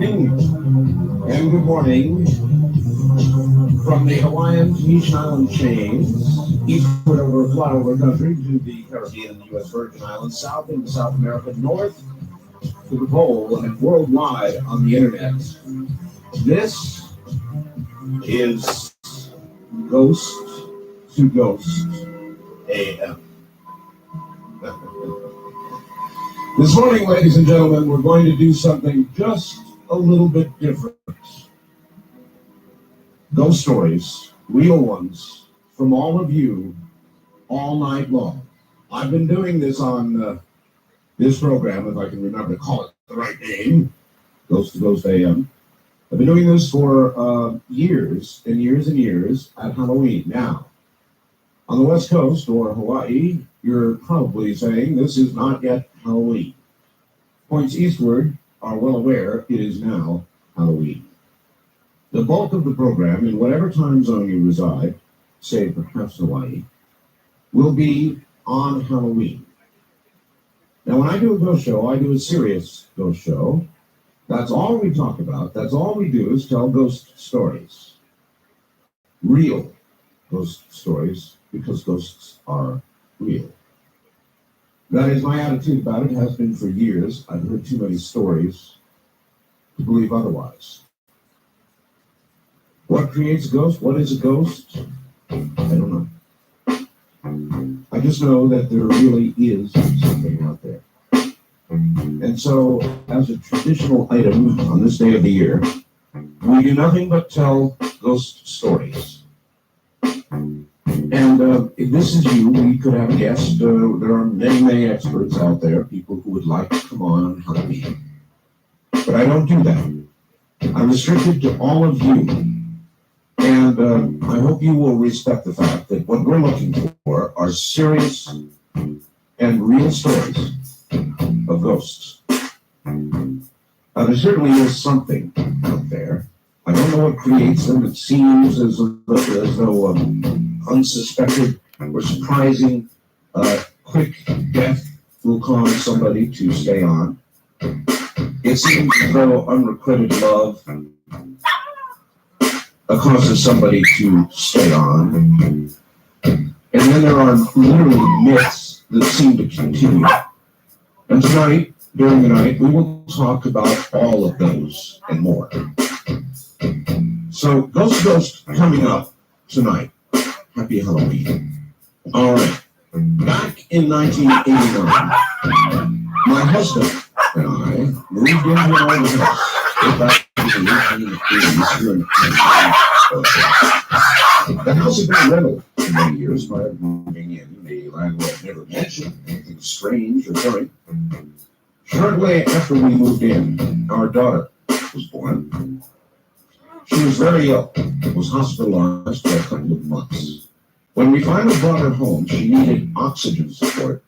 And good morning from the Hawaiian Tahitian Island chains, eastward over flyover country to the Caribbean and the U.S. Virgin Islands, south into South America, north to the pole, and worldwide on the internet. This is Ghost to Ghost AM. This morning, ladies and gentlemen, we're going to do something just a little bit different. Ghost stories, real ones, from all of you, all night long. I've been doing this on this program, if I can remember to call it the right name, Ghost to Ghost AM. I've been doing this for years and years and years at Halloween. Now, on the West Coast or Hawaii, you're probably saying this is not yet Halloween. Points eastward are well aware it is now Halloween. The bulk of the program, in whatever time zone you reside, say perhaps Hawaii, will be on Halloween. Now, when I do a ghost show, I do a serious ghost show. That's all we talk about. That's all we do is tell ghost stories. Real ghost stories, because ghosts are real. That is my attitude about it, has been for years. I've heard too many stories to believe otherwise. What creates a ghost? What is a ghost? I don't know. I just know that there really is something out there. And so, as a traditional item on this day of the year, we do nothing but tell ghost stories. And if this is you, we could have a guest. There are many, many experts out there, people who would like to come on Halloween. But I don't do that. I'm restricted to all of you. And I hope you will respect the fact that what we're looking for are serious and real stories of ghosts. There certainly is something out there. I don't know what creates them. It seems as though unsuspected or surprising quick death will cause somebody to stay on. It seems as though unrequited love causes somebody to stay on. And then there are literally myths that seem to continue. And tonight, during the night, we will talk about all of those and more. So, Ghost to Ghost coming up tonight. Happy Halloween. All right. Back in 1989, my husband and I moved into our house. Back in the 1980s here in the house had been rented for many years prior to moving in. The landlord never mentioned anything strange or occurring. Shortly after we moved in, our daughter was born. She was very ill, was hospitalized for a couple of months. When we finally brought her home, she needed oxygen support,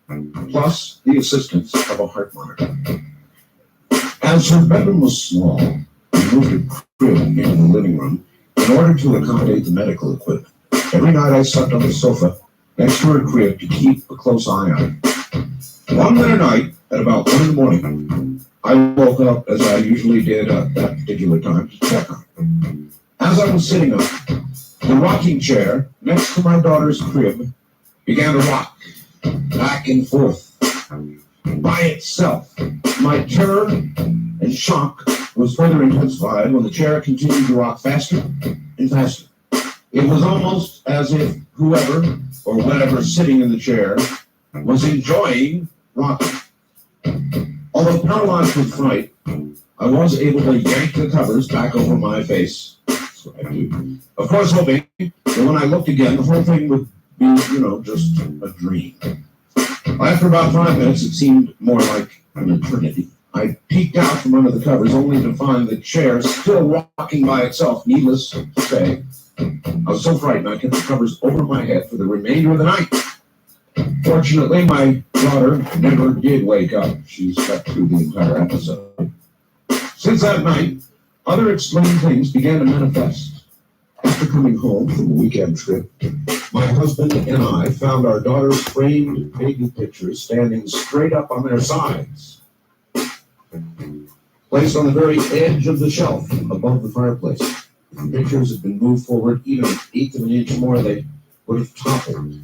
plus the assistance of a heart monitor. As her bedroom was small, we moved a crib into the living room in order to accommodate the medical equipment. Every night I slept on the sofa next to her crib to keep a close eye on her. One winter night, at about 1 in the morning, I woke up as I usually did at that particular time to check on her. As I was sitting up, the rocking chair next to my daughter's crib began to rock back and forth by itself. My terror and shock was further intensified when the chair continued to rock faster and faster. It was almost as if whoever or whatever sitting in the chair was enjoying rocking. Although paralyzed with fright, I was able to yank the covers back over my face. That's what I do. Of course, hoping that when I looked again, the whole thing would be, just a dream. After about 5 minutes, it seemed more like an eternity. I peeked out from under the covers only to find the chair still rocking by itself. Needless to say, I was so frightened I kept the covers over my head for the remainder of the night. Fortunately, my daughter never did wake up. She slept through the entire episode. Since that night, other explained things began to manifest. After coming home from a weekend trip, my husband and I found our daughter's framed baby pictures standing straight up on their sides. placed on the very edge of the shelf above the fireplace. If the pictures had been moved forward even an eighth of an inch more, they would have toppled.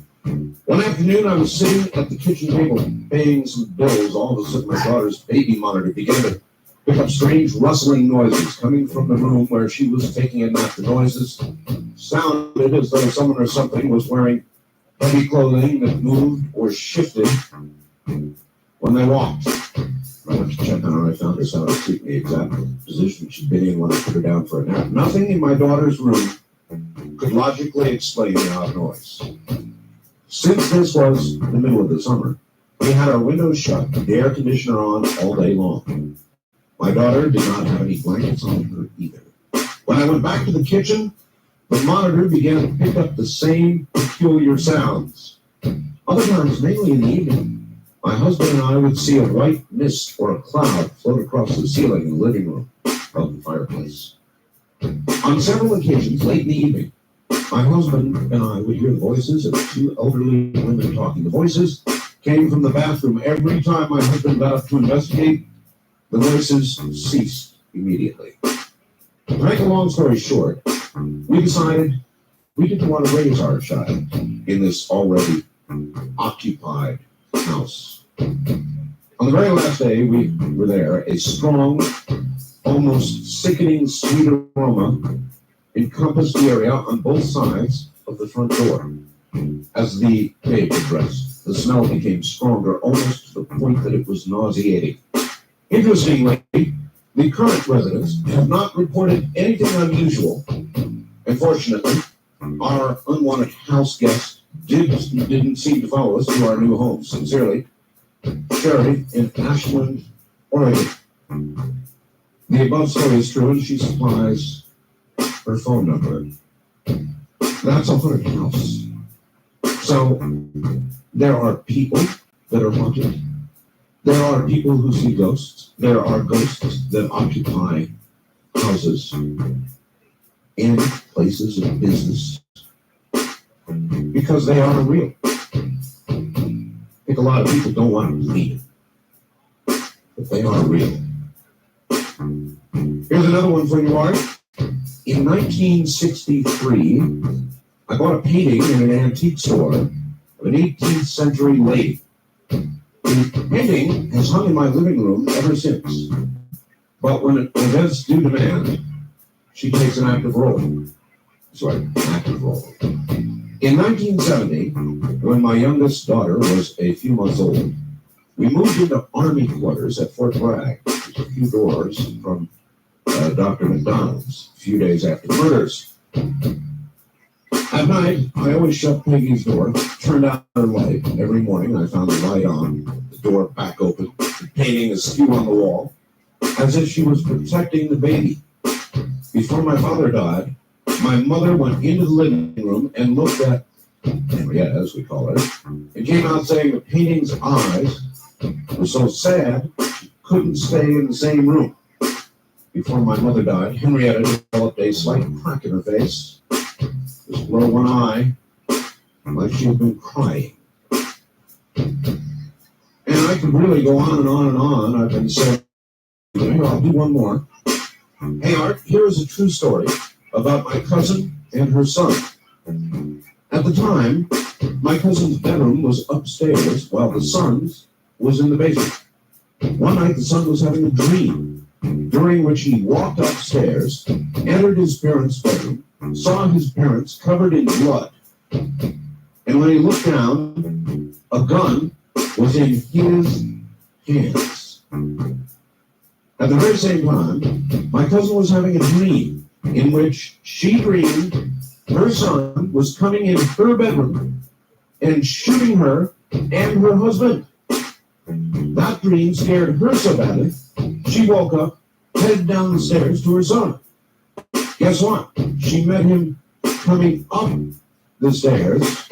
One afternoon, I was sitting at the kitchen table paying some bills. All of a sudden, my daughter's baby monitor began to pick up strange rustling noises coming from the room where she was taking a nap. The noises sounded as though someone or something was wearing heavy clothing that moved or shifted when they walked. I went to check on her. I found her sound asleep in the exact position she'd been in when I put her down for a nap. Nothing in my daughter's room could logically explain the odd noise. Since this was the middle of the summer, we had our windows shut, the air conditioner on all day long. My daughter did not have any blankets on her either. When I went back to the kitchen, the monitor began to pick up the same peculiar sounds. Other times, mainly in the evening, my husband and I would see a white mist or a cloud float across the ceiling in the living room above the fireplace. On several occasions, late in the evening, my husband and I would hear the voices of two elderly women talking. The voices came from the bathroom. Every time my husband got up to investigate, the voices ceased immediately. To make a long story short, we decided we didn't want to raise our child in this already occupied house. On the very last day we were there, a strong, almost sickening sweet aroma encompassed the area on both sides of the front door. As the day progressed, the smell became stronger, almost to the point that it was nauseating. Interestingly, the current residents have not reported anything unusual. Unfortunately, our unwanted house guest didn't seem to follow us to our new home. Sincerely, Sherry in Ashland, Oregon. The above story is true, and she supplies her phone number. That's a haunted house. So there are people that are haunted. There are people who see ghosts. There are ghosts that occupy houses and places of business because they are real. I think a lot of people don't want to believe it, but they are real. Here's another one for you, Art. In 1963, I bought a painting in an antique store of an 18th century lady. The painting has hung in my living room ever since. But when events do demand, she takes an active role. That's right, an active role. In 1970, when my youngest daughter was a few months old, we moved into Army quarters at Fort Bragg, just a few doors from Dr. McDonald's, a few days after the murders. At night, I always shut Peggy's door, turned out her light. Every morning, I found the light on, the door back open, the painting askew on the wall, as if she was protecting the baby. Before my father died, my mother went into the living room and looked at Henrietta, as we call her, and came out saying the painting's eyes were so sad she couldn't stay in the same room. Before my mother died, Henrietta developed a slight crack in her face, just below one eye, like she had been crying. And I could really go on and on and on. I've been saying, I'll do one more. Hey, Art, here is a true story about my cousin and her son. At the time, my cousin's bedroom was upstairs while the son's was in the basement. One night, the son was having a dream during which he walked upstairs, entered his parents' bedroom, saw his parents covered in blood, and when he looked down, a gun was in his hands. At the very same time, my cousin was having a dream in which she dreamed her son was coming in her bedroom and shooting her and her husband. That dream scared her so badly, she woke up, headed down the stairs to her son. Guess what? She met him coming up the stairs,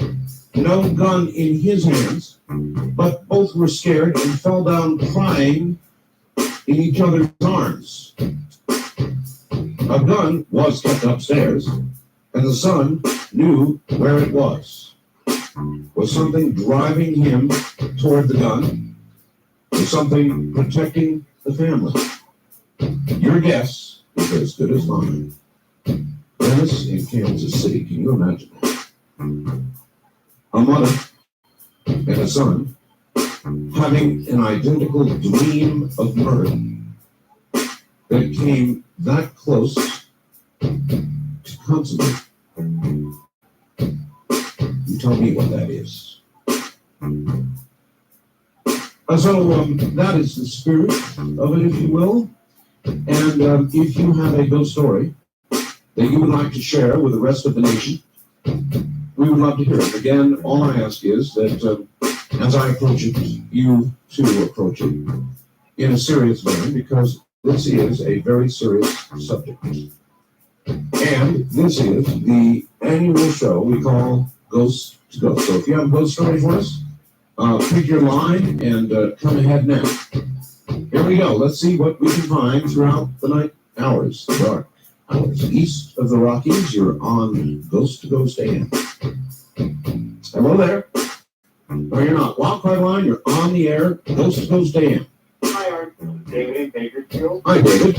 no gun in his hands, but both were scared and fell down crying in each other's arms. A gun was kept upstairs, and the son knew where it was. Was something driving him toward the gun? Was something protecting the family? Your guess is as good as mine. Dennis in Kansas City, can you imagine that? A mother and a son having an identical dream of murder that came that close to consummate. You tell me what that is. So that is the spirit of it, if you will. And if you have a ghost story that you would like to share with the rest of the nation, we would love to hear it. Again, all I ask is that as I approach it, you too approach it in a serious manner, because this is a very serious subject. And this is the annual show we call Ghost to Ghost. So if you have a ghost story for us, pick your line and come ahead now. Here we go. Let's see what we can find throughout the night hours, the dark hours. East of the Rockies, you're on Ghost to Ghost AM. Hello there. No, you're not. Wildcard line, you're on the air. Ghost to Ghost AM. Hi, Art. David in Bakersfield. Hi, David.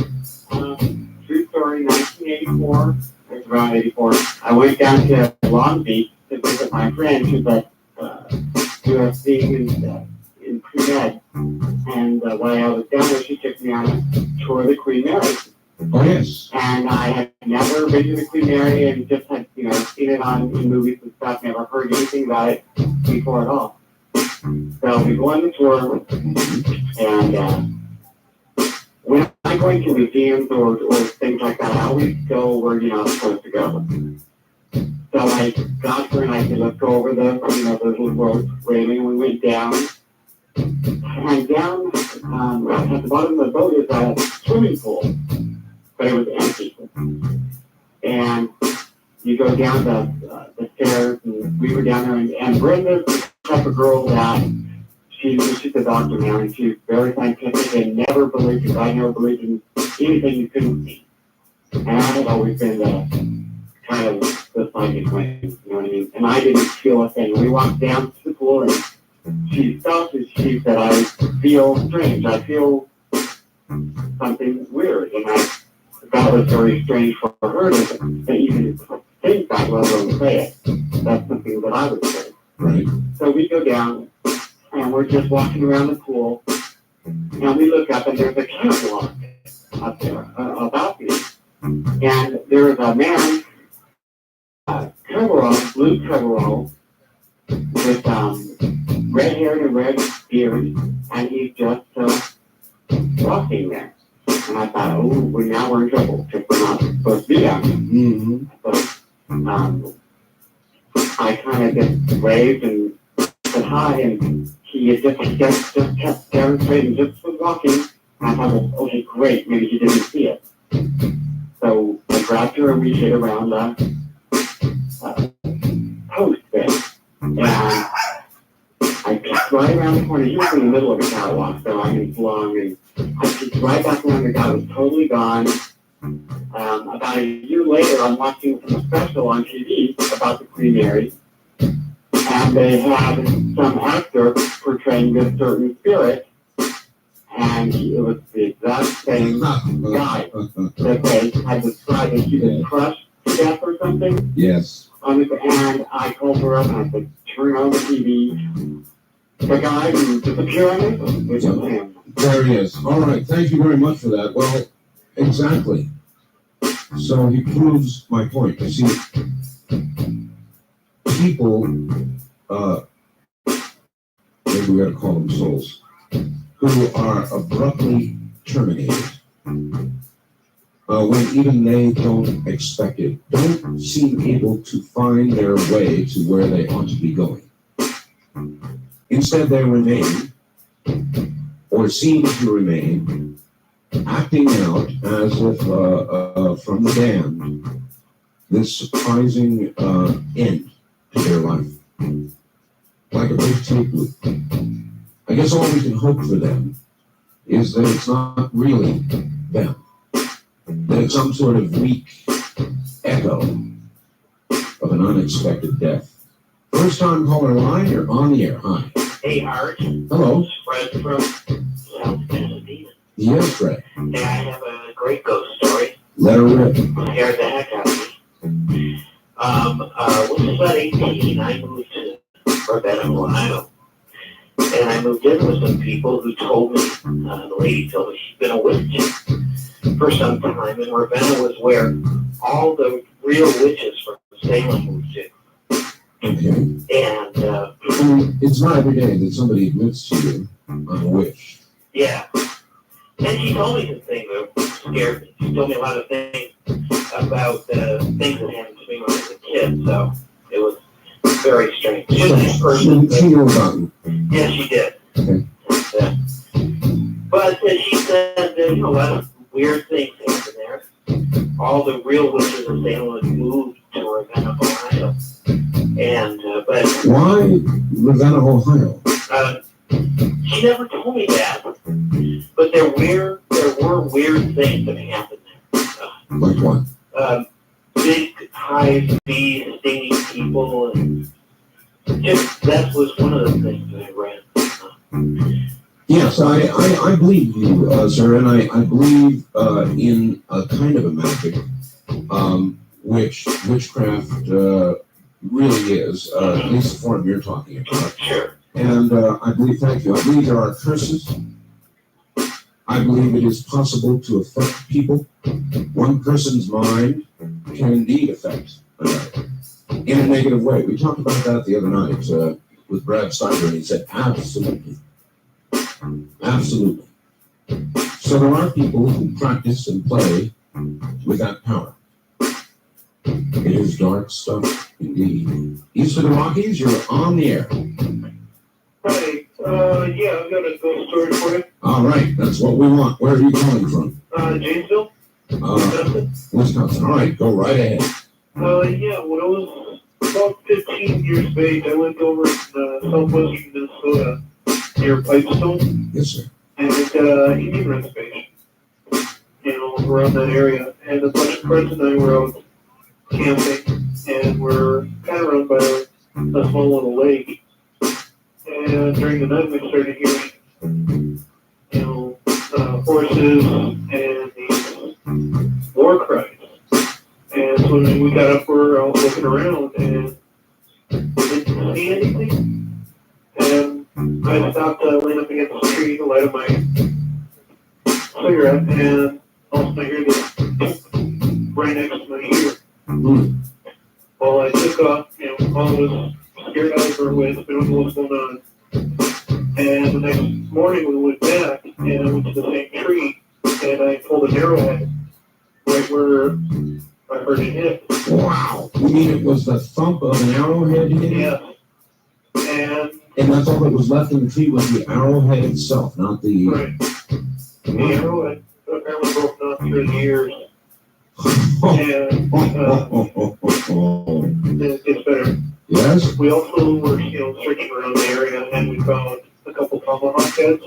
True story, 1984. It's around 84. I went down to Long Beach to visit my friend who's at USC in pre-med. And while I was down there, she took me on a tour of the Queen Mary. Oh, yes. And I had never been to the Queen Mary and just had, seen it in movies and stuff, never heard anything about it before at all. So we go on the tour, and when I'm going to museums or things like that, I always go where you're not supposed to go. So I got her and I said, let's go over the little road railing, and we went down. And down at the bottom of the boat is a swimming pool, but it was empty. And you go down the stairs, and we were down there, and Brenda's the type of girl that she's a doctor now, and she's very scientific and never believed in God, never believed in anything you couldn't see. And I had always been the kind of the scientist way, you know what I mean? And I didn't feel a thing. We walked down to the pool, and she stopped and she said, I feel strange. I feel something weird. And that was very strange for her to even think that, let alone say it. That's something that I would say. Right. So we go down, and we're just walking around the pool, and we look up, and there's a catwalk up there, a balcony. And there is a man, blue coverall, with red hair and red beard, and he's just walking there. And I thought, now we're in trouble, because we're not supposed to be down here. Mm-hmm. So I kind of just waved and said hi, and he had just kept staring straight and just was walking. And I thought, well, okay, great, maybe he didn't see it. So I grabbed her and we hid around the post there. And I peeked right around the corner. He was in the middle of a catwalk, so I was long, and I peeked right back around. The guy was totally gone. About a year later, I'm watching some special on TV about the Queen Mary, and they had some actor portraying this certain spirit, and it was the exact same guy that they had described as he was crushed to death or something. Yes. And I called her up and I said, turn on the TV. The guy who disappeared on it was him. There he is. All right. Thank you very much for that. Well, exactly. So he proves my point. You see, people, maybe we got to call them souls, who are abruptly terminated when even they don't expect it, don't seem able to find their way to where they ought to be going. Instead, they remain, or seem to remain, acting out as if from the damned, this surprising end to their life, like a big tape loop. I guess all we can hope for them is that it's not really them, that it's some sort of weak echo of an unexpected death. First time caller line, you're on the air. Hi. Hey, Art. Hello. Fred from South Pasadena. Yes, Ray. And I have a great ghost story. Let her rip. Scared the heck out of me. When I was about 18, I moved to Ravenna, Ohio. And I moved in with some people who told me, the lady told me she'd been a witch for some time. And Ravenna was where all the real witches from Salem moved to. Okay. And, I mean, it's not every day that somebody admits to you, I'm a witch. yeah. And she told me some things that scared me. She told me a lot of things about things that happened to me when I was a kid. So it was very strange. She's a nice person. She knew about you. Yeah, she did. Okay. But she said that a lot of weird things happened there. All the real witches of Salem had moved to Ravenna, Ohio. And, but... Why Ravenna, Ohio? She never told me that. But there were weird things that happened there. Like what? Big hives, bees, stinging people, and just that was one of the things that I read. Yes, I believe you, sir, and I believe in a kind of a magic, which witchcraft really is, at least the form you're talking about. Sure. And I believe, thank you, I believe there are curses. I believe it is possible to affect people. One person's mind can indeed affect another in a negative way. We talked about that the other night with Brad Steiner, and he said, absolutely. Absolutely. So there are people who practice and play with that power. It is dark stuff, indeed. East of the Rockies, you're on the air. Hi, yeah, I've got a ghost story for you. All right, that's what we want. Where are you calling from? Janesville, Wisconsin. Wisconsin. All right, go right ahead. Yeah, when I was about 15 years of age, I went over to southwestern Minnesota near Pipestone. Yes, sir. And it's Indian reservation, around that area. And a bunch of friends and I were out camping, and we're kind of run by a small little lake. And during the night, we started hearing, horses and these war cries. And so when we got up, we were out looking around, and we didn't see anything. And I stopped, leaned up against the tree to light up my cigarette, and also I hear this right next to my ear. Mm-hmm. Well, I took off, all was scared out of her wits. We don't know what's going on. And the next morning we went back, and I went to the same tree, and I pulled an arrowhead right where I heard it hit. Wow. You mean it was the thump of an arrowhead hitting? Yeah. And that's all that was left in the tree was the arrowhead itself, not the... Right. The arrowhead apparently broken off through the ears. And it gets better. Yes? We also were, searching around the area, and we found a couple tomahawk heads.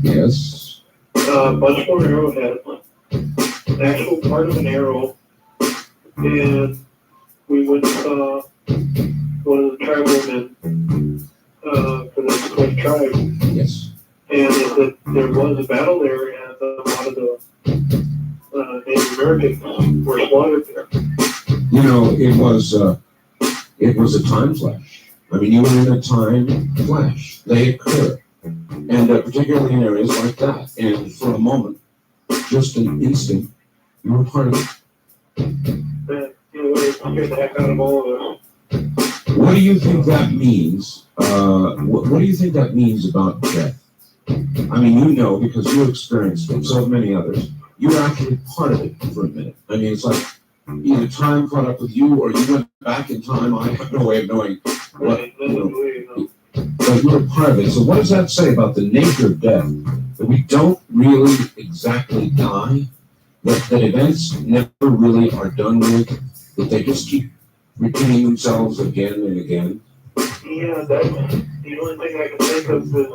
Yes. A bunch more arrowheads. An actual part of an arrow. And we went and saw one of the tribal men for the Squid tribe. Yes. And they said there was a battle there, and a lot of the Native Americans were slaughtered there. It was a time flash. I mean, you were in a time flash. They occur. And particularly in areas like that. And for a moment, just an instant, you were part of it. And, it scared the heck out of all of us. What do you think that means? What do you think that means about death? I mean, because you experienced it, so have many others. You were actually part of it for a minute. I mean, it's like either time caught up with you or you went back in time. I have no way of knowing what, but you were part of it. So what does that say about the nature of death? That we don't really exactly die? That events never really are done with? That they just keep repeating themselves again and again? Yeah, that's the only thing I can think of is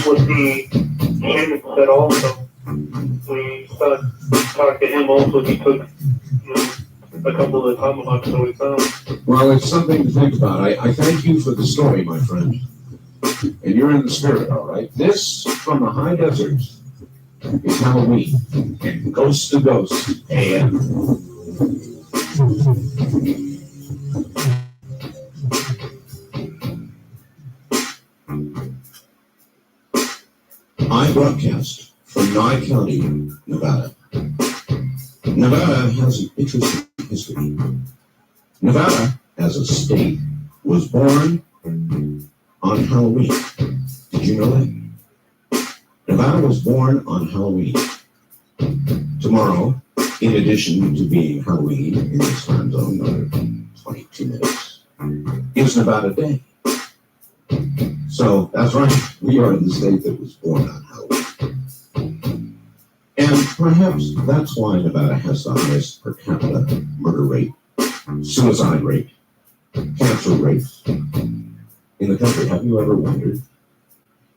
what the shaman said also. We talked to him also. He took a couple of the tomahawks that we found. Well, it's something to think about. I thank you for the story, my friend. And you're in the spirit, all right? This, from the high deserts It's Halloween and Ghost to Ghost AM. I broadcast from Nye County, Nevada. Nevada has an interesting history. Nevada, as a state, was born on Halloween. Did you know that? Nevada was born on Halloween. Tomorrow, in addition to being Halloween in this time zone, another 22 minutes, is Nevada Day. So that's right, we are the state that was born on Halloween. And perhaps that's why Nevada has the highest per capita murder rate, suicide rate, cancer rates in the country. Have you ever wondered?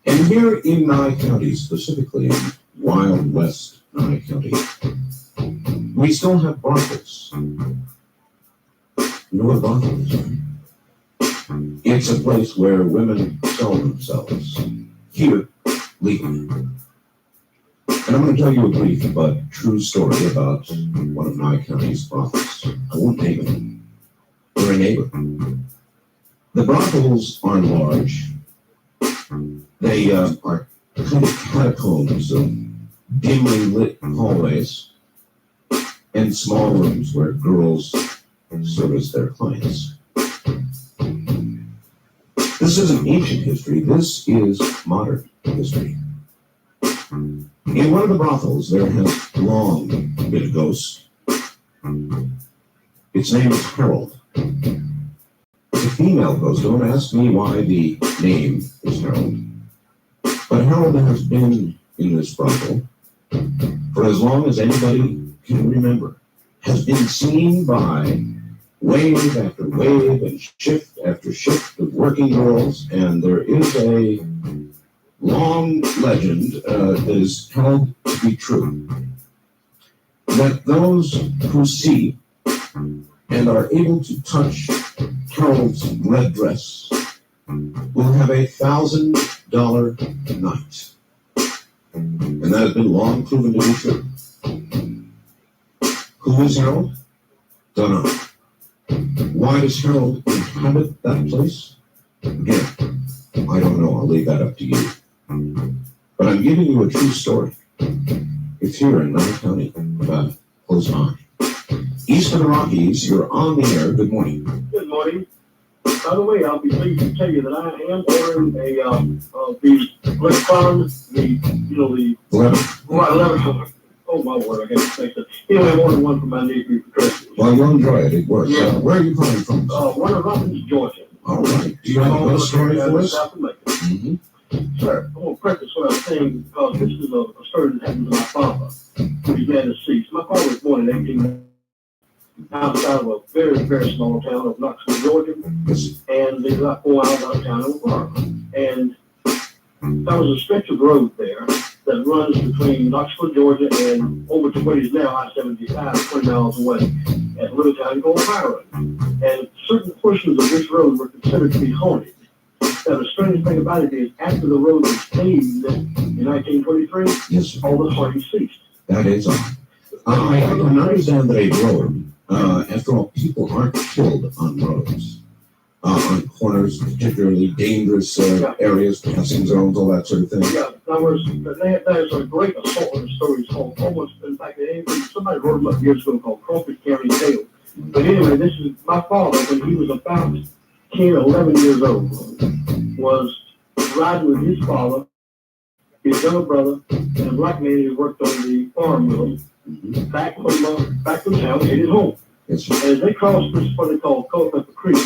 And here in Nye County, specifically in Wild West Nye County, we still have brothels. You know what brothels are? It's a place where women sell themselves here legally. And I'm going to tell you a brief but true story about one of Nye County's brothels. I won't name it. We're a neighbor. The brothels are large. They are kind of catacombs of dimly lit hallways and small rooms where girls service their clients. This isn't ancient history, this is modern history. In one of the brothels, there has long been a ghost. Its name is Harold. It's a female ghost. Don't ask me why the name is Harold. But Harold has been in this brothel for as long as anybody can remember. Has been seen by wave after wave and shift after shift of working girls, and there is a long legend that is held to be true, that those who see and are able to touch Harold's red dress will have $1,000 night. And that has been long proven to be true. Who is Harold? Don't know. Why does Harold inhabit that place? Again, I don't know. I'll leave that up to you. But I'm giving you a true story. It's here in Nye County, about close by. East of the Rockies, you're on the air. Good morning. Good morning. By the way, I'll be pleased to tell you that I am ordering the Glen Farm, the 11. Oh my word, I can't say that. Anyway, I'm ordering one for my nephew for Christmas. Well, you'll enjoy it. It works. Yeah. Where are you calling from? One of Robbins, Georgia. All right. Do you have a ghost story for us? South America. Mm-hmm. Sir, I want to preface what I'm saying because this is a story that happened to my father, who began to cease. My father was born in 1890 outside of a very, very small town of Knoxville, Georgia, and there's about 4 miles out of town in Florida. And there was a stretch of road there that runs between Knoxville, Georgia, and over to what is now I-75, 20 miles away, at a little town called Byron. And certain portions of this road were considered to be haunted. Now, the strange thing about it is, after the road was paved in 1923, Yes, all the hauntings ceased. that is on. I can understand that a road, after all, people aren't killed on roads. On corners, particularly dangerous areas, passing zones, all that sort of thing. Yeah, there's a great assault stories called almost, in fact, somebody wrote them up years ago called Crawford County Tale. But anyway, this is my father when he was about 10 or 11 years old, was riding with his father, his younger brother, and a black man who worked on the farm with him, back from town to his home. Yes, And as they crossed this, what they call Culpeper Creek,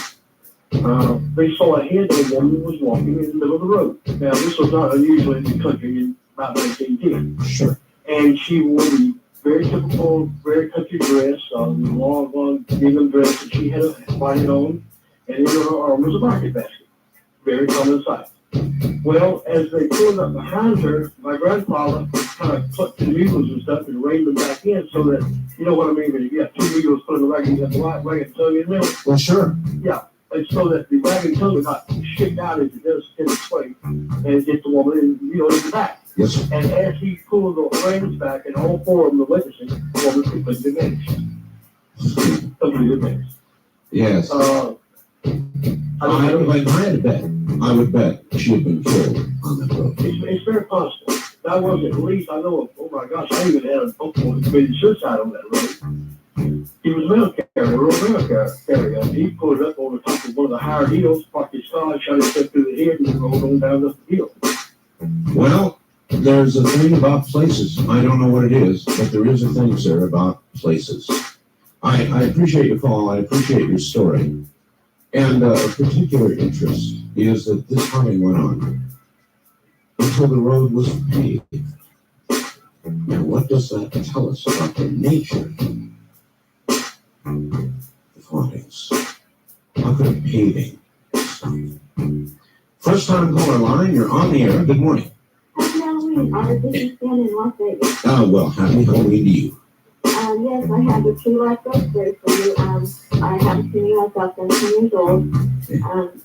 they saw a head of a woman was walking in the middle of the road. Now, this was not unusual in the country in about 1910. sure. And she wore the very typical, very country dress, long gingham dress that she had a white on, and in her arm was a market basket. Very common sight. Well, as they pulled up behind her, my grandfather kind of plucked the needles and stuff and reined them back in so that, you know what I mean, when you got 2 needles put in the wagon, you have the wagon tongue in the middle. Well, sure. Yeah. And so that the wagon tongue would not stick out as it does in its way and get the woman in the back. Yes, sir. And as he pulled the reins back, and all four of them, the witnesses, were completely diminished. Completely diminished. Yes. If I had to bet, I would bet she had been killed on that road. It's very possible. That was at least, I know, oh my gosh, I even had an uncle who committed suicide on that road. He was a mail carrier, rural mail carrier, and he pulled up on the top of one of the higher hills, parked his car, shot himself through the head, and then rolled on down the hill. Well, there's a thing about places. I don't know what it is, but there is a thing, sir, about places. I appreciate your call. I appreciate your story. And a particular interest is that this hunting went on until the road was paved. Now, what does that tell us about the nature of hauntings? How could paving stop? First time caller line, you're on the air. Good morning. Happy Halloween. Our business stand in Las Vegas. Well, happy Halloween to you. Yes, I have a true life ghost story for you. I have a senior myself, 17 years old.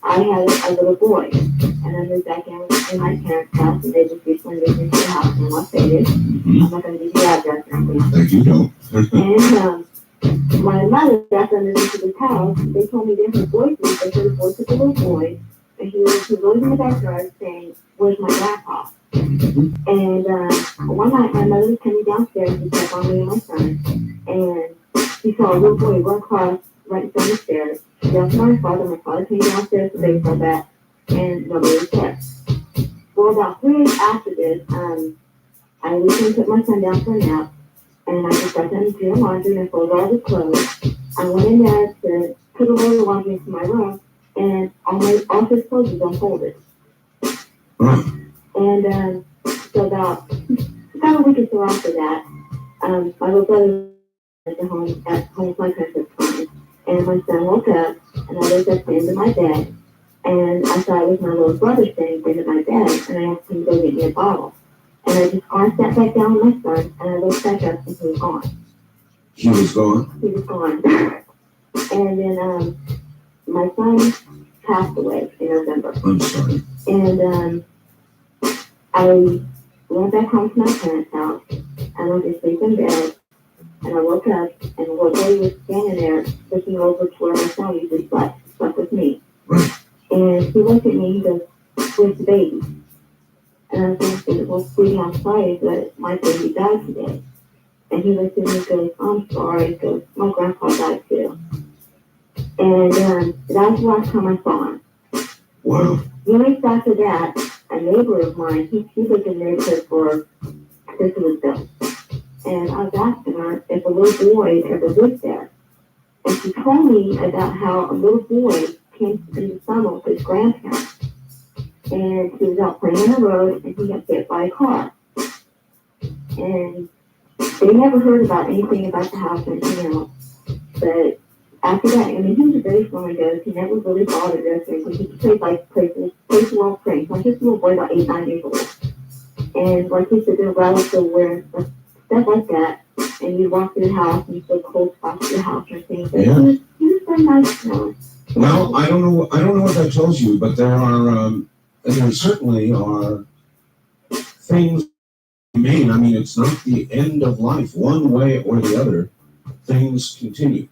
I had a little boy, and I moved back in my parents' house, and they just recently moved into a house in Las Vegas. I'm not going to give you the address or anything. Thank you, don't. And my mother, after I moved into this house, they told me they heard voices. They heard the voice of a little boy, and he was in the backyard saying, "Where's my grandpa?" And one night, my mother was coming downstairs to check on me and my son, and she saw a little boy run across right in front of the stairs. She yelled for my father. My father came downstairs to baseball bat, and nobody was there. Well, about 3 days after this, I recently took my son down for a nap, and I just got done doing laundry and I folded all the clothes. I went in there to put a load of laundry into my room, and all his clothes was unfolded. And so about a week or so after that, my little brother was at home with my parents at the time, and my son woke up, and I looked at the end of my bed, and I thought it was my little brother standing at the end of my bed, and I asked him to go get me a bottle. And I sat back down with my son, and I looked back up, and he was gone. He was gone? He was gone. And then my son passed away in November. I'm sorry. And I went back home to my parents' house, and I went to sleep in bed, and I woke up, and the little boy was standing there looking over to where my son usually slept with me. Right. And he looked at me, and he goes, "Where's the baby?" And I was thinking, well, sweetie, I'm sorry, but my baby died today. And he looked at me and goes, "I'm sorry." He goes, "My grandpa died too." And that was the last time I saw him. Wow. Weeks after that, a neighbor of mine, he lived in the neighborhood since it was built. And I was asking her if a little boy ever lived there. And she told me about how a little boy came in the summer with his grandparents. And he was out playing on the road, and he got hit by a car. And they never heard about anything about the house or anything else. But after that, I mean, he was a very strong ghost. He never really bothered us or anything. He played the world pranks. Like this little boy, about 8, 9 years old. And like he said, there were to wear stuff like that. And you walk through the house and you feel cold spots in the house or things. But Yeah. He was very nice. Well, I don't know what that tells you, but there certainly are things remain. I mean, it's not the end of life. One way or the other, things continue.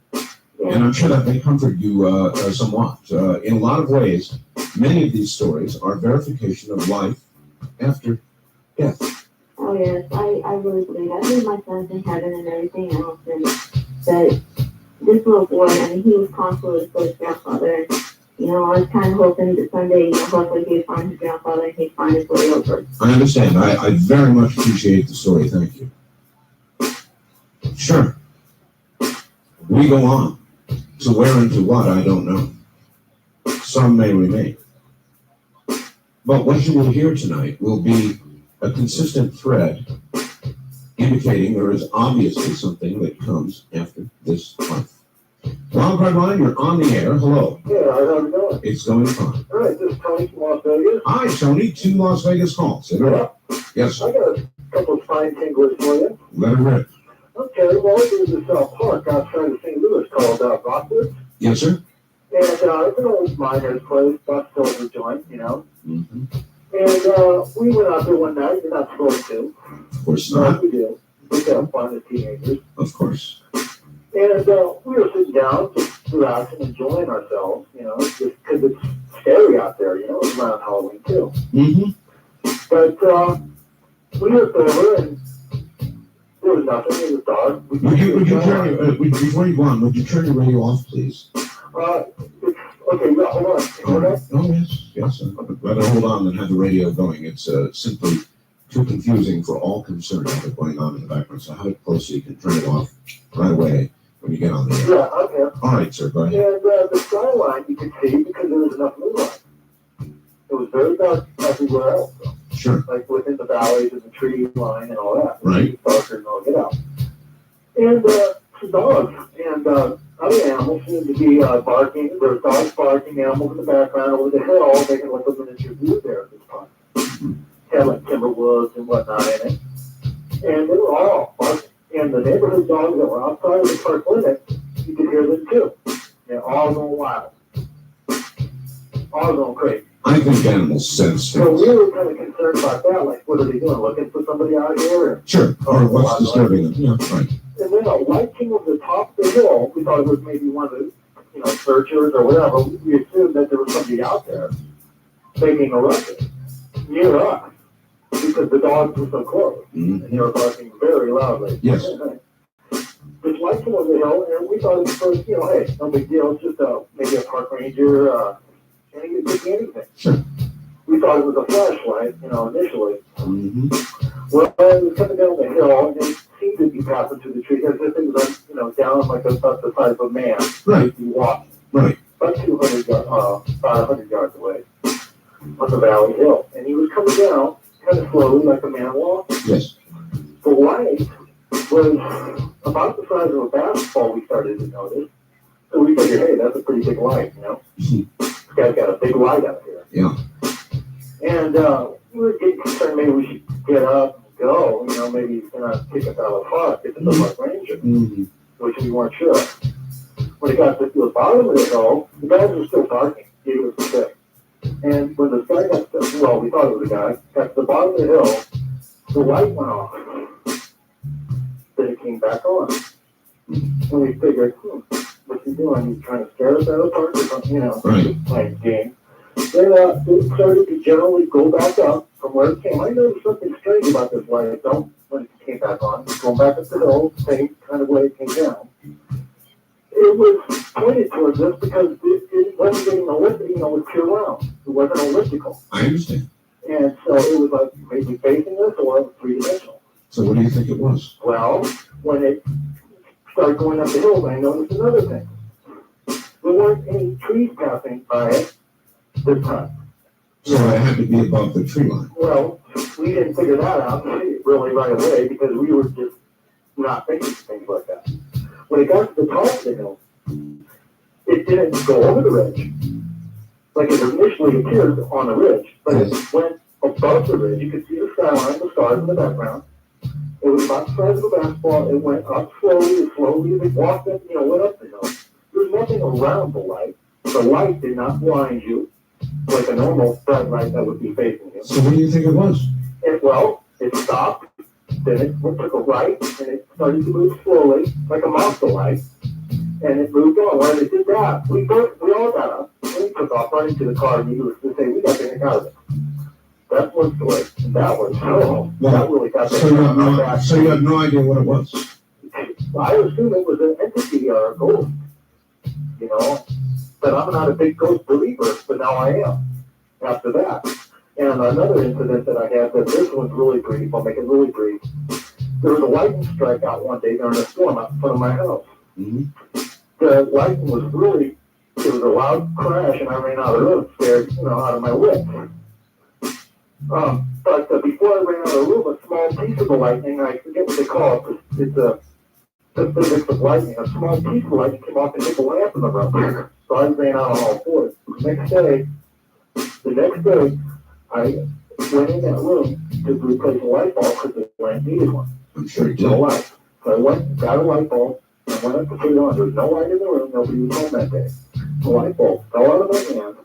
And I'm sure that may comfort you somewhat. In a lot of ways, many of these stories are verification of life after death. Oh, yes, I really believe. I believe my son's in heaven and everything else. And but this little boy, I mean, he was constantly with his grandfather. And, I was kind of hoping that someday, hopefully he'd find his grandfather and he'd find his way over. I understand. I very much appreciate the story. Thank you. Sure. We go on. To where and to what, I don't know. Some may remain. But what you will hear tonight will be a consistent thread indicating there is obviously something that comes after this life. Wildcard Line, you're on the air. Hello. Yeah, how's it going? It's going fine. All right, this is Tony from Las Vegas. Hi, Tony. 2 Las Vegas calls. Yes, I got a couple of fine tinglers for you. let it rip. Okay, well, there's this park outside of St. Louis called Rockwood. Yes, sir. And it's an old miner's place, Buck Silver joint, Mm-hmm. And we went out there one night. You're not supposed to. Of course No, not. we did. We had fun as teenagers. Of course. And we were sitting down, just relaxing, enjoying ourselves, you know, just because it's scary out there, you know, it's around Halloween too. Mm-hmm. But we looked over and there was nothing, it was dark. Would you turn your, before you go on, would you turn your radio off, please? Okay, yeah, hold on. You hear that? Oh, yes. Rather hold on than have the radio going. It's simply too confusing for all concerned to have it going on in the background. So have it close so you can turn it off right away when you get on the air. Yeah, okay. All right, sir, go ahead. And the skyline you could see because there was enough moonlight. It was very dark everywhere else, though. Sure. Like within the valleys and the tree line and all that. Right. It's darker and all get out. And some dogs and other animals seemed to be barking. There were dogs barking, animals in the background over the hill, making like a miniature view there at this time. Had like timber woods and whatnot in it. And they were all barking. And the neighborhood dogs that were outside of the park limit, you could hear them too. They're all going wild. All going crazy. I think animals sense So things. we were kind of concerned about that, like, what are they doing, looking for somebody out here? Sure. Or what's disturbing them? Yeah, right. And then a light came over the top of the hill. We thought it was maybe one of the, you know, searchers or whatever. We assumed that there was somebody out there making a ruckus near us because the dogs were so close Mm-hmm. and they were barking very loudly. Yes. This light came over the hill, and we thought at first, you know, hey, no big deal. It's just maybe a park ranger. And it could be anything. Sure. We thought it was a flashlight, you know, initially. Mm-hmm. Well, it was coming down the hill, and it seemed to be passing through the trees as if it was, you know, down like about the size of a man. Right. He walked Right. about 500 yards away on the valley hill. And he was coming down kind of slowly like a man walks. Yes. The light was about the size of a basketball, we started to notice. So we figured, hey, that's a pretty big light, you know. This guy's got a big light out here. Yeah. And we were getting concerned maybe we should get up and go. You know, maybe he's going to kick us out of the park if it's a park ranger, Mm-hmm. which we weren't sure. When it got to the bottom of the hill, the guys were still barking. He was sick. And when the guy got to, well, we thought it was a guy, got to the bottom of the hill, the light went off. Then it came back on. And we figured, what's he doing? He's trying to scare us out of the park or something, you know, Right. playing a game. Then it started to generally go back up from where it came. I noticed something strange about this light. Don't when it came back on. It's going back up the hill, same kind of way it came down. It was pointed towards us because it wasn't getting elliptical, you know, it was pure round. It wasn't elliptical. I understand. And so it was like maybe facing us or three-dimensional. So what do you think it was? Well, when it started going up the hill, I noticed another thing. There weren't any trees passing by it this time. So it had to be above the tree line. Well, we didn't figure that out really right away because we were just not thinking things like that. When it got to the top of the hill, it didn't go over the ridge. Like it initially appeared on the ridge, but it went above the ridge. You could see the skyline, the stars in the background. It was about the size of a basketball. It went up slowly. It walked up, you know, went up the hill. There was nothing around the light. The light did not blind you like a normal bright light that would be facing you. So what do you think it was? It stopped, then it took a right, and it started to move slowly, like a monster light, and it moved on. When it did that, we all got up, and we took off right into the car, and needless to say, we got the heck out of it. That's one story. And that was, that really got the So heck you out have of my no, back. so you have no idea what it was? I assume it was an entity or a ghost, you know, but I'm not a big ghost believer, but now I am after that. And another incident that I had, that this one's really brief, I'll make it really brief. There was a lightning strike out one day during a storm out in front of my house. Mm-hmm. The lightning was really, it was a loud crash, and I ran out of the room, scared, you know, out of my wits. But before I ran out of the room, a small piece of the lightning, I forget what they call it, it's the physics of lightning, a small piece of lightning came off and hit the lamp in the room. So I ran out on all fours. The next day, I went in that room to replace a light bulb because the lamp needed one. I'm sure it No did. light. So I went, got a light bulb, and went up to put it on. There was no light in the room, nobody was home that day. a light bulb fell out of my hand,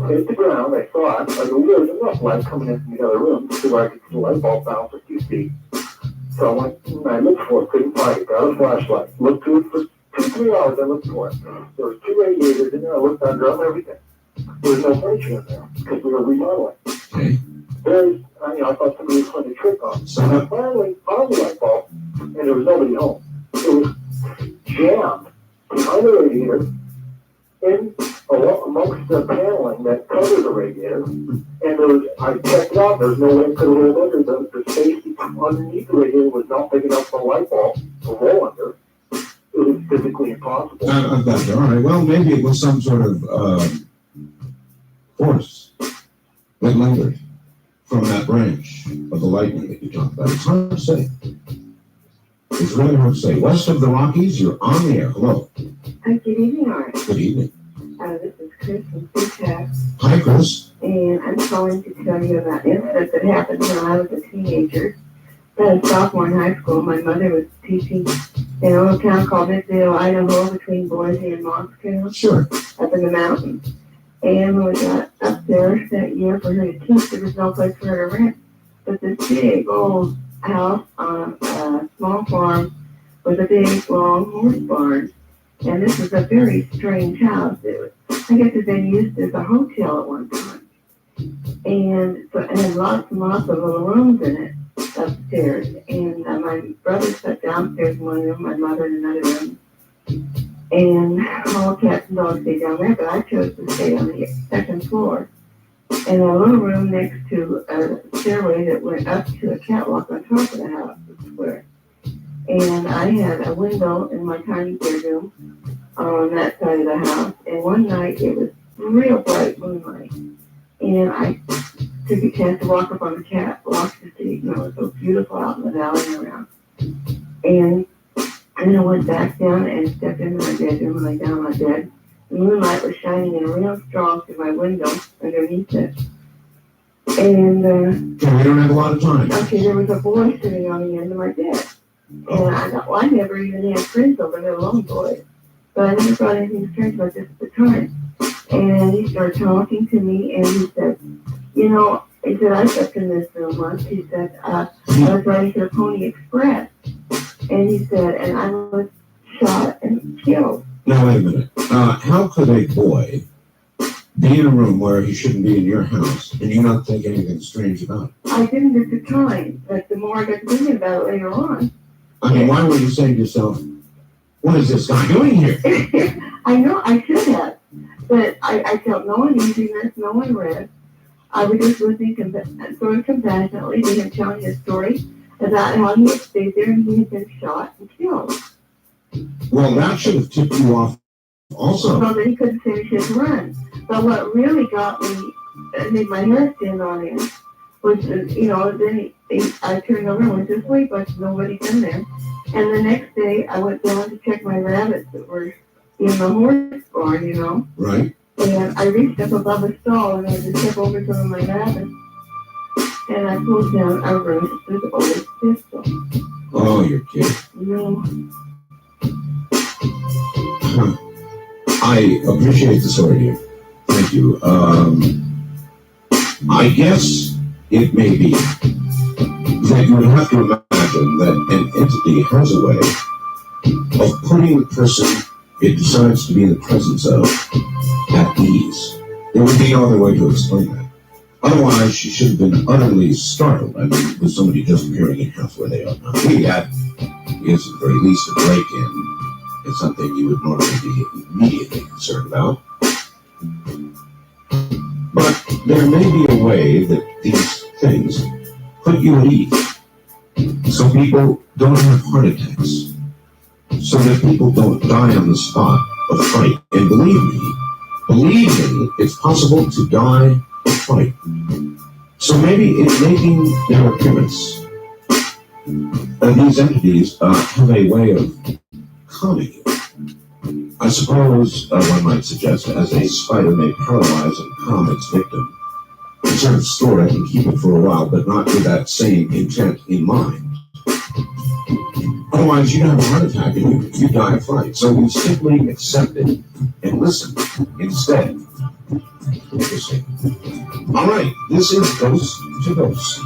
hit the ground. I saw it. There was enough light coming in from the other room to where I could see the light bulb bounce a few feet. So I went and I looked for it, couldn't find it, got a flashlight, looked through it for 2-3 hours. I looked for it. There was 2 radiators in there. I looked under them, everything. There was no furniture in there because we were remodeling. Okay. I thought somebody was playing a trick on me. So I finally found the light bulb, and there was nobody home. It was jammed behind the radiator, amongst the paneling that covered the radiator. And I checked it out. There was no way it could have rolled under. The space underneath the radiator was not big enough for a light bulb to roll under. It was physically impossible. I've got you. All right. Well, maybe it was some sort of force that lingered from that branch of the lightning that you talked about. It's hard to say. It's really hard to say. West of the Rockies, you're on the air. Hello. Hi, good evening, Art. Good evening. This is Chris from Seatac, Hi, Chris. and I'm calling to tell you about an incident that happened when I was a teenager. I was a sophomore in high school. My mother was teaching in a little town called Midvale, Idaho, between Boise and Moscow, Sure. up in the mountains. And when we got up there that year for her to teach, there was no place for her to rent. But this big old house on a small farm with a big, long horse barn. And this was a very strange house. I guess it had been used as a hotel at one time. And so it had lots and lots of little rooms in it upstairs. And my brother sat downstairs in one room, my mother in another room. And all cats and dogs stayed down there, but I chose to stay on the second floor. And a little room next to a stairway that went up to a catwalk on top of the house, the square. And I had a window in my tiny bedroom on that side of the house. And one night it was real bright moonlight. And I took a chance to walk up on the catwalk to see, it was so beautiful out in the valley and around. And then I went back down and stepped into my bedroom and lay down on my bed. The moonlight was shining in real strong through my window underneath it. And, Okay, we don't have a lot of time. okay, there was a boy sitting on the end of my bed. And I thought, well, I never even had friends over there, alone boys. But I never thought anything strange about this at the time. And he started talking to me, and he said, he said, I slept in this room once. He said, I was riding to the Pony Express. And he said, and I was shot and killed. Now, wait a minute. How could a boy be in a room where he shouldn't be in your house and you not think anything strange about it? I didn't at the time, but the more I got thinking about it later on. I mean, why were you saying to yourself, what is this guy doing here? I know I should have, but I felt no uneasiness, no unrest. I was just listening sort of compassionately to him telling his story about how he had stayed there and he had been shot and killed. Well, that should have tipped you off also. So that he couldn't finish his run. But what really got me, made my hair stand on end, was, then I turned over and went to sleep, but nobody's in there. And the next day, I went down to check my rabbits that were in the horse barn, Right. And I reached up above a stall and I had to step over some of my rabbits. And I pulled down a removable pistol. Oh, you're kidding. I appreciate the story. Thank you. I guess it may be that you would have to imagine that an entity has a way of putting the person it decides to be in the presence of at ease. There would be no other way to explain that. Otherwise, she should have been utterly startled. I mean, with somebody just appearing in house where they ought not be. That is, at the very least, a break-in. It's something you would normally be immediately concerned about. But there may be a way that these things put you at ease. So people don't have heart attacks. So that people don't die on the spot of fright. And believe me, it's possible to die of fright. So maybe in making their appearance, these entities have a way of calming you. I suppose one might suggest, as a spider may paralyze and calm its victim, it's sort of stored, I can keep it for a while, but not with that same intent in mind. Otherwise, you'd have a heart attack and you'd die of fright. So we simply accept it and listen instead. Interesting. All right, this is Ghost to Ghost.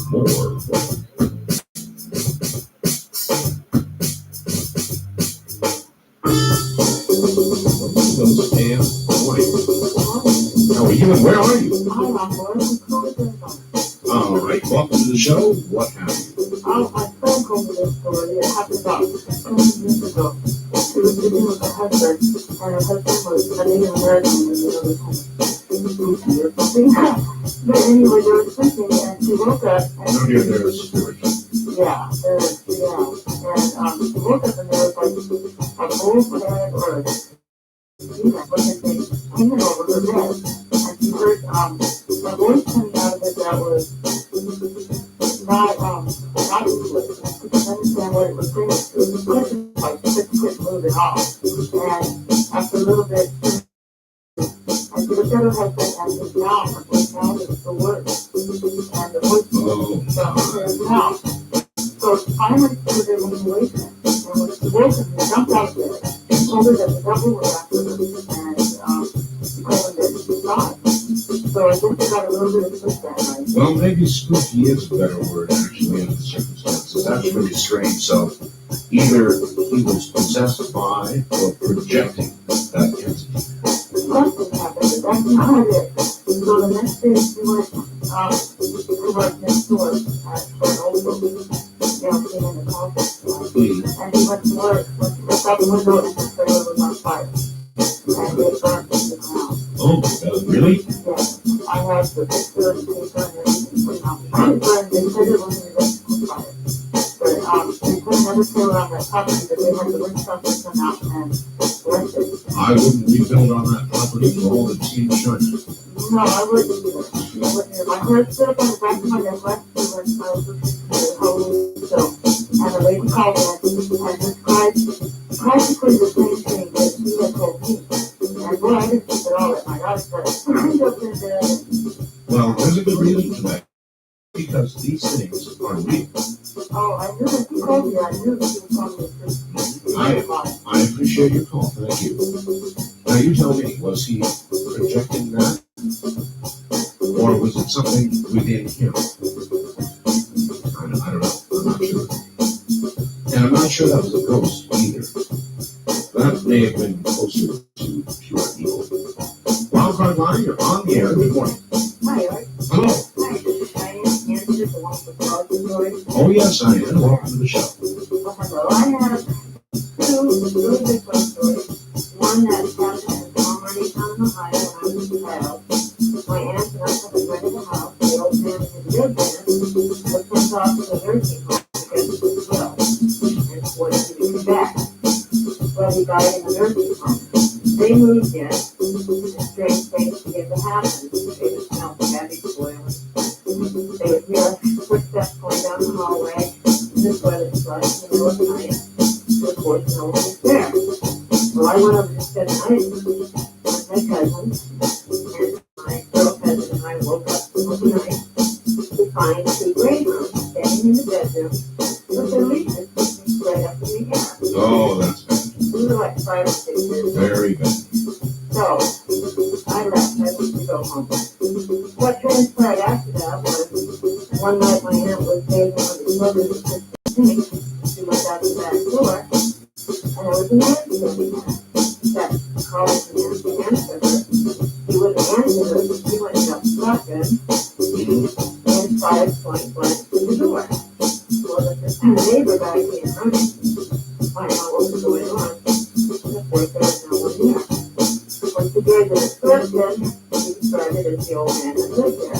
More. How are you and where are you? All right, welcome to the show. What happened? I spoke over this story. It happened about 20 years ago. She was living with her husband, and her husband was studying American in the other country or something. But anyway, they were sleeping, and she woke up. And No, dear, there is spiritual. yeah. And she woke up, and there was like a bull's head or what is it, hanging over her bed. And she heard a voice coming out of it that was not English. I couldn't understand what it was saying. It was like just moving off. And after a little bit, and she looked at her husband and his mouth, and his mouth is the word. And the voice was in his mouth. So finally she was able to wake him. And when she woke him, he jumped out there and told her that the devil was after her. And she told him that she was God. So I guess they got a little bit of twist that night. Well, maybe spooky is a better word, actually, in the circumstances. That's really strange. So either he was possessed by or projecting that entity. Something happened, but that's not it. So the next day she went to work next door for an old lady, being in the coffee shop. And he went to work, when she looked out the window and the trailer was on fire. And it burned to the ground. Oh my God, really? Yeah, I have the picture and paper and everything put out. It burned, they said it was an electrical fire. But they put another trailer on that property, but they had the wind truckers come out and rent it. I wouldn't rebuild on that property for all the team shut. No, I wouldn't either. I wouldn't either. My hair stood up on the back of my neck last year when I was listening to the Halloween show. And the lady called me and described practically the same thing that she had told me. And boy, I didn't sleep at all at night. I was like, I up in there. Well, there's a good reason for that. Because these things are real. Oh, I knew that she told me. I knew that she was telling me the truth. I appreciate your call. Thank you. Now you tell me, was he projecting that? Or was it something within him? I don't know. I'm not sure. And I'm not sure that was a ghost either. That may have been closer to pure evil. Wildcard Line, you're on the air. Good morning. Hi, Art. Hello. Hi, this is Diane Hanson, the one with the dog story. Oh, yes, I am. Welcome to the show. Well, hello. I have two really big ghost stories. One that happened in Palmerton, Ohio, when I was a child. My aunt and uncle had rented a house. The old man who lived in it was sent off to the nursing home because he was ill and wanted to be back. Well, he died in the nursing home. They moved in, and strange things began to happen. They would smell cabbage boiling. They would hear footsteps going down the hallway. This weather was like in the middle of the night. Of course, no one was there. Well, I went over to spend the night with my cousin, and my girl cousin and I woke up overnight to find two gravers standing in the bedroom with their leases spread up in the air. Oh, that's bad. We were like 5 or 6 years old. Very bad. So, I left. I went to go home. What transpired after that was, one night my aunt was bathing on the mother's assistant sink. She went out the back door, and there was a man sitting there. That called the man to answer her. He wouldn't answer her, so she went and got the shotgun and fired point blank through the door. Well, the And the neighbor back came running, find out what was going on. And of course, there was no one there. Once the day that it started, he described it as the old man that lived there.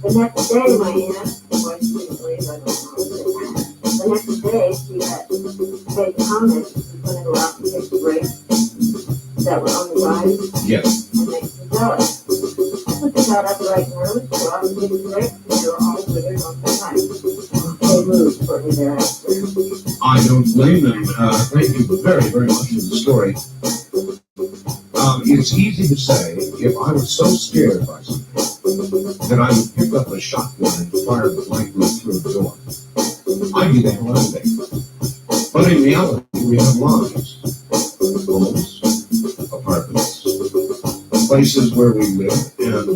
The next day, my aunt, well, she didn't believe, I don't know. The next day, she had made comments, she was going to go out and take the grapes that were on the ride Yes. and make some jelly. So they got up right and early, go out and get the grapes, and they were all withered on the night. They moved shortly thereafter. I don't blame them. Thank you very, very much for the story. It's easy to say, if I was so scared by something, that I would pick up a shotgun and fire the blanket through the door. I'd be the hell out of there. But in reality, we have lives. Homes, apartments, places where we live, and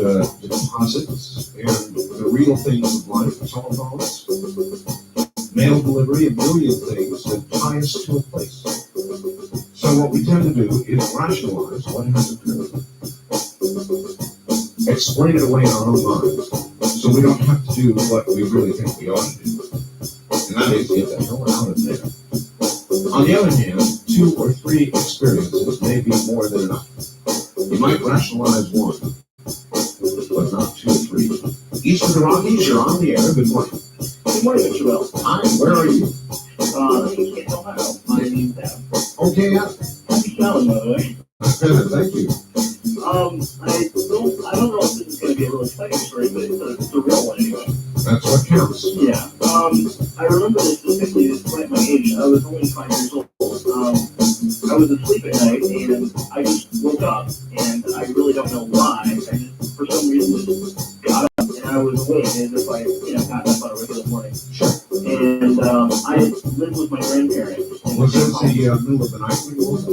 deposits, and the real things of life, telephones, mail delivery, a million things that tie us to a place. So what we tend to do is rationalize what has occurred, explain it away in our own minds, so we don't have to do what we really think we ought to do, and that is get the hell out of there. On the other hand, 2 or 3 experiences may be more than enough. You might rationalize one, but not 2 or 3. East of the Rockies, you're on the air. Good morning. Good morning, Mr. Bell. Hi, where are you? In Canton, Ohio. My name's Adam. Okay, yeah. Happy Salad, by the way. Thank you. I don't know if this is going to be a really exciting story, but it's a real one anyway. That's what counts. Yeah. I remember this specifically, despite my age. I was only 5 years old. I was asleep at night, and I just woke up, and I really don't know why. I just, for some reason, just got up, and I was awake as if I, got up on a regular morning. Sure. And I lived with my grandparents. Was this the middle of the night when you woke up?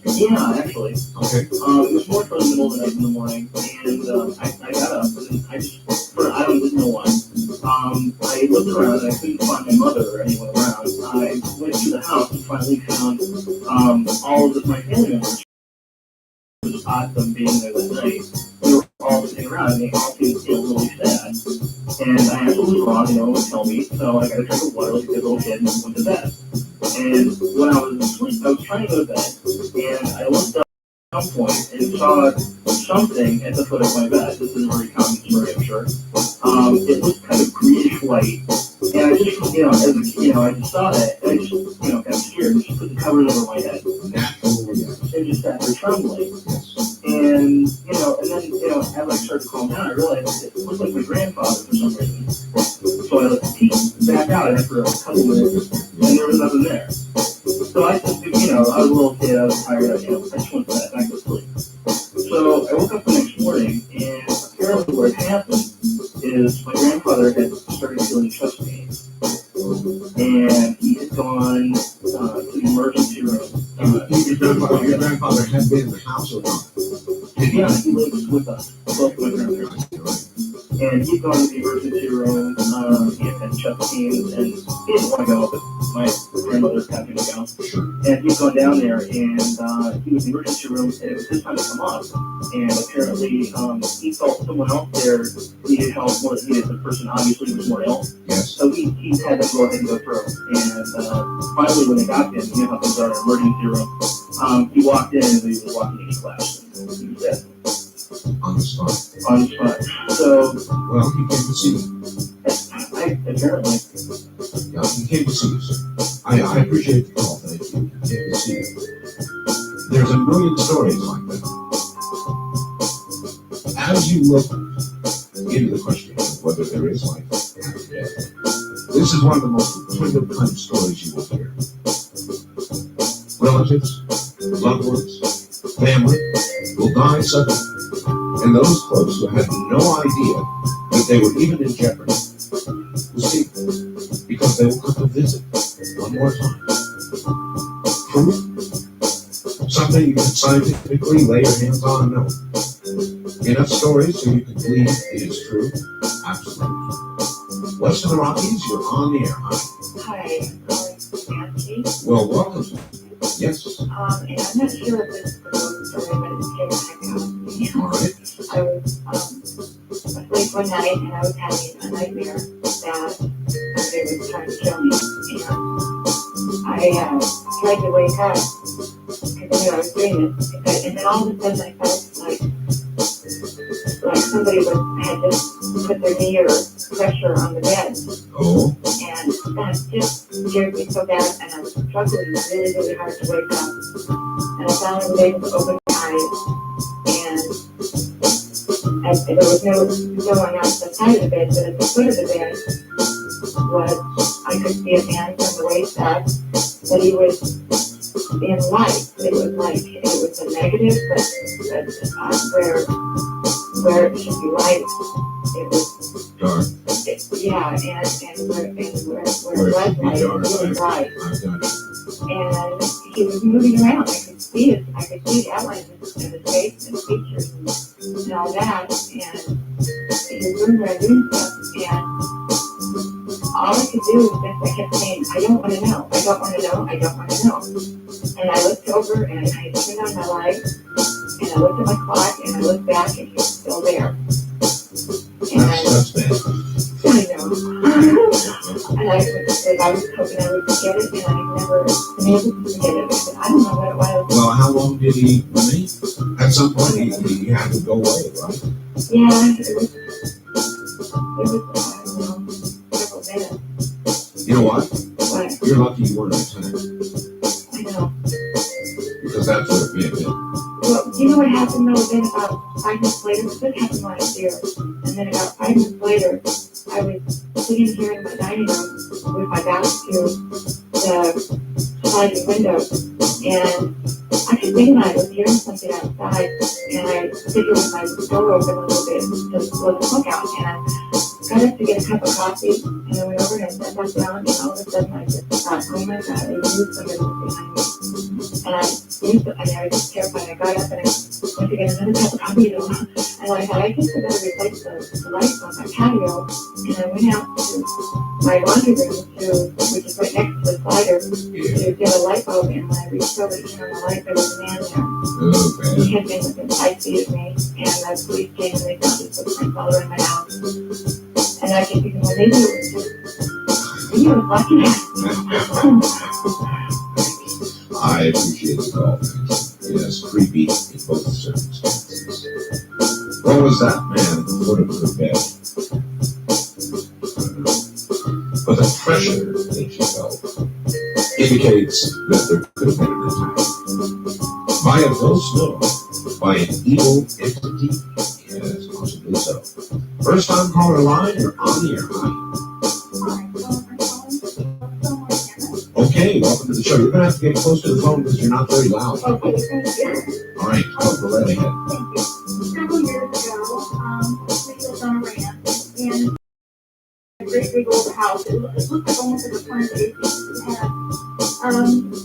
Yeah, actually. Okay. It was more toward the middle of the night in the morning, and I got up, and I didn't know why. I looked around, and I couldn't find my mother or anyone around. I went through the house and finally found all of my family members. It was odd them being there that night. They were all sitting around, and they all seemed to feel really sad. And I asked what was wrong, no one would tell me, so I got a drink of water like a good little kid and went to bed. And when I was asleep, I was trying to go to bed, and I looked up at some point and saw something at the foot of my bed. This is a very common story, I'm sure. It looked kind of greenish white, and I just, as a kid, I just saw it, and I just, got scared, and just put the covers over my head, Natural reaction. and just sat there trembling. Yes. And, and then, as I started to calm down, I realized it looked like my grandfather for some reason. So I peeked back out after a couple minutes, and there was nothing there. So I just, I was a little kid, I was tired, I just went back to sleep. So I woke up the next morning, and apparently what had happened is my grandfather had started feeling chest pains. And he had gone to the emergency room. Your grandfather had been in the house or not? Yeah, he lives with us, both my grandparents. And he'd gone to the emergency room, he had had chest pains, and he didn't want to go, but my grandmother had him to go. And he'd gone down there, and he was in the emergency room, and it was his time to come up. And apparently, he felt someone else there needed help more than he did. The person obviously was more ill. Yes. So he had to go ahead and go through. And finally, when they got him, how things are in the emergency room, he walked in, and he was walking into class, and he was dead. On the spot. On the spot. So, Well, he came to see you. apparently. Yeah, he came to see you, sir. I appreciate the call, but he came to see you. There's a million stories like that. As you look into the question of whether there is life after death, this is one of the most intuitive kind of stories you will hear. Relatives, loved ones, family will die suddenly. And those folks who had no idea that they were even in jeopardy will see them because they will come to visit one more time. Proof? Something you can scientifically lay your hands on? No. Enough stories so you can believe it is true? Absolutely. West of the Rockies, you're on the air, huh? Hi, I'm Nancy. Well, welcome. Yes. And I'm not sure if this is the real story, but it's getting back out. All right. I was asleep one night and I was having a nightmare that somebody was trying to kill me. And I tried to wake up because I knew I was dreaming. And then all of a sudden I felt like somebody had just put their knee or pressure on the bed. Oh, And that just scared me so bad, and I was struggling really, really hard to wake up. And I finally was able to open my eyes, and there was no one on the side of the bed, but at the foot of the bed I could see a man from the waist up, but he was in light. It was a negative, but where it should be light, it was dark. yeah, and where it was Where it light, should be it dark. was bright. I've got it. And he was moving around. I could see it. I could see the outlines of his face and features and all that. And he was moving around doing stuff. And all I could do was just, I kept saying, I don't want to know. I don't want to know. I don't want to know. And I looked over and I turned on my light and I looked at my clock and I looked back and he was still there. And That's bad. I know. And I was hoping I would forget it, and I've never been able to forget it. I said, I don't know what it was. Well, how long did he remain? At some point, he had to go away, right? Yeah, it was I don't know, several minutes. You know what? But You're lucky you weren't attacked, I know. because that would have been it. Well, do you know what happened though? Then about 5 minutes later, this happened last year, and then about 5 minutes later, I was sitting here in my dining room with my back to the sliding window, and I could think I was hearing something outside, and I figured with my door open a little bit to blow the smoke out, and I got up to get a cup of coffee, and I went over and I sat back down, and all of a sudden I just thought, oh my God, I knew somebody was behind me. And I was just terrified. I got up and I went to get another cup of coffee, and I thought, I guess I better replace the lights on my patio. And I went out to my laundry room, which is right next to the slider, to get a light bulb. And when I reached over to turn on the light, there was a man there. Oh, He had been within 5 feet of me, and the police came and they found his footprints all around my house. And I kept thinking, well, maybe it was lucky. I appreciate the call. Yes, creepy in both circumstances. What was that man at the foot of her bed? But the pressure that she felt indicates that there could have been an attack. By a ghost, no. By an evil entity, yes, possibly so. First time caller line, you're on the air. Okay, welcome to the show. You're going to have to get close to the phone because you're not very loud. Okay, thank you. All right, go right ahead. Thank you. Several years ago, we lived on a ranch in a great big old house. It looked like almost like a plantation. It had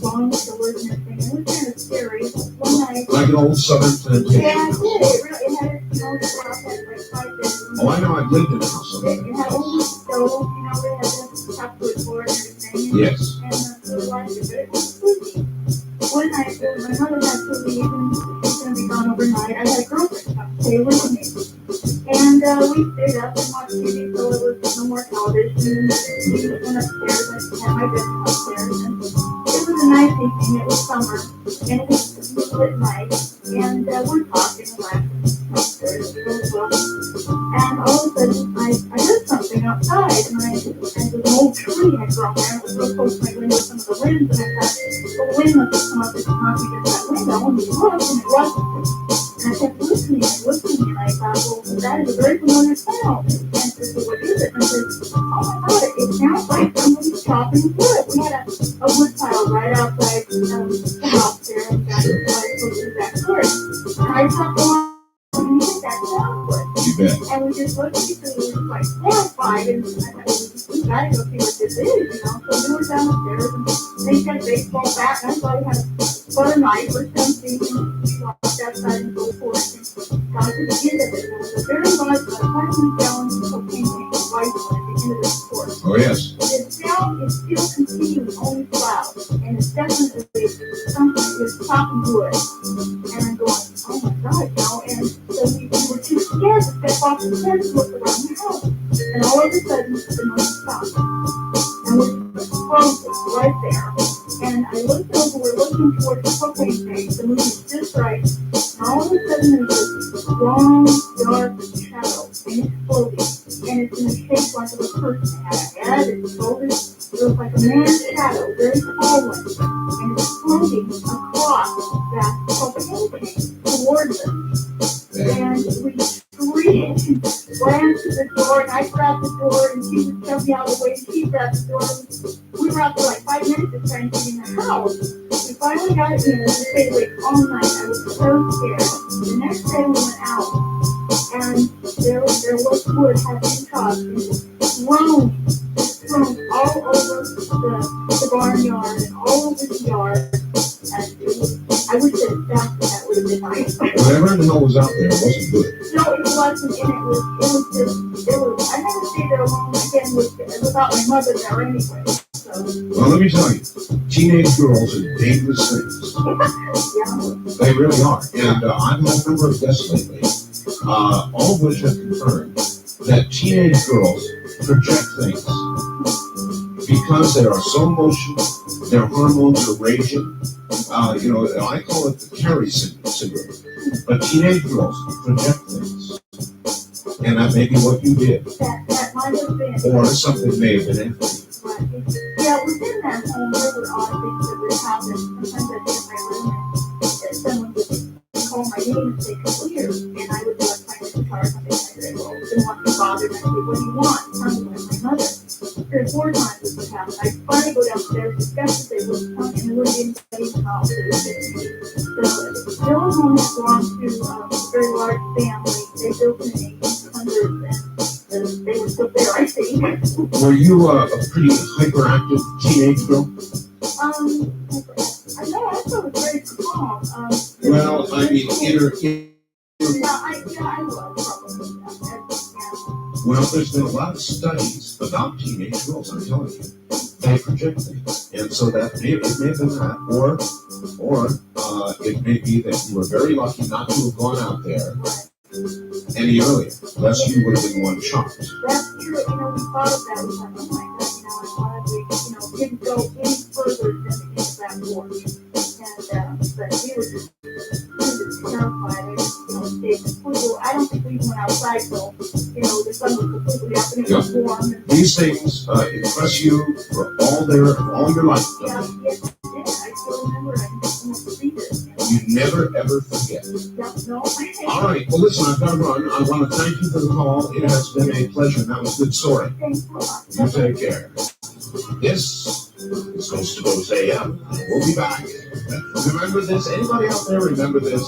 long doors and everything. It was kind of scary. One night, Like an old southern plantation. yeah, it did. It had, the house had like 5 bedrooms. Oh, I know, I've lived in a house. It had a little stove, they had this chopwood floor and everything. Yes. And the lights were very spooky. One night, my mother had to leave and she was going to be gone overnight. I had a girlfriend come stay with me. And we stayed up and watched TV, so it was no more television. We just went upstairs and had my bedroom upstairs. And it was a nice evening. It was summer. And it was a moonlit night. And we're talking and laughing upstairs. It was well. And all of a sudden, I heard something outside. And there was an old tree had grown there. It was real close to my window, some of the winds. And I thought, well, the wind must have come up and knocked against that window. And we looked, and it wasn't. And I kept listening, and I thought, well, that is a very familiar sound. And I said, well, what is it? And I said, oh my God, it sounds like somebody's chopping wood. We had a wood pile right outside the house there, and that's why I supposed to that wood. And I chopped along, and he hit that sound wood. You bet. And we just looked at each other, we were like horrified, and I thought, well, we gotta go see what this is, So we were downstairs, and they had a baseball bat, and I thought he had a butter knife or something, and we walked outside and so forth, and got to the end of it. There was a very large, 500 gallon cocaine tank of white one at the end of the court. Oh, yes. The sound is still continuous, only loud, and it's definitely something is chopping wood. And I'm going, oh my God, and so we were too scared to step off the fence and look around the a sudden, the noise stopped. And we're frozen right there. And I looked over, we're looking towards the propane tank, the moon is just right. And all of a sudden, there's this long, dark shadow, and it's floating. And it's in a shape like of a person. It had a head, its shoulders. It was like a man's shadow, very tall one. And it's floating across that propane tank towards us. And we screamed and ran to the door, and I grabbed the door, and she was shoved me out of the way, and she grabbed the door. We were out for like 5 minutes of trying to get in the house. We finally got in, and we stayed awake all night. I was so scared. The next day we went out, and there was wood had been chopped, and thrown all over the barnyard and all over the yard. And it was, I wish that would have been nice. Whatever the hell was out there wasn't good. No, it wasn't, and it was, I never stayed there alone again without my mother there anyway, so, Well, let me tell you, teenage girls are dangerous things. yeah. They really are. And I've had a number of guests lately, all of which have confirmed that teenage girls project things because they are so emotional, their hormones are raging. I call it the Carrie syndrome. But teenage girls project things. And that may be what you did. That might have been. Or something may have been in. Yeah, within that home, there were odd things that would happen. Sometimes I'd be in my room and someone would call my name and say, "Come here," and I would be like playing the guitar or something. And I'd say, "Well, didn't want to be bothered." And I'd say, "What do you want?" Tell me like my mother. 3 or 4 times this would happen. I'd finally go downstairs, discuss it, they wouldn't come, and there wouldn't be anybody in the house. It was just me. So, Dillon home had belonged to a very large family. They built in the 1800s, and they were still there, I think. Were you a pretty hyperactive teenage girl? I know I thought it was very calm. Well, I mean, I was probably. Well, there's been a lot of studies about teenage girls, I'm telling you. They project things. And so it may have been that, or it may be that you were very lucky not to have gone out there any earlier, lest you would have been one shocked. That's true. We thought of that. We thought, oh my God, I wanted to, didn't go any further than the end of that porch. And, but we were just terrified. I just, stayed completely, I don't think we even went outside till, the sun was completely up and it was warm. And, These things impress you for all your life. yeah, yes, it did. I still remember. I just want to see this. You never, ever forget. Yeah, no, All right. Well, listen, I've got to run. I want to thank you for the call. It has been a pleasure. That was a good story. thanks a lot. You take care. This is Coast to Coast AM. We'll be back. Remember this? Anybody out there remember this? I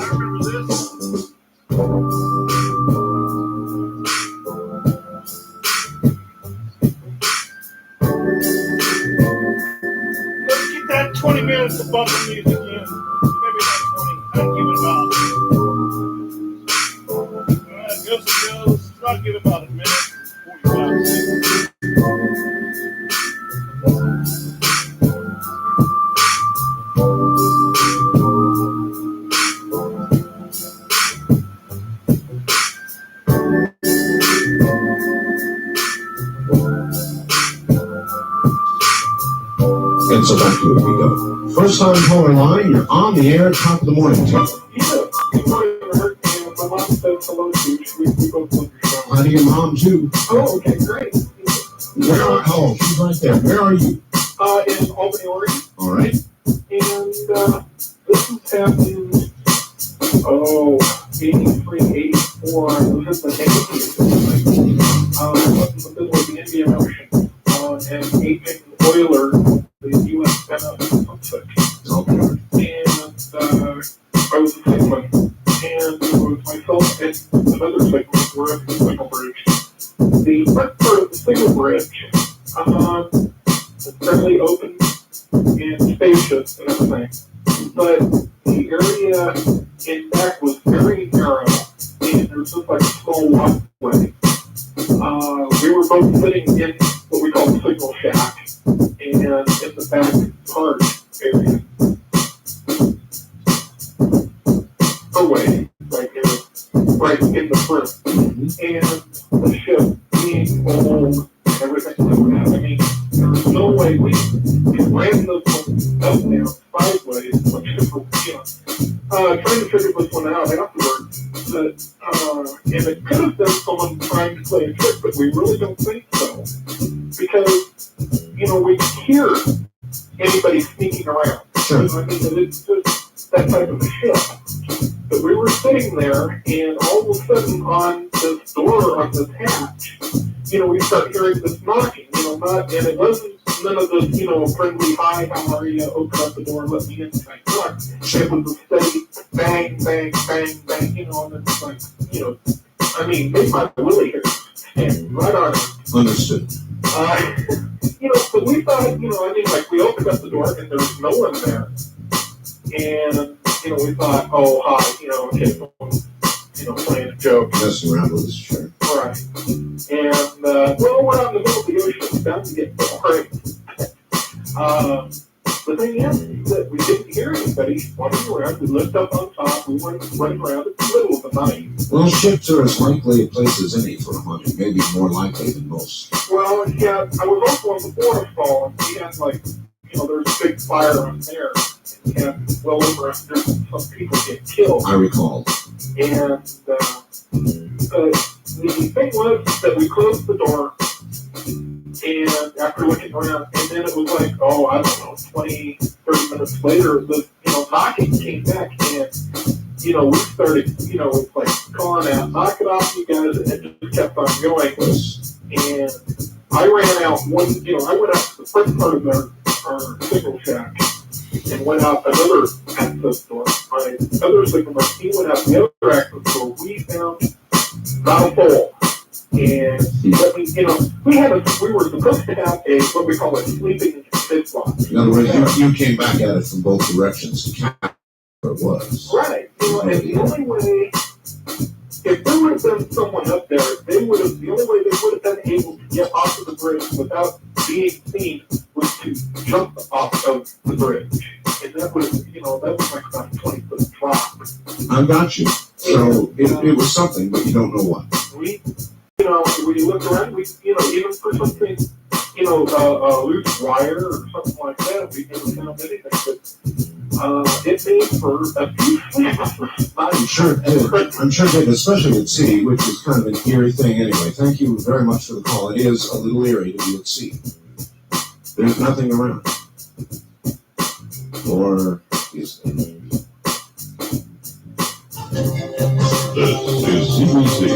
remember this. Let's get that 20 minutes of bumper music in. Maybe not 20. I'd give it about. Goes. Try to give it about a minute. 45 seconds. And so back to it we go. First time caller line, you're on the air, top of the morning, Tim. Yeah, good morning, Robert. And my mom says hello to you. We both love your show. Hi to your mom, too. Oh, okay, great. She's right there. Where are you? In Albany, Oregon. All right. And this has happened, 83, 84. I was in the Navy. This was the Indian Ocean. And aging oiler, the U.S. Pacific. Okay. And I was a signalman. And it was myself and another signalman were at the signal bridge. The front part of the signal bridge was fairly open and spacious and everything. But the area in back was very narrow, and there was just like a small walkway. We were both sitting in what we call the signal shack, and in the back part area. doorway, right in the front. And the ship being old and everything like that. I mean, there's no way we ran this one up there sideways, trying to figure this one out afterwards. But, and it could have been someone trying to play a trick, but we really don't think so. Because, we can hear anybody sneaking around. Sure. I mean, it's just that type of a ship. But we were sitting there, and all of a sudden on this door, on this hatch, we start hearing this knocking, and it wasn't none of this, friendly, hi, how are you, open up the door, let me in, type knock. It was a steady bang, bang, bang, bang, and it's like, made my willy hair stand right on it. Understood. But we thought, we opened up the door and there was no one there. And, we thought, oh, hi, okay, playing a joke. Messing around with us, sure. Right. And, we're out in the middle of the ocean, it's bound to get boring. The thing is that we didn't hear anybody running around. We looked up on top, we went running around in the middle of the night. Well, ships are as likely a place as any for a hunting, maybe more likely than most. Well, yeah, I was also on the waterfall, and we had, there's a big fire on there. And we had well over 100 some people get killed. I recall. And the thing was that we closed the door, and after looking around, and then it was like, oh, I don't know, 20, 30 minutes later, the knocking came back, and we started, it's like calling out, knock it off, you guys, and it just kept on going. And I ran out I went out to the front part of our signal shack and went out another access door. My other signal man, he went out the other access door. We found not a hole. And we were supposed to have what we call a sleeping mid-block. In other words, you came back at it from both directions to count where it was. Right. And the only way, if there would have been someone up there, the only way they would have been able to get off of the bridge without being seen was to jump off of the bridge. And that was like about a 20-foot drop. I got you. So it was something, but you don't know what. When you look around, even for something, a loose wire or something like that, we never found anything. But it made for a few sleepless nights. I'm sure it did, especially at sea, which is kind of an eerie thing anyway. Thank you very much for the call. It is a little eerie to be at sea. There's nothing around. Or is there? This is CBC.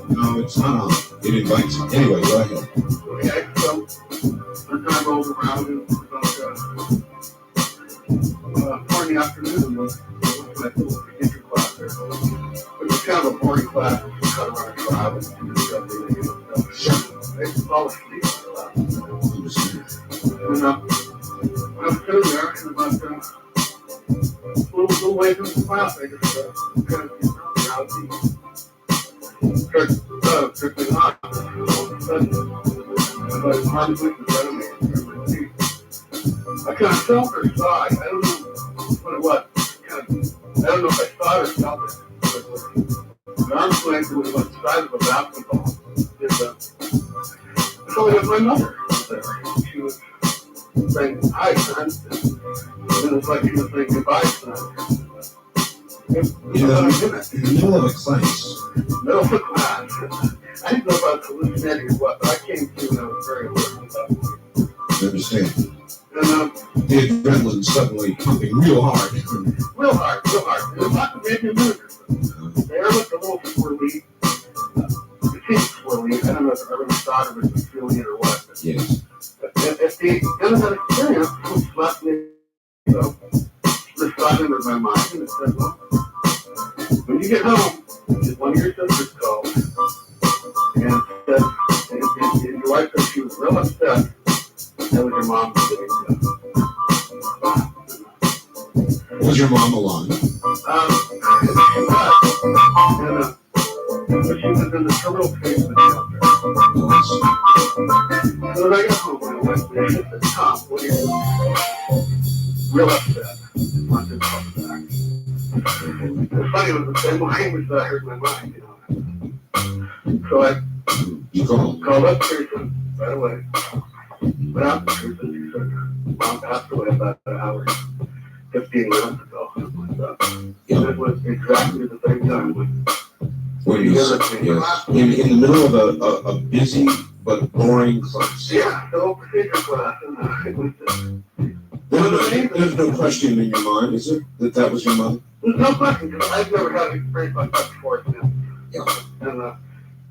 No, it's not on. It invites you. Anyway, go ahead. Okay, so one time I rolled around and it was about 4 in the afternoon when I took a picture class there. It was kind of a boring class, kind of around a tribe and discuss everything and stuff. They just fall asleep in the class. And I was sitting there and about a little way from the class, I just kind of drowsy. Started drifting on. All of a sudden, my arms went in front of me. I kind of felt her saw. I don't know what it was. I don't know if I saw it or felt it. But my arms went to the size of a basketball. I thought it was my mother there. She was saying, hi, son. And then it's like she was saying, goodbye, son. In the middle of a class. Middle of the class. I didn't know if I was hallucinating or what, but I came to and I was very aware of that. I understand. And The adrenaline suddenly pumping real hard. real hard. And there's lots of maybe movers. The air looked a little swirly. The seat swirly. I don't know if everyone thought it was feeling it or what. But Yes. at the end of that experience, it left me, this thought entered my mind, and it said, well, when you get home, just one of your sisters called and said, and your wife said she was real upset. That was your mom sitting there. Was your mom alive? She was. And she was in the terminal phase of the cancer. Yes. So when I got home, I went there and said, Tom, what are you doing? Real upset. Wanted to call back. It's funny, it was the same language that I heard in my mind, you know. So I You called. called up Kirsten right away. Went out to Kirsten. She said, Mom passed away about an hour, 15 minutes ago. Yeah. It was exactly the same time when When you yes, in the middle of a busy but boring class. yeah, the whole procedure class, and it was just, There's no question in your mind, is there, that was your mother? there's no question, because I've never had an experience like that before. Yeah. And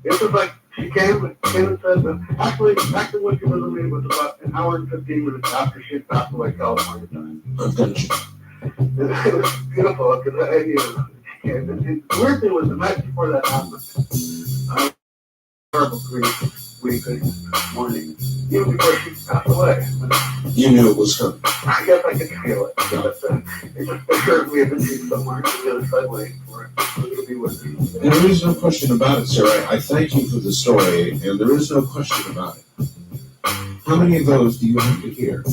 it was like, she came and said that actually when she was with me was about an hour and 15 minutes after she had passed away California time. And it was beautiful, because I knew. And the weird thing was the night before that happened, I terrible grief morning, even before she passed away. You knew it was coming. I guess I could feel it. But, it just assured me that she's somewhere on the other side waiting for it to be with me. And there is no question about it, sir. I thank you for the story, and there is no question about it. How many of those do you have to hear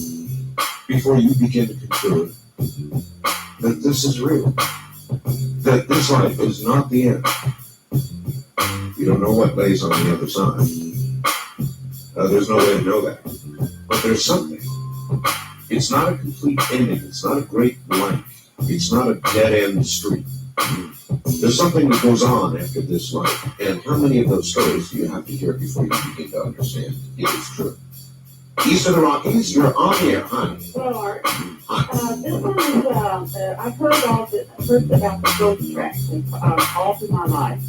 before you begin to conclude that this is real? That this life is not the end? You don't know what lays on the other side. There's no way to know that. But there's something. It's not a complete ending. It's not a great life. It's not a dead-end street. There's something that goes on after this life. And how many of those stories do you have to hear before you begin to understand it is true? East of the Rockies, you're on the air. Hi. Well, Art, this one is, I've heard about the ghost tracks all through my life.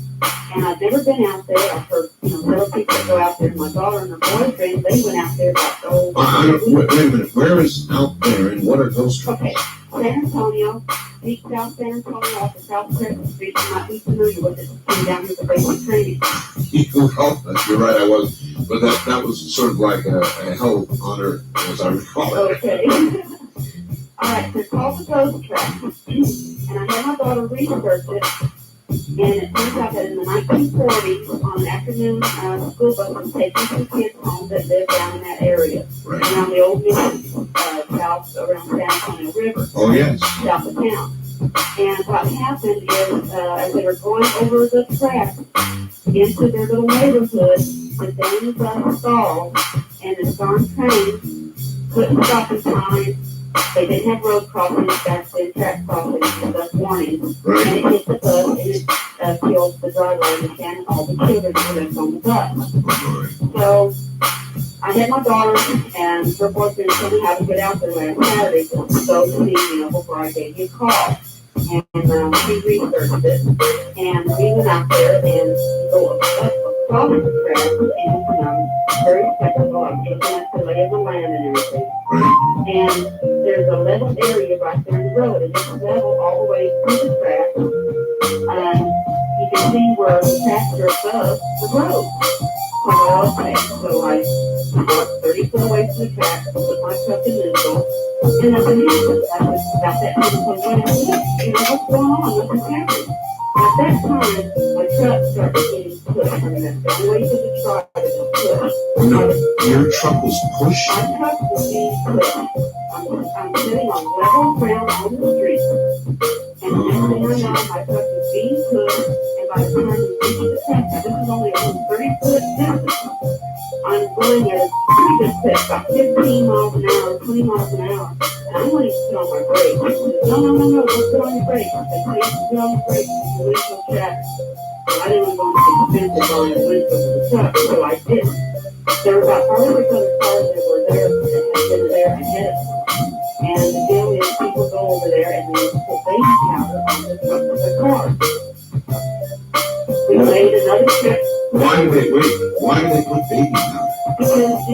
And I've never been out there. I've heard, several people that go out there. My daughter and her boyfriend, they went out there about, wait a minute. Where is out there and what are ghost tracks? Okay, San Antonio, deep South San Antonio off of South Crescent Street. You might be familiar with it. Came down here for basic training. You're right, I was. But that was sort of like a hell on earth, as I recall it. Okay. All right, they're called the ghost tracks. And I had my daughter research it. And it turns out that in the 1940s, on an afternoon school bus was taking some kids home that lived down in that area. Right. Around the old mission, south, around San Antonio River. Oh, yes. South of town. And what happened is, as they were going over the track into their little neighborhood, the dang bus stalled, and the darn train couldn't stop in time. They didn't have road crossings back then, track crossings, and bus warnings. Right. And it hit the bus, and it killed the driver and the can and all the children who lived on the bus. So I had my daughter and her boyfriend told me how to get out there last Saturday to go see, before I gave you a call. And we researched it, and we went out there and go across the track, and very respectable. I was looking at the lay of the land and everything. Right. And there's a level area right there in the road, and it's level all the way through the track. You can see where the tracks are above the road. So I walked 30 foot away from the track, put my truck in neutral, and nothing happened. I was about that time, so what's going on? Nothing's happening. At that time, my truck started getting pushed. I mean, that's the only way to describe it was pushed. No, your truck was pushed? My truck was being pushed. I'm sitting on level ground on the street. And the next thing I know, my truck is being pushed, and by the time we reach the track, now this is only a 30-foot distance, I'm going at a pretty good clip, about 15 miles an hour, 20 miles an hour, and I'm going to put on my brakes. I said, no, don't put on your brakes. I said, please put on your brakes, the windshield track. So I didn't want to be expensive on the windshield of the truck, so I did. there were about 5 or 7 cars that were there that had been there ahead of us. And the deal is people go over there and they put baby powder on the front of the car. We made another trip Why do they put baby powder? because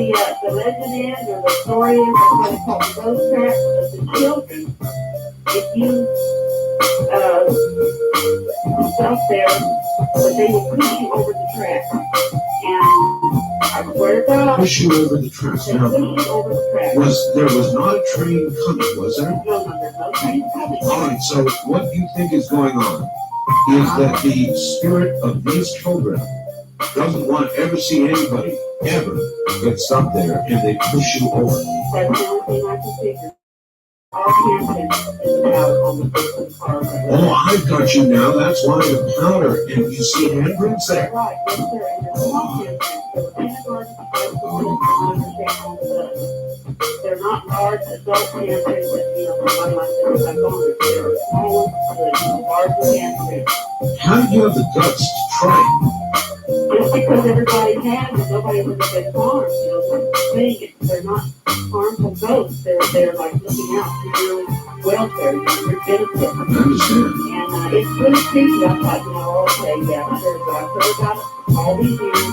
the legend is, or the story is, that's what it's called, the ghost trap of the children. If you stop there, but they will push you over the track. And I swear to God, Push you over the tracks. they Now, push you over the track. there was not a train coming, was there? No, there's no train coming. All right, so what you think is going on is that the spirit of these children doesn't want to ever see anybody ever get stopped there, and they push you over. That's the only thing I can figure. All Hampton is out on the front of the car. Oh, I've got you now. That's why the powder, and you see handprints there. Right, yes, sir, and there's small handprints. There were kindergarten kids, they're not large adult handprints that, somebody like this have gone with. They're small, larger handprints. How did you have the guts to try it? Just because everybody has and nobody ever been harmed, the thing is they're not harmful ghosts. They're like looking out for your welfare, your benefit. I understand. And it's really creepy. I thought, okay, yeah, sure, but I've heard about it all these years.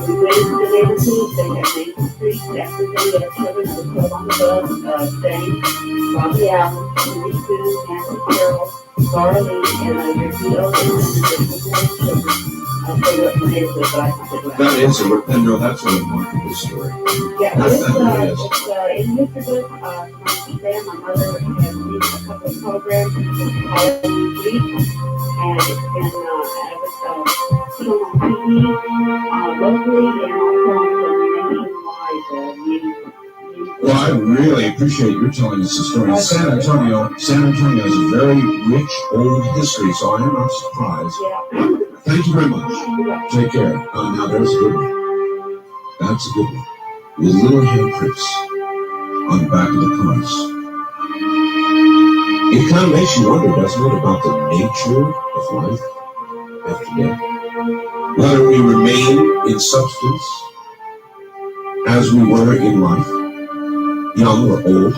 We went into the neighborhood, they had made the streets, after they had children who put on the bus, saying, Bobby Allen, Judy Sue, Nancy Carroll, Darlene, and your two elders and the children. I'll what the neighborhood, but I can sit That is that's a remarkable story. Yeah, That it's really is. in Mississippi, my understand my mother has seen a couple of programs in the Halloween week, and it's been shown on TV, locally, and also on the nationwide news. Well, I really appreciate your telling us the story. San Antonio has a very rich old history, so I am not surprised. Yeah. Thank you very much. Take care. Now there's a good one. That's a good one. With little handprints on the back of the cars. It kind of makes you wonder, doesn't it, about the nature of life after death? Whether we remain in substance as we were in life, young or old,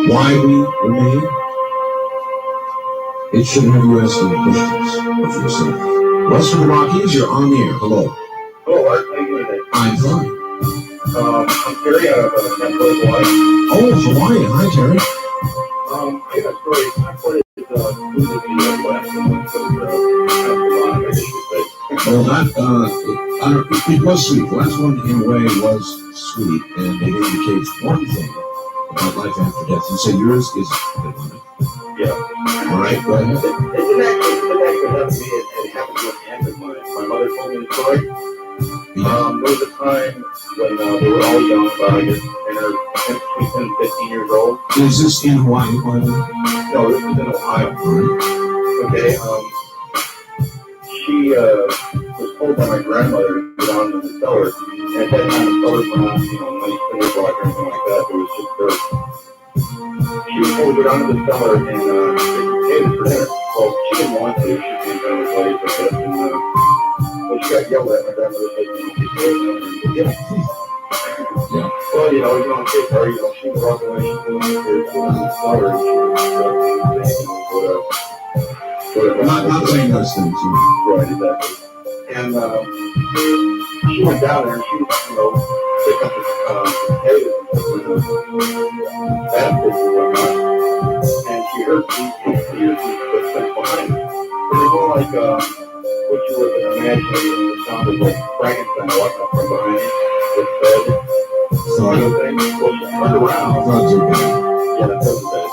why we remain. It shouldn't have you asking questions of yourself. Western Rockies, you're on the air. Hello. Hello, Art. How you doing today? I'm fine. I'm Terry out of Temple, Hawaii. Oh, Hawaii. Hi, Terry. I got a story. I played Who's the West, Well, it was sweet. The last one, in a way, was sweet, and it indicates one thing about life after death. You say yours is good on it. Yeah. All right, go ahead. It didn't actually happen to me. It happened with the end of my mother told me the story. There was a time when they were all young, about I guess, between 10 and 15 years old. Is this in Hawaii, by the way? No, this is in Ohio. Okay, she was told by my grandmother to go down to the cellar. And at that time, the cellars were not, nice cinder block or anything like that. It was just dirt. She was told to go down to the cellar and make potatoes for dinner. Well, she didn't want to. She was going to play with it. And when she got yelled at, my grandmother said, yeah. Well, kids are, she was walking away, she was going to the cellar, and she was whatever. Not saying those things. Right, exactly. And she went down there and she was, pick up the potatoes and baskets and whatnot. And she heard these footsteps behind her. They were more like what you would imagine the sound of like Frankenstein walking up from behind you with bed. Well, she turned around. Yeah, that was bad.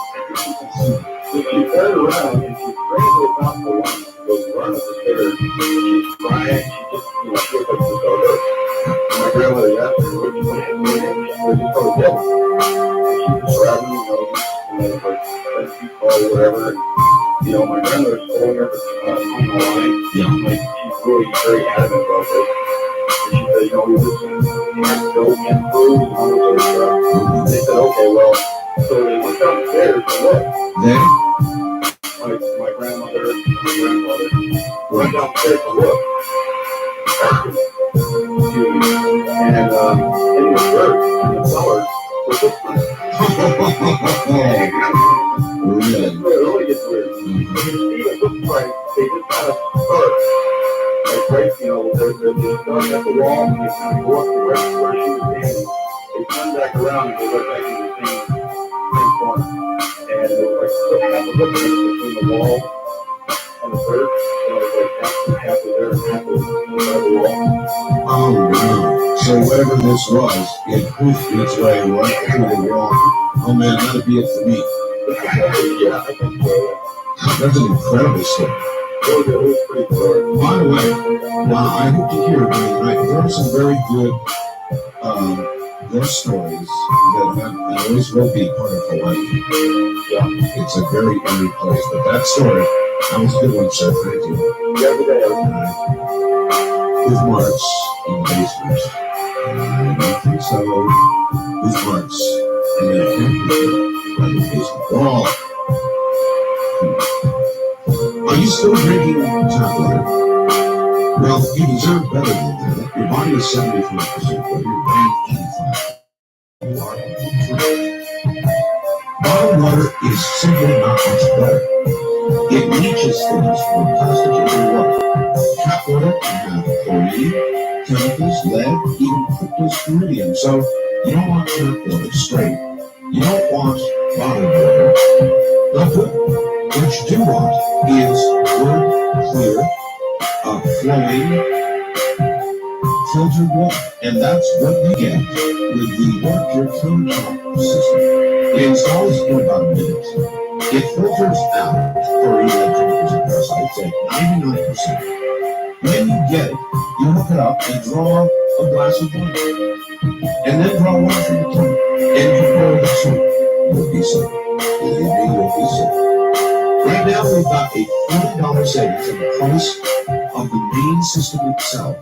So she turned around and she ran to the top of the line. She goes running up the stairs. She's crying. She just, she was like, this all hurt. And my grandmother asked her, what you want to do? She just told her, and she just grabbed me, like, or whatever. And, my grandmother's holding her on the line. Yeah. Like, she's really very adamant about this. And she said, we just can't go, can't prove, and all this other stuff. And they said, okay, well, so they went downstairs and looked. Then? My grandmother and my grandfather went downstairs to look. Excuse me. the sellers were this one. Really? That's where it really gets weird. You see, at this point, they just kind of start. Like, right, you know, they're starting at the wall, and they kind of go up to where she was standing. They turn back around and they go back in the same corner. And it's like, so half of it between the wall and the dirt. You know, it's like half was there and half was inside the wall. Oh, wow. So whatever this was, it hoofed its way right through the wall. Oh, man, that'd be it for me. Yeah, I think so. That's an incredible story. It was pretty cool. By the way, I hope to hear tonight. There are some very good ghost stories that have, and always will be part of Hawaii. Yeah. It's a very eerie place, but that story, that was a good one, sir. Thank you. The other day, I was With marks in the basement. I don't think so. With marks in the temperature by the basement wall. Are you still drinking tap water? Well, you deserve better than that. Your body is 75%, but your brain 85%. You are bottled water is simply not much better. It leaches things from plastic into water. Tap water can have chlorine, chemicals, lead, even cryptosporidium. So you don't want tap water straight. You don't want bottled water. Not good. What you do want is good, clear, flowing, filtered water. And that's what you get with the Water Countertop system. It installs in about a minute. It filters out chlorine, lead, chemicals, and parasites at 99%. When you get it, you hook it up and draw a glass of water. And then draw water from the tank and compare the two. You'll be safe. Believe me, you'll be safe. Right now, we've got a $40 savings in the price of the main system itself.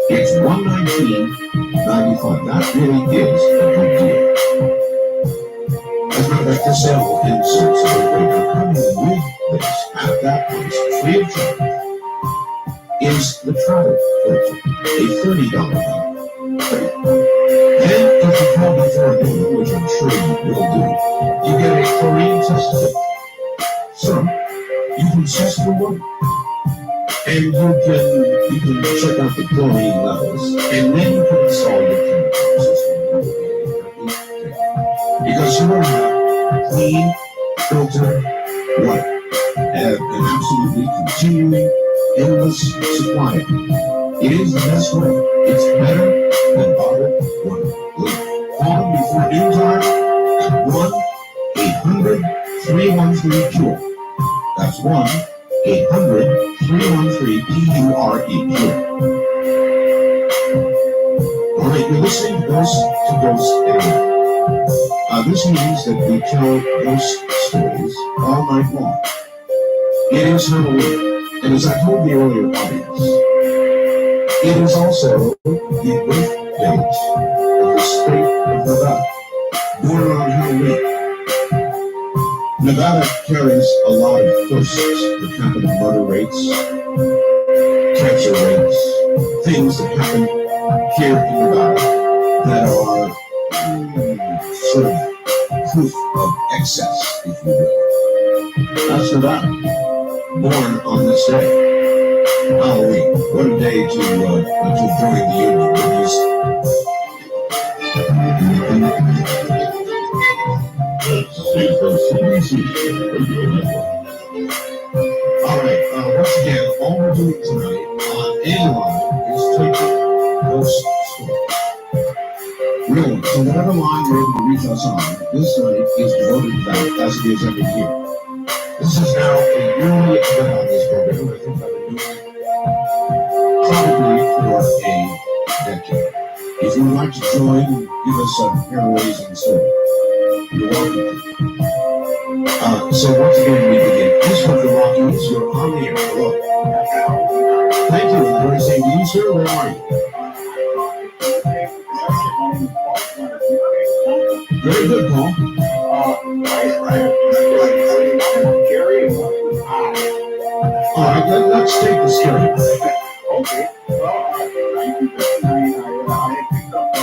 It's $119.95. That really is a good deal. As a matter of fact, this sale will end soon, so we're coming with this at that price, free of charge, is the travel filter, a $30 value. Then, if you call before noon, which I'm sure you will do, you get a chlorine test kit. So, you can test the water, and you can check out the chlorine levels, and then you can install your chemical system. Because you want to have clean, filtered water, and an absolutely continuing, endless supply. It is the best way. It's better than bottled water. Call them before noontime at 1-800-313-PURE. That's 1-800-313-PURE. All right, you're listening to Ghost to Ghost Anywhere. This means that we tell ghost stories all night long. It is Halloween, and as I told the earlier audience, it is also the birth date of the state of Nevada, born on Halloween. Nevada carries a lot of firsts that happen to murder rates, cancer rates, things that happen here in Nevada that are sort of proof of excess, if you will. That's Nevada, born on this day, Halloween. What a day to join the union with these. All right, once again, all we're doing tonight on A-Line is taking ghost stories. Really, so whatever line you're able to reach us on, this night is devoted to that, as it is every year. This is now a yearly event on this program. I think I've been doing it probably for a decade. If you would like to join and give us a hair-raising story, you're welcome to. So once again, we begin. This one, the Rockies, you're on the air. Hello. Thank you. Very same to you, sir. Where are you? Very good, Paul. All right, let's take the story. Okay. Well, in 1959, I had picked up a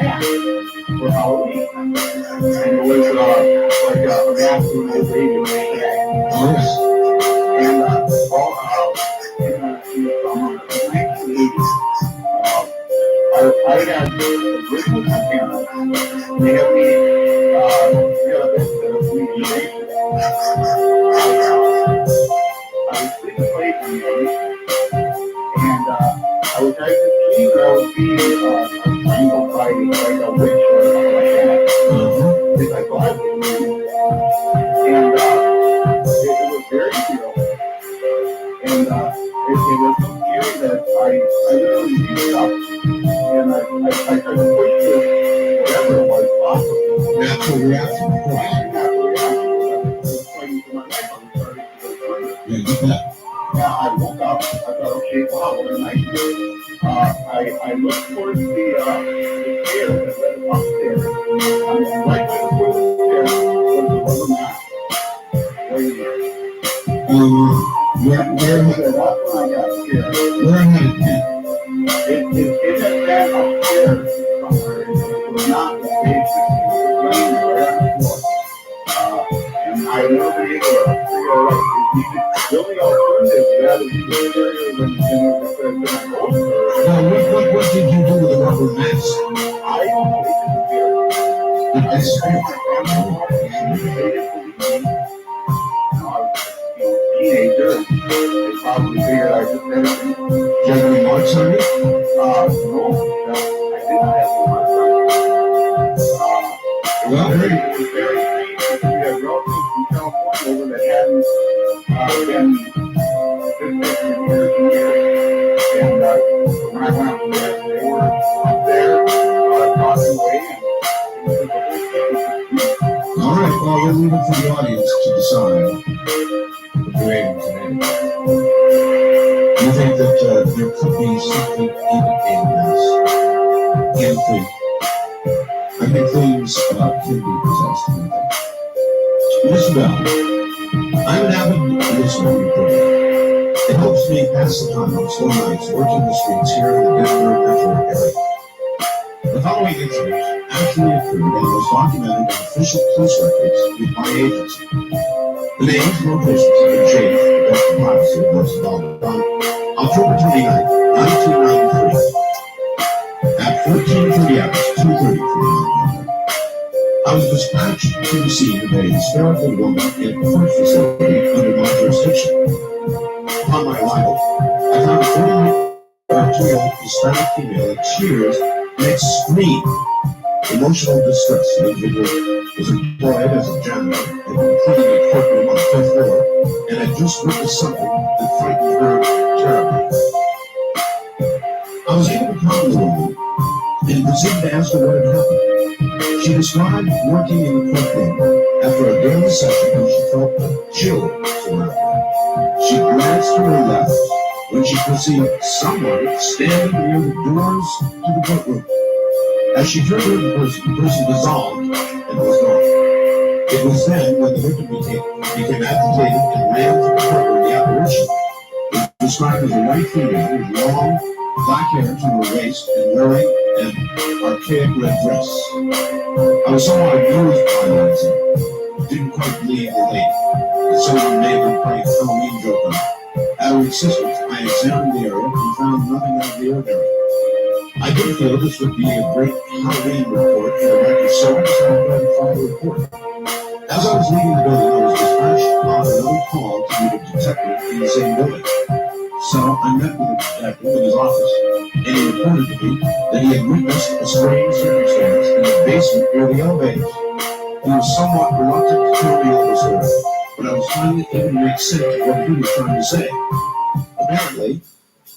man Halloween. And it was like a masculine old lady in the Oh, yes. and all in the summer of 1980s, I had lived with my parents. They had me get a bit of mediation. I was sleeping late one night, and I was having this dream that I was being strangled by like a witch or something like that. Because I thought it was, and it was very real. And it was so scary that I literally reached up and I tried to push this, whatever it was, off of me. Natural reaction, of course. Natural reaction was playing to my life. I was starting to go further. Yeah, get that. Yeah, I woke up. I thought, okay, wow, what a night. I looked towards the stairs that led upstairs. Right by the foot of the stairs was the rubber mat. Right there. Where And that's when I got scared. had it been? It had been upstairs somewhere. It was not in the basement. It was laying right on the floor. And I never been able to figure out the only alternative to that is to scarier than a ghost. Now, what did you do with the rubber mask? I don't know. Did they I scream? my grandma and they didn't believe me. I was a teenager. They probably figured I just had it. Did you have any marks on you? No, I did not have one. Well, It was very strange because we had relatives from California over that hadn't been visited in years and years. And when I went upstairs, they were up there talking away. And it was a whole thing. all right, well, we'll leave it for the audience to decide what they're able to make. Do you think that there could be something indicating this? Anything? I think things can be possessed with it. Miss Bell, I'm an avid listener to your program. It helps me pass the time on slow nights working the streets here in the Denver metro area. The following incident actually occurred and was documented in official police records with my agency. The names and locations have been changed for the best of privacy, most of all, on October 29, 1993. At 14:30 hours, 2:30 p.m. I was dispatched to the scene of a hysterical woman in a food facility under my jurisdiction. Upon my arrival, I found a 42-year-old Hispanic female in tears and extreme emotional distress. The individual was employed as a janitor and cleaning a courtroom on the 5th floor and had just witnessed something that frightened her terribly. I was able to calm the woman and proceeded to ask her what had happened. She described working in the courtroom after a daily session when she felt a chill surround her. She glanced to her left when she perceived someone standing near the doors to the courtroom. As she turned to the person dissolved and was gone. It was then when the victim became agitated and ran to the courtroom. The apparition was described as a white female with long black hair to her waist and wearing an archaic red dress. I was somewhat amused by the incident. Didn't quite believe the lady. That someone may have been playing a Halloween joke on her. At her insistence, I examined the area and found nothing out of the ordinary. I did feel this would be a great Halloween report for the record, so I decided to file a report. As I was leaving the building, I was dispatched on another call to meet a detective in the same building. So I met with the detective in his office, and he reported to me that he had witnessed a strange circumstance in the basement near the elevators. He was somewhat reluctant to tell me all the story, but I was finding it didn't make sense what he was trying to say. Apparently,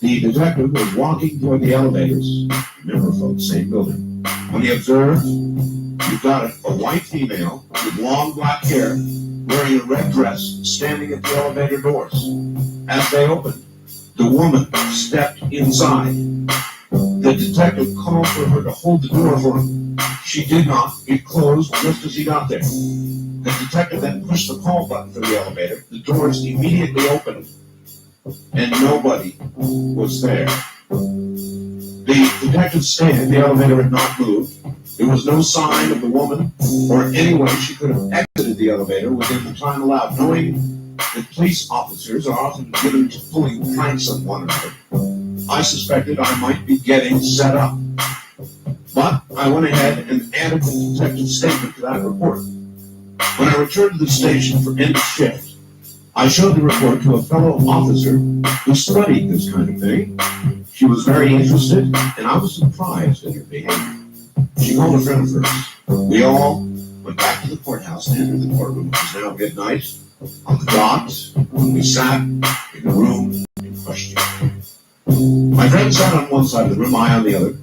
the detective was walking toward the elevators. Remember, folks, same building. When he observed, you got it, a white female with long black hair, wearing a red dress, standing at the elevator doors. As they opened, the woman stepped inside. The detective called for her to hold the door for him. She did not. It closed just as he got there. The detective then pushed the call button for the elevator. The doors immediately opened, and nobody was there. The detective stated the elevator had not moved, There was no sign of the woman or any way she could have exited the elevator within the time allowed, knowing that police officers are often given to pulling pranks on one another. I suspected I might be getting set up. But I went ahead and added the detective's statement to that report. When I returned to the station for end of shift, I showed the report to a fellow officer who studied this kind of thing. She was very interested, and I was surprised at her behavior. She called a friend first. We all went back to the courthouse and entered the courtroom. It was now midnight. On the dot, when we sat in the room in question. My friend sat on one side of the room, I on the other,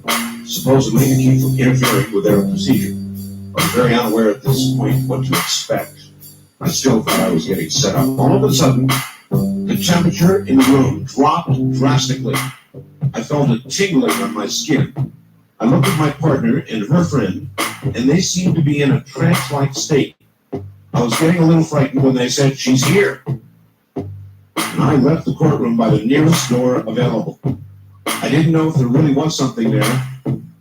supposedly to keep from interfering with their procedure. I was very unaware at this point what to expect. I still thought I was getting set up. All of a sudden, the temperature in the room dropped drastically. I felt a tingling on my skin. I looked at my partner and her friend, and they seemed to be in a trance-like state. I was getting a little frightened when they said, "She's here." And I left the courtroom by the nearest door available. I didn't know if there really was something there,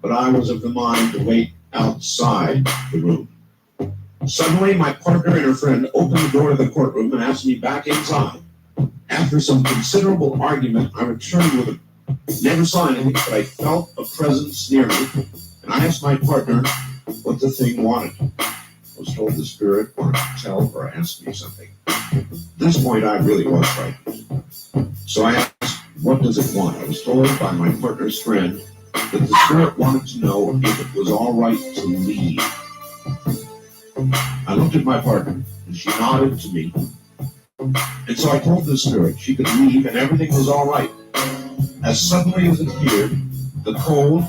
but I was of the mind to wait outside the room. Suddenly, my partner and her friend opened the door of the courtroom and asked me back inside. After some considerable argument, I returned with them. Never saw anything, but I felt a presence near me, and I asked my partner what the thing wanted. I was told the spirit wanted to tell or ask me something. At this point, I really was frightened. So I asked, "What does it want?" I was told by my partner's friend that the spirit wanted to know if it was all right to leave. I looked at my partner, and she nodded to me. And so I told the spirit she could leave and everything was all right. As suddenly as it appeared, the cold,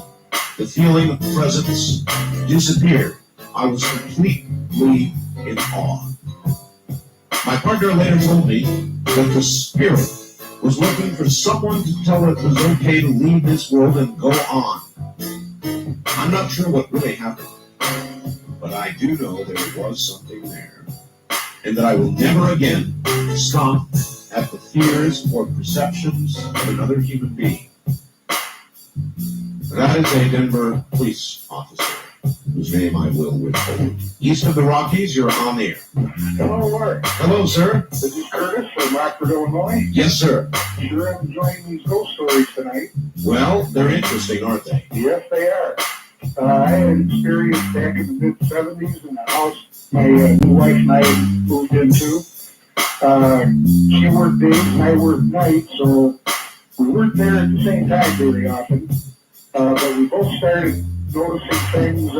the feeling of presence disappeared. I was completely in awe. My partner later told me that the spirit was looking for someone to tell her it was okay to leave this world and go on. I'm not sure what really happened, but I do know there was something there, and that I will never again scoff at the fears or perceptions of another human being. That is a Denver police officer, whose name I will withhold. East of the Rockies, you're on the air. Hello, Mark. Hello, sir. This is Curtis from Rockford, Illinois. Yes, sir. Sure am enjoying these ghost stories tonight. Well, they're interesting, aren't they? Yes, they are. I had an experience back in the mid-'70s in a house my new wife and I moved into. She worked days and I worked nights, so we weren't there at the same time very often. But we both started noticing things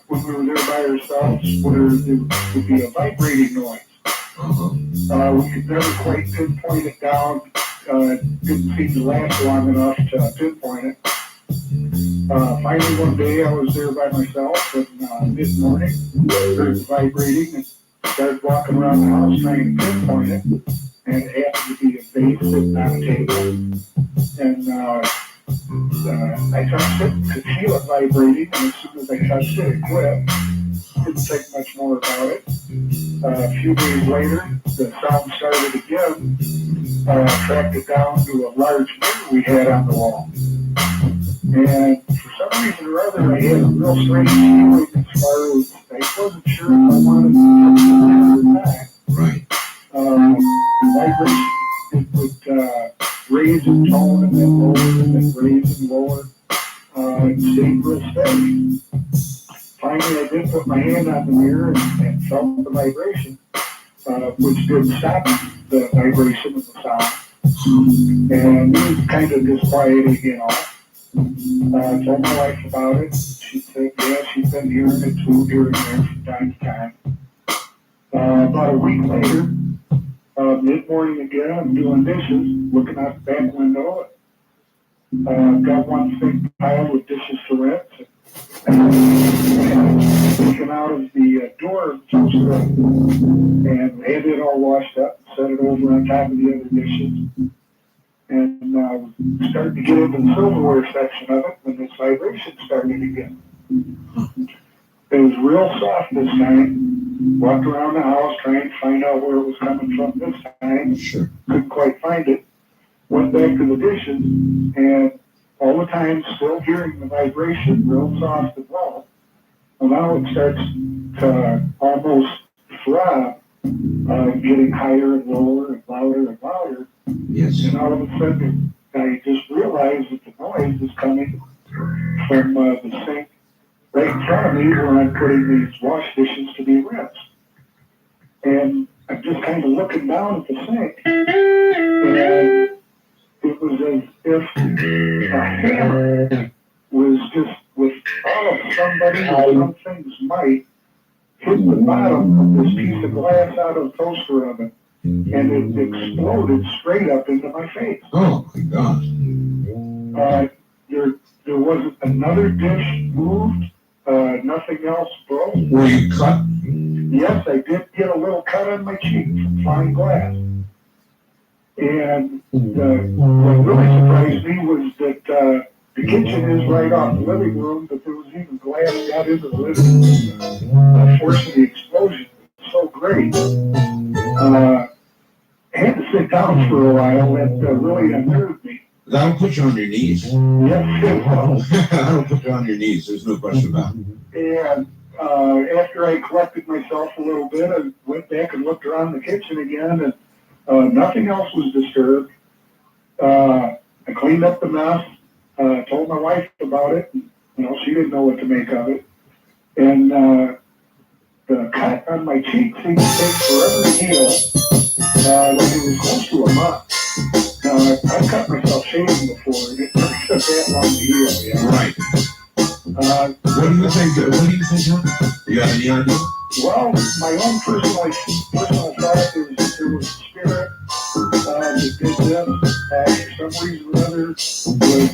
when we were there by ourselves, where there would be a vibrating noise. We could never quite pinpoint it down. Didn't seem to last long enough to pinpoint it. Finally, one day I was there by myself, and mid-morning, I heard it vibrating and started walking around the house trying to pinpoint it. And it happened to be a vase sitting on a table. And I touched it, could feel it vibrating, and as soon as I touched it, it quit. Didn't think much more about it. A few days later, the sound started again. Tracked it down to a large mirror we had on the wall. And for some reason or other, I had a real strange feeling as far as I wasn't sure if I wanted to touch the mirror or not. Right. The vibration, it would raise in tone and then lower and then raise and lower. It stayed real steady. Finally, I did put my hand on the mirror and felt the vibration, which did stop the vibration of the sound. And it was kind of disquieting, you know. Told my wife about it. She said, yeah, she's been hearing it too, here and there from time to time. About a week later, mid-morning again, I'm doing dishes, looking out the back window. Got one thick pile with dishes to rinse. Taken out of the door of the toaster and had it all washed up, set it over on top of the other dishes. And started to get into the silverware section of it when this vibration started again. It was real soft this time. Walked around the house trying to find out where it was coming from this time. Sure. Couldn't quite find it. Went back to the dishes and all the time still hearing the vibration real soft and low. Well, now it starts to almost throb, getting higher and lower and louder and louder. Yes. And all of a sudden, I just realized that the noise is coming from the sink right in front of me where I'm putting these wash dishes to be rinsed. And I'm just kind of looking down at the sink, and it was as if a hammer was just, with all of somebody or something's might, hit the bottom of this piece of glass out of the toaster oven, and it exploded straight up into my face. Oh my God. There wasn't another dish moved, nothing else broke. Were you cut? Yes, I did get a little cut on my cheek from flying glass. And what really surprised me was that the kitchen is right off the living room, but there was even glass got into the living room, forcing the explosion. It was so great. I had to sit down for a while. That really unnerved me. That'll put you on your knees. Yes, it was. That'll put you on your knees. There's no question about it. And after I collected myself a little bit, I went back and looked around the kitchen again, and nothing else was disturbed. I cleaned up the mess, told my wife about it. She didn't know what to make of it. And the cut on my cheek seemed to take forever to heal. Like it was close to a month. I've cut myself shaving before, and it took that long to heal. Yeah. Right. What do you think? John? You have any idea? Well, my own personal thought is there was a spirit that did this. For some reason or other, was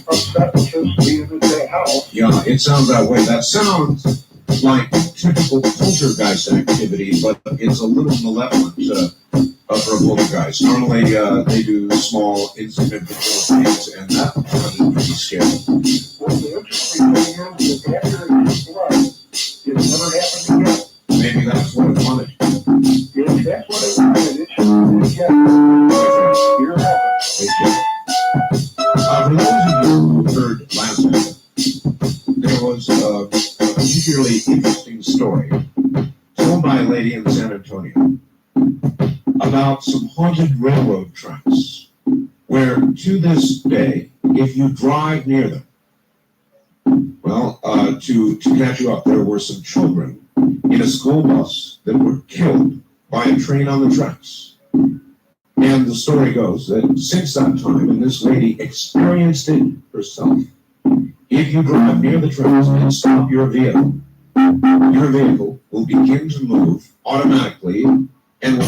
upset with us being in that house. Yeah, it sounds that way. That sounds like typical poltergeist activity, but it's a little malevolent for a poltergeist. Normally, they do small, insignificant things, and that is pretty scary. Well, the interesting thing is that after it was blood, it never happened again. Maybe that's what it wanted. If that's what it wanted, it should have. You're welcome. For those of you who heard last night, there was a particularly interesting story told by a lady in San Antonio about some haunted railroad tracks, where to this day, if you drive near them, well, to catch you up, there were some children in a school bus that were killed by a train on the tracks. And the story goes that since that time, and this lady experienced it herself, if you drive near the tracks and stop your vehicle will begin to move automatically and will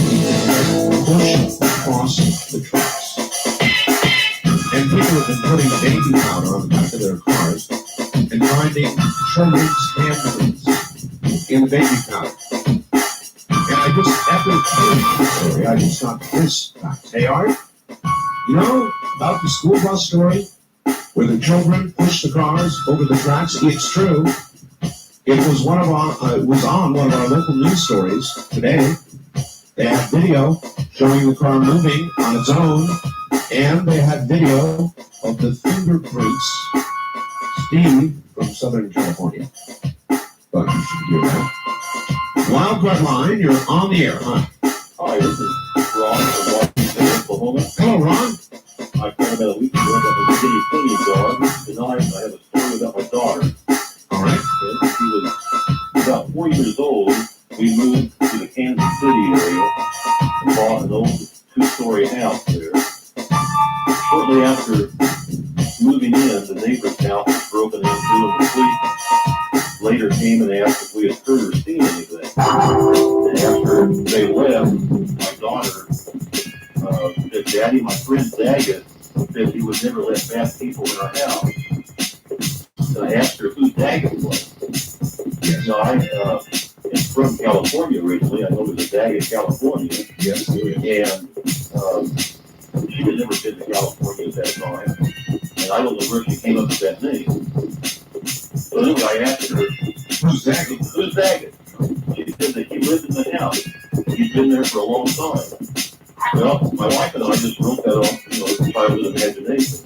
push across the tracks. And people have been putting baby powder on the back of their cars and finding children's handprints in the baby powder. And after hearing the story, I just got this fact. Hey, Art, you know about the school bus story where the children pushed the cars over the tracks? It's true. It was it was on one of our local news stories today. They had video showing the car moving on its own, and they had video of the fingerprints. Steve from Southern California. But you should hear that. Wildcard Line, you're on the air, huh? Hi, this is Ron from Washington, Oklahoma. Hello, Ron. I called about a week ago about the city cleaning dog. Tonight, I have a story about my daughter. All right. When she was about 4 years old, we moved to the Kansas City area and bought an old 2-story house there. Shortly after moving in, the neighbor's house was broken into and the police later came and asked if we had heard or seen anything. And after they left, my daughter said, Daddy, my friend Daggett said he would never let bad people in our house. And I asked her who Daggett was. Yes. I am from California originally. I know there's a Daggett, California. Yes. And she had never been to California at that time. And I don't know where she came up with that name. So anyway, I asked her, Who's Daggett? Who's Daggett? She said that he lived in the house. He's been there for a long time. Well, my wife and I just wrote that off, childhood imagination.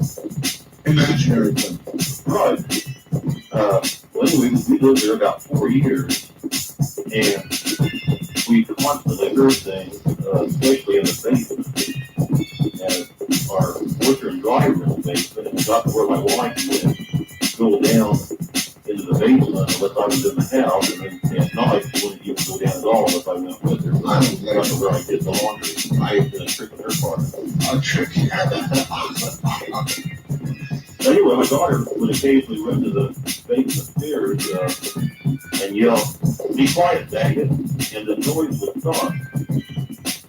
Imaginary thing. Right. Well, anyway, we lived there about 4 years, and we constantly heard things, especially in the basement. And our washer and dryer in the basement, and got to where my wife would go down into the basement unless I was in the house, and then at night she wouldn't even go down at all unless I went with her. So that's where I did the laundry. I had been a trick in her part. A trick. Anyway, my daughter would occasionally run to the basement stairs and yell, "Be quiet, Daggett," and the noise would stop.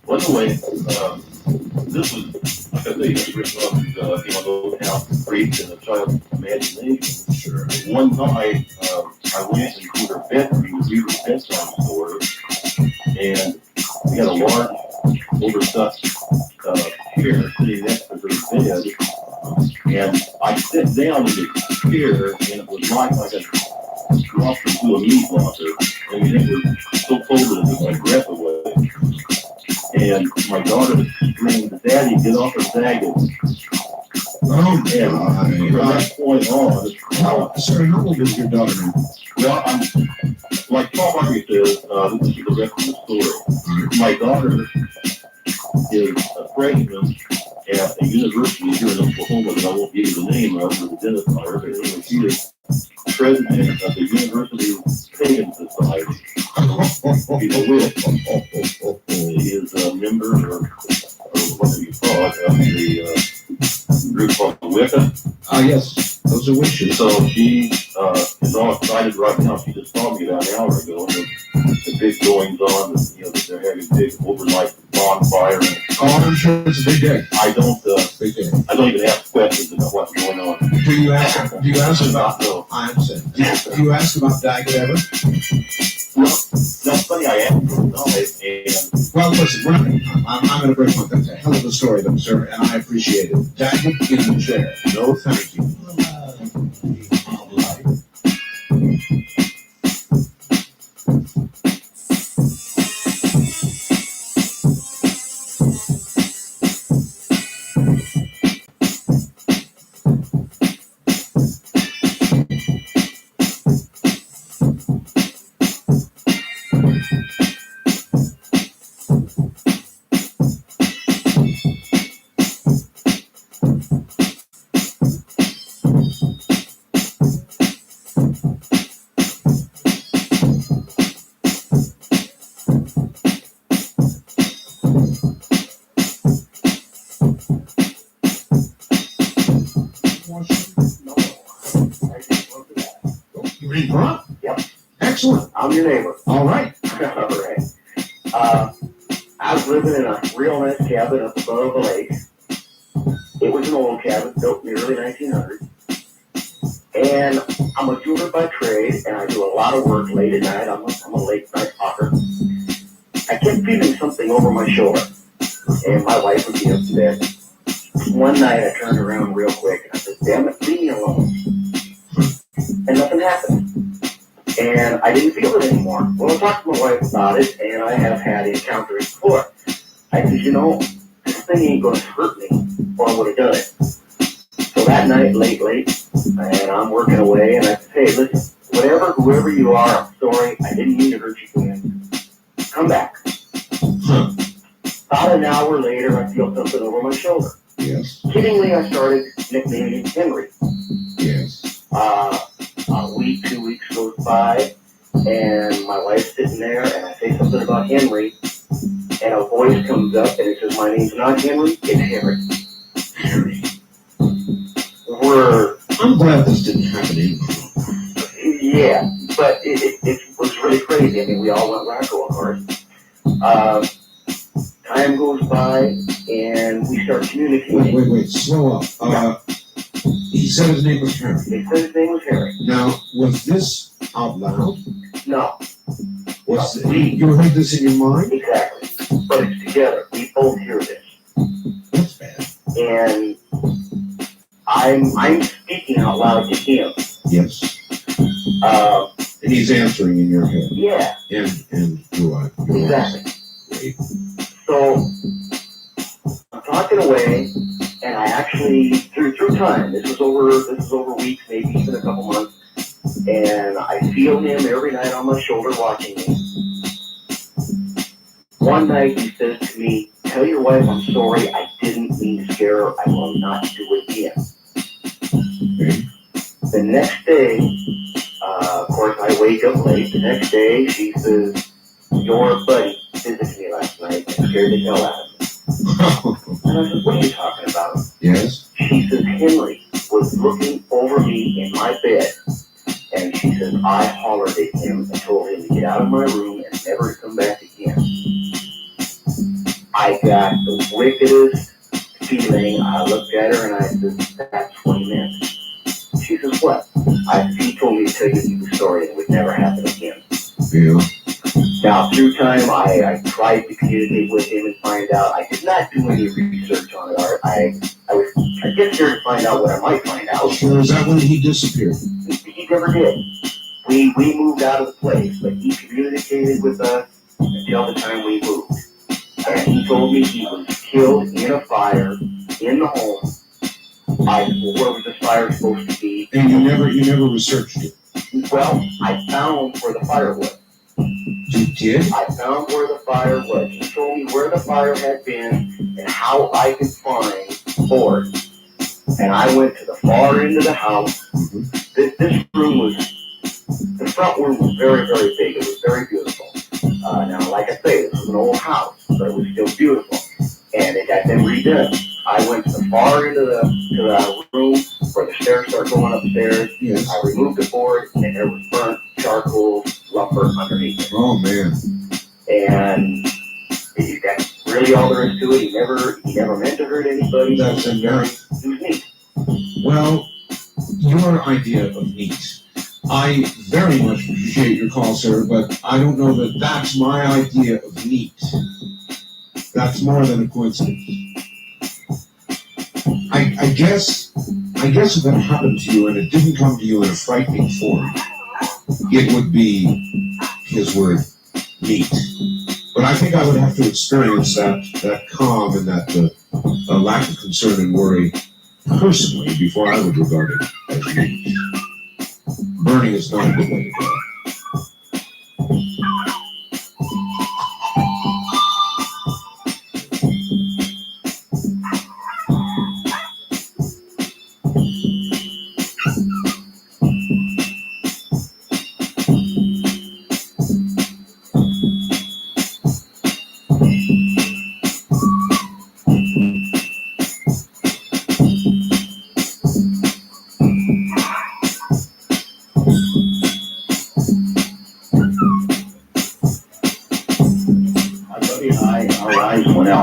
Well, anyway, this was, like I say, it's written on those house creeps in a child's imagination. Sure. One night, I went into her bedroom to read her bedtime story, and we had a large, overstuffed chair sitting next to her bed. And I sat down in the chair, and it was like I had dropped into a meat locker. I mean, it was so cold that it took my breath away. And my daughter screamed, "Daddy, get off her Daggett." Oh, And from that point on, sorry, how old is your daughter now? well, I'm, like Paul Harvey says, this is the rest of the story. My daughter is a freshman at a university here in Oklahoma that I won't give you the name of, or the identifier, but anyway, she is president of the University Pagan Society. She's a witch. She is a member, or whatever you call it, of the group called the Wicca. Yes, those are wishes. So she is all excited right now. She just saw me about an hour ago, and the big goings on, that they're having big overnight bonfire. And Oh, I'm sure it's a big day. I don't Big day. even ask questions about what's going on. Do you ask about? No. I understand. Do you ask about Daggett ever? Well, that's funny. I asked her about it, and Well, listen, I'm going to bring one. That's a hell of a story, though, sir, and I appreciate it. Daggett in the chair. No, thank you. You read Trump? Yep. Excellent. I'm your neighbor. All right. All right. I was living in a real nice cabin up above a lake. It was an old cabin built in the early 1900s. And I'm a jeweler by trade, and I do a lot of work late at night. I'm a late night talker. I kept feeling something over my shoulder, and my wife would be up to bed. One night I turned around real quick, and I said, "Damn it, leave me alone." And nothing happened. And I didn't feel it anymore. Well, I talked to my wife about it, and I have had encounters before. I said, this thing ain't going to hurt me, or I would have done it. So that night, late, and I'm working away, and I said, "Hey, listen, whoever you are, I'm sorry. I didn't mean to hurt you again. Come back." About an hour later, I feel something over my shoulder. Yes. Kiddingly, I started nicknaming him Henry. Yes. A week, 2 weeks goes by, and my wife's sitting there, and I say something about Henry, and a voice comes up, and it says, "My name's not Henry, it's Henry." Harry. I'm glad this didn't happen anymore. Yeah, but it was really crazy. I mean, we all went wacko, of course. Time goes by, and we start communicating. Wait, slow up. He said his name was Harry. He said his name was Harry. Now, was this out loud? No. You heard this in your mind? Exactly. But it's together. We both hear this. That's bad. And I'm speaking out loud to him. Yes. And he's answering in your head. Yeah. And you are. Exactly. Great. So I'm talking away, and I actually through time. This is over weeks, maybe even a couple months, and and I feel him every night on my shoulder watching me. One night he says to me, "Tell your wife I'm sorry, I didn't mean to scare her, I will not do it again." The next day, of course I wake up late, the next day she says, "Your buddy visited me last night and scared the hell out of me." And I said, "What are you talking about?" Yes. She says, "Henry was looking over me in my bed, and she says, I hollered at him and told him to get out of my room and never to come back again." I got the wickedest feeling. I looked at her and I said, "That's what he meant." She says, "What?" He told me to tell you the story and it would never happen again. Yeah. Now, through time, I tried to communicate with him and find out. I did not do any research on it. I just here to find out what I might find out. Sure, is that when he disappeared? He never did. We moved out of the place, but he communicated with us until the time we moved. And he told me he was killed in a fire in the home. Where was this fire supposed to be? And you never researched it? Well, I found where the fire was. You did? I found where the fire was. He told me where the fire had been and how I could find boards. And I went to the far end of the house. This room was, the front room was very, very big. It was very beautiful. Now, like I say, this was an old house, but it was still beautiful. And it had been redone. I went to the far end of the room where the stairs start going upstairs. Yes. I removed the board, and there was burnt charcoal lumber underneath it. Oh, man. And that's really all there is to it. He never meant to hurt anybody. That's It was neat. Well, your idea of neat. I very much appreciate your call, sir, but I don't know that that's my idea of neat. That's more than a coincidence. I guess if that happened to you and it didn't come to you in a frightening form, it would be his word, neat. But I think I would have to experience that calm and that lack of concern and worry personally before I would regard it as neat. Burning is not a good way to go.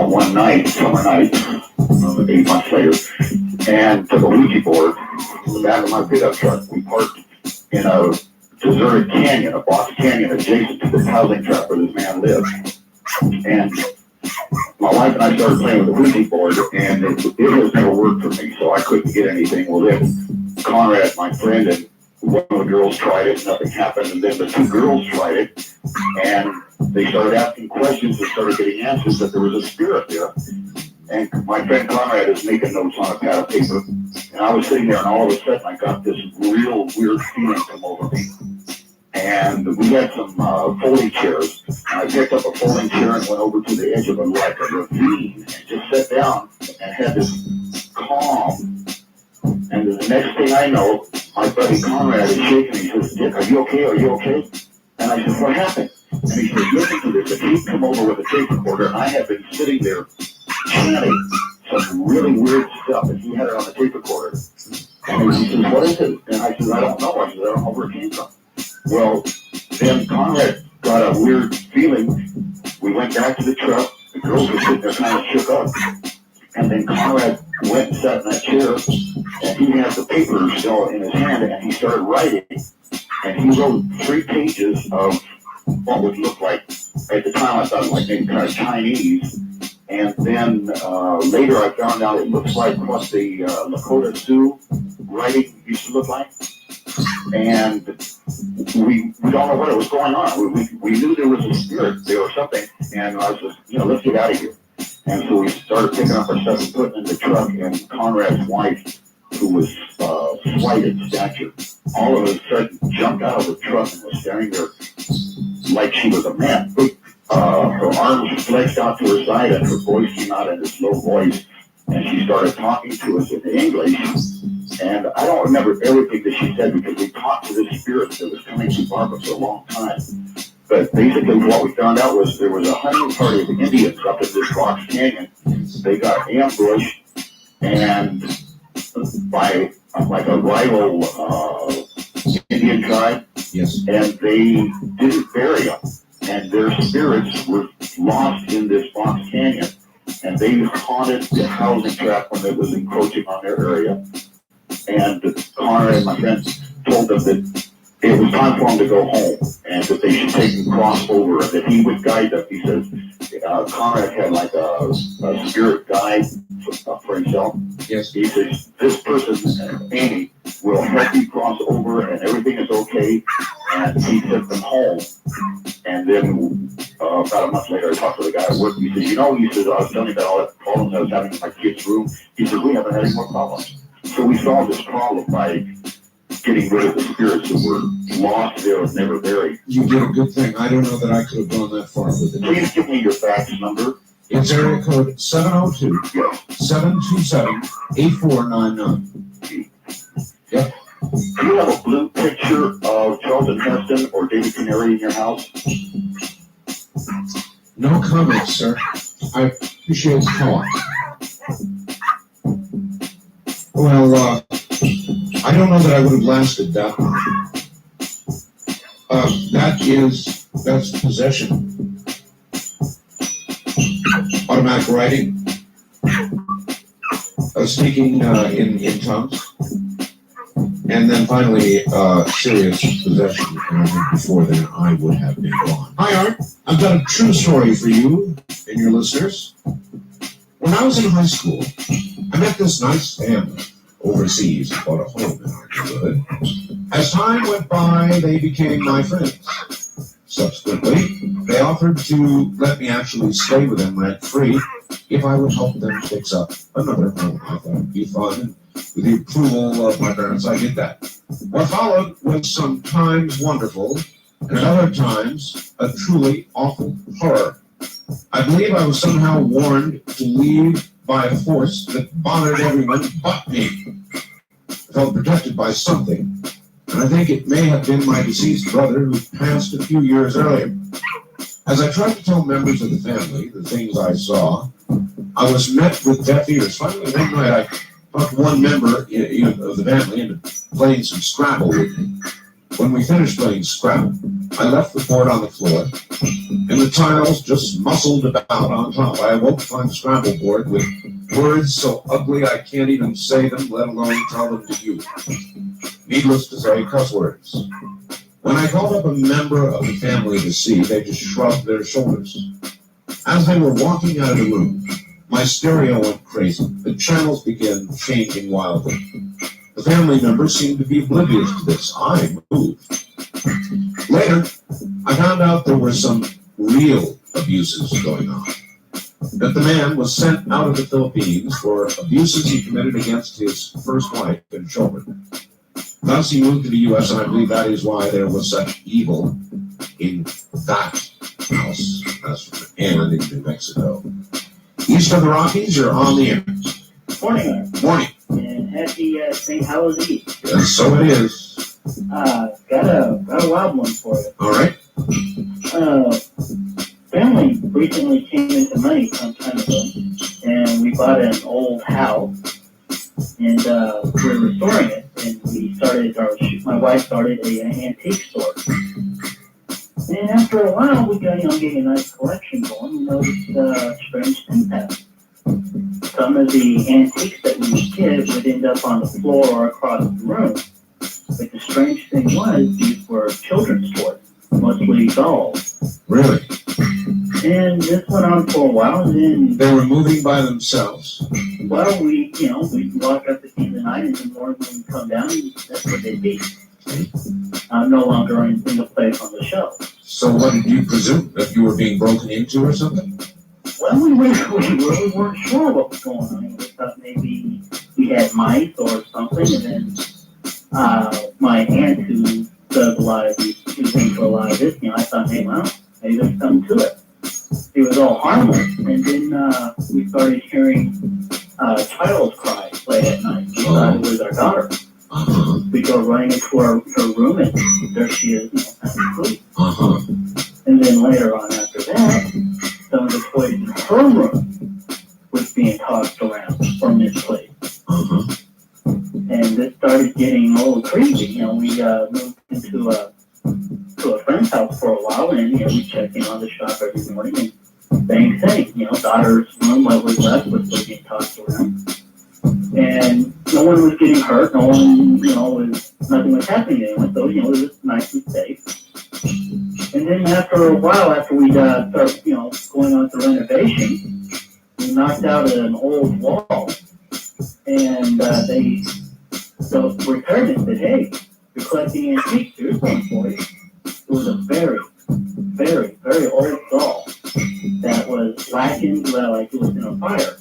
One night, summer night, 8 months later, and took a Ouija board in the back of my pickup truck. We parked in a deserted canyon, a box canyon adjacent to this housing trap where this man lived. And my wife and I started playing with the Ouija board, and it has never worked for me, so I couldn't get anything. Well, then Conrad, my friend, and one of the girls tried it, nothing happened, and then the two girls tried it, and they started asking questions and started getting answers that there was a spirit there. And my friend Conrad is making notes on a pad of paper, and I was sitting there, and all of a sudden I got this real weird feeling come over me. And we had some folding chairs, and I picked up a folding chair and went over to the edge of a ravine and just sat down and had this calm. And the next thing I know, my buddy Conrad is shaking me. He says, "Dick, are you okay? Are you okay?" And I said, "What happened?" And he says, "Listen to this. If he'd come over with a tape recorder, and I had been sitting there chanting some really weird stuff, and he had it on the tape recorder." And he says, "What is it?" And I said, "I don't know." I said, "I don't know where it came from." Well, then Conrad got a weird feeling. We went back to the truck. The girls were sitting there kind of shook up. And then Conrad went and sat in that chair, and he had the paper still in his hand, and he started writing. And he wrote 3 pages of what would look like, at the time I thought like maybe kind of Chinese. And then later I found out it looks like what the Lakota Sioux writing used to look like. And we don't know what was going on. We knew there was a spirit there or something. And I was just, let's get out of here. And so we started picking up our stuff and putting it in the truck, and Conrad's wife who was slight in stature, all of a sudden jumped out of the truck and was staring there like she was a man. Her arms flexed out to her side and her voice came out in this low voice, and she started talking to us in English. And I don't remember everything that she said because we talked to this spirit that was coming to Barbara for a long time. But basically what we found out was there was a hunting party of Indians up in this Fox Canyon. They got ambushed and by like a rival Indian tribe. Yes. And they didn't bury them. And their spirits were lost in this Fox Canyon. And they haunted the housing tract when it was encroaching on their area. And Connor and my friend told them that it was time for them to go home and that they should take and cross over and that he would guide them. He says Conrad had like a spirit guide for himself. Yes. He says, this person, Amy, will help you cross over and everything is okay. And he took them home. And then about a month later, I talked to the guy at work. He said, I was telling you about all the problems I was having in my kid's room. He said, we haven't had any more problems. So we solved this problem by getting rid of the spirits that were lost there and never buried. You did a good thing. I don't know that I could have gone that far with it. Please give me your fax number. It's area code 702-727-8499. Yep. Do you have a blue picture of Charlton Heston or David Canary in your house? No comments, sir. I appreciate the call. Well, I don't know that I would have lasted that long. That's possession. Automatic writing. Speaking in tongues. And then finally, serious possession. And I think before then, I would have been gone. Hi, Art. I've got a true story for you and your listeners. When I was in high school, I met this nice family overseas and bought a home in our neighborhood. As time went by, they became my friends. Subsequently, they offered to let me actually stay with them rent-free if I would help them fix up another home. I thought it'd be fun, and with the approval of my parents, I did that. What followed was sometimes wonderful, and at other times, a truly awful horror. I believe I was somehow warned to leave by a force that bothered everyone but me. I felt protected by something, and I think it may have been my deceased brother who passed a few years earlier. As I tried to tell members of the family the things I saw, I was met with deaf ears. Finally, one night I talked one member of the family into playing some Scrabble with me. When we finished playing Scrabble, I left the board on the floor, and the tiles just muscled about on top. I awoke to find the Scrabble board with words so ugly I can't even say them, let alone tell them to you. Needless to say, cuss words. When I called up a member of the family to see, they just shrugged their shoulders. As they were walking out of the room, my stereo went crazy. The channels began changing wildly. The family members seemed to be oblivious to this. I moved. Later, I found out there were some real abuses going on. That the man was sent out of the Philippines for abuses he committed against his first wife and children. Thus, he moved to the U.S., and I believe that is why there was such evil in that house and in New Mexico. East of the Rockies, you're on the air. Morning. Morning. And happy St. Halloween Eve. And so it is. Got a wild one for you. All right. Family recently came into money some time ago, and we bought an old house, and we're restoring it, and my wife started an antique store. And after a while, we got, getting a nice collection going. We noticed strange things happen. Some of the antiques that we would get would end up on the floor or across the room. But the strange thing was, these were children's toys, mostly dolls. Really? And this went on for a while, and then... They were moving by themselves? Well, we'd walk up at the end of the night, and in the morning when we come down, that's where they'd be. No longer in a single place on the shelf. So what did you presume? That you were being broken into or something? Well, we weren't sure what was going on. We thought maybe, we had mice or something, and then my aunt, who does a lot of these things for a lot of this, I thought, hey, well, maybe there's something to it. It was all harmless, and then we started hearing child's cry late at night. We thought it was our daughter. We go running into her room, and there she is, asleep. And then later on after that, some of the toys in her room was being tossed around or misplaced. And this started getting a little crazy. We moved into to a friend's house for a while, and we checked in on the shop every morning, and same thing. Daughter's room, what was left, was still being tossed around, and no one was getting hurt. No one, nothing was happening to anyone. So it was nice and safe. And then after a while, after we started, going on to renovation, we knocked out an old wall, and the repairman said, "Hey, you're collecting antiques. Here's one for you." It was a very, very, very old doll that was blackened, like it was in a fire.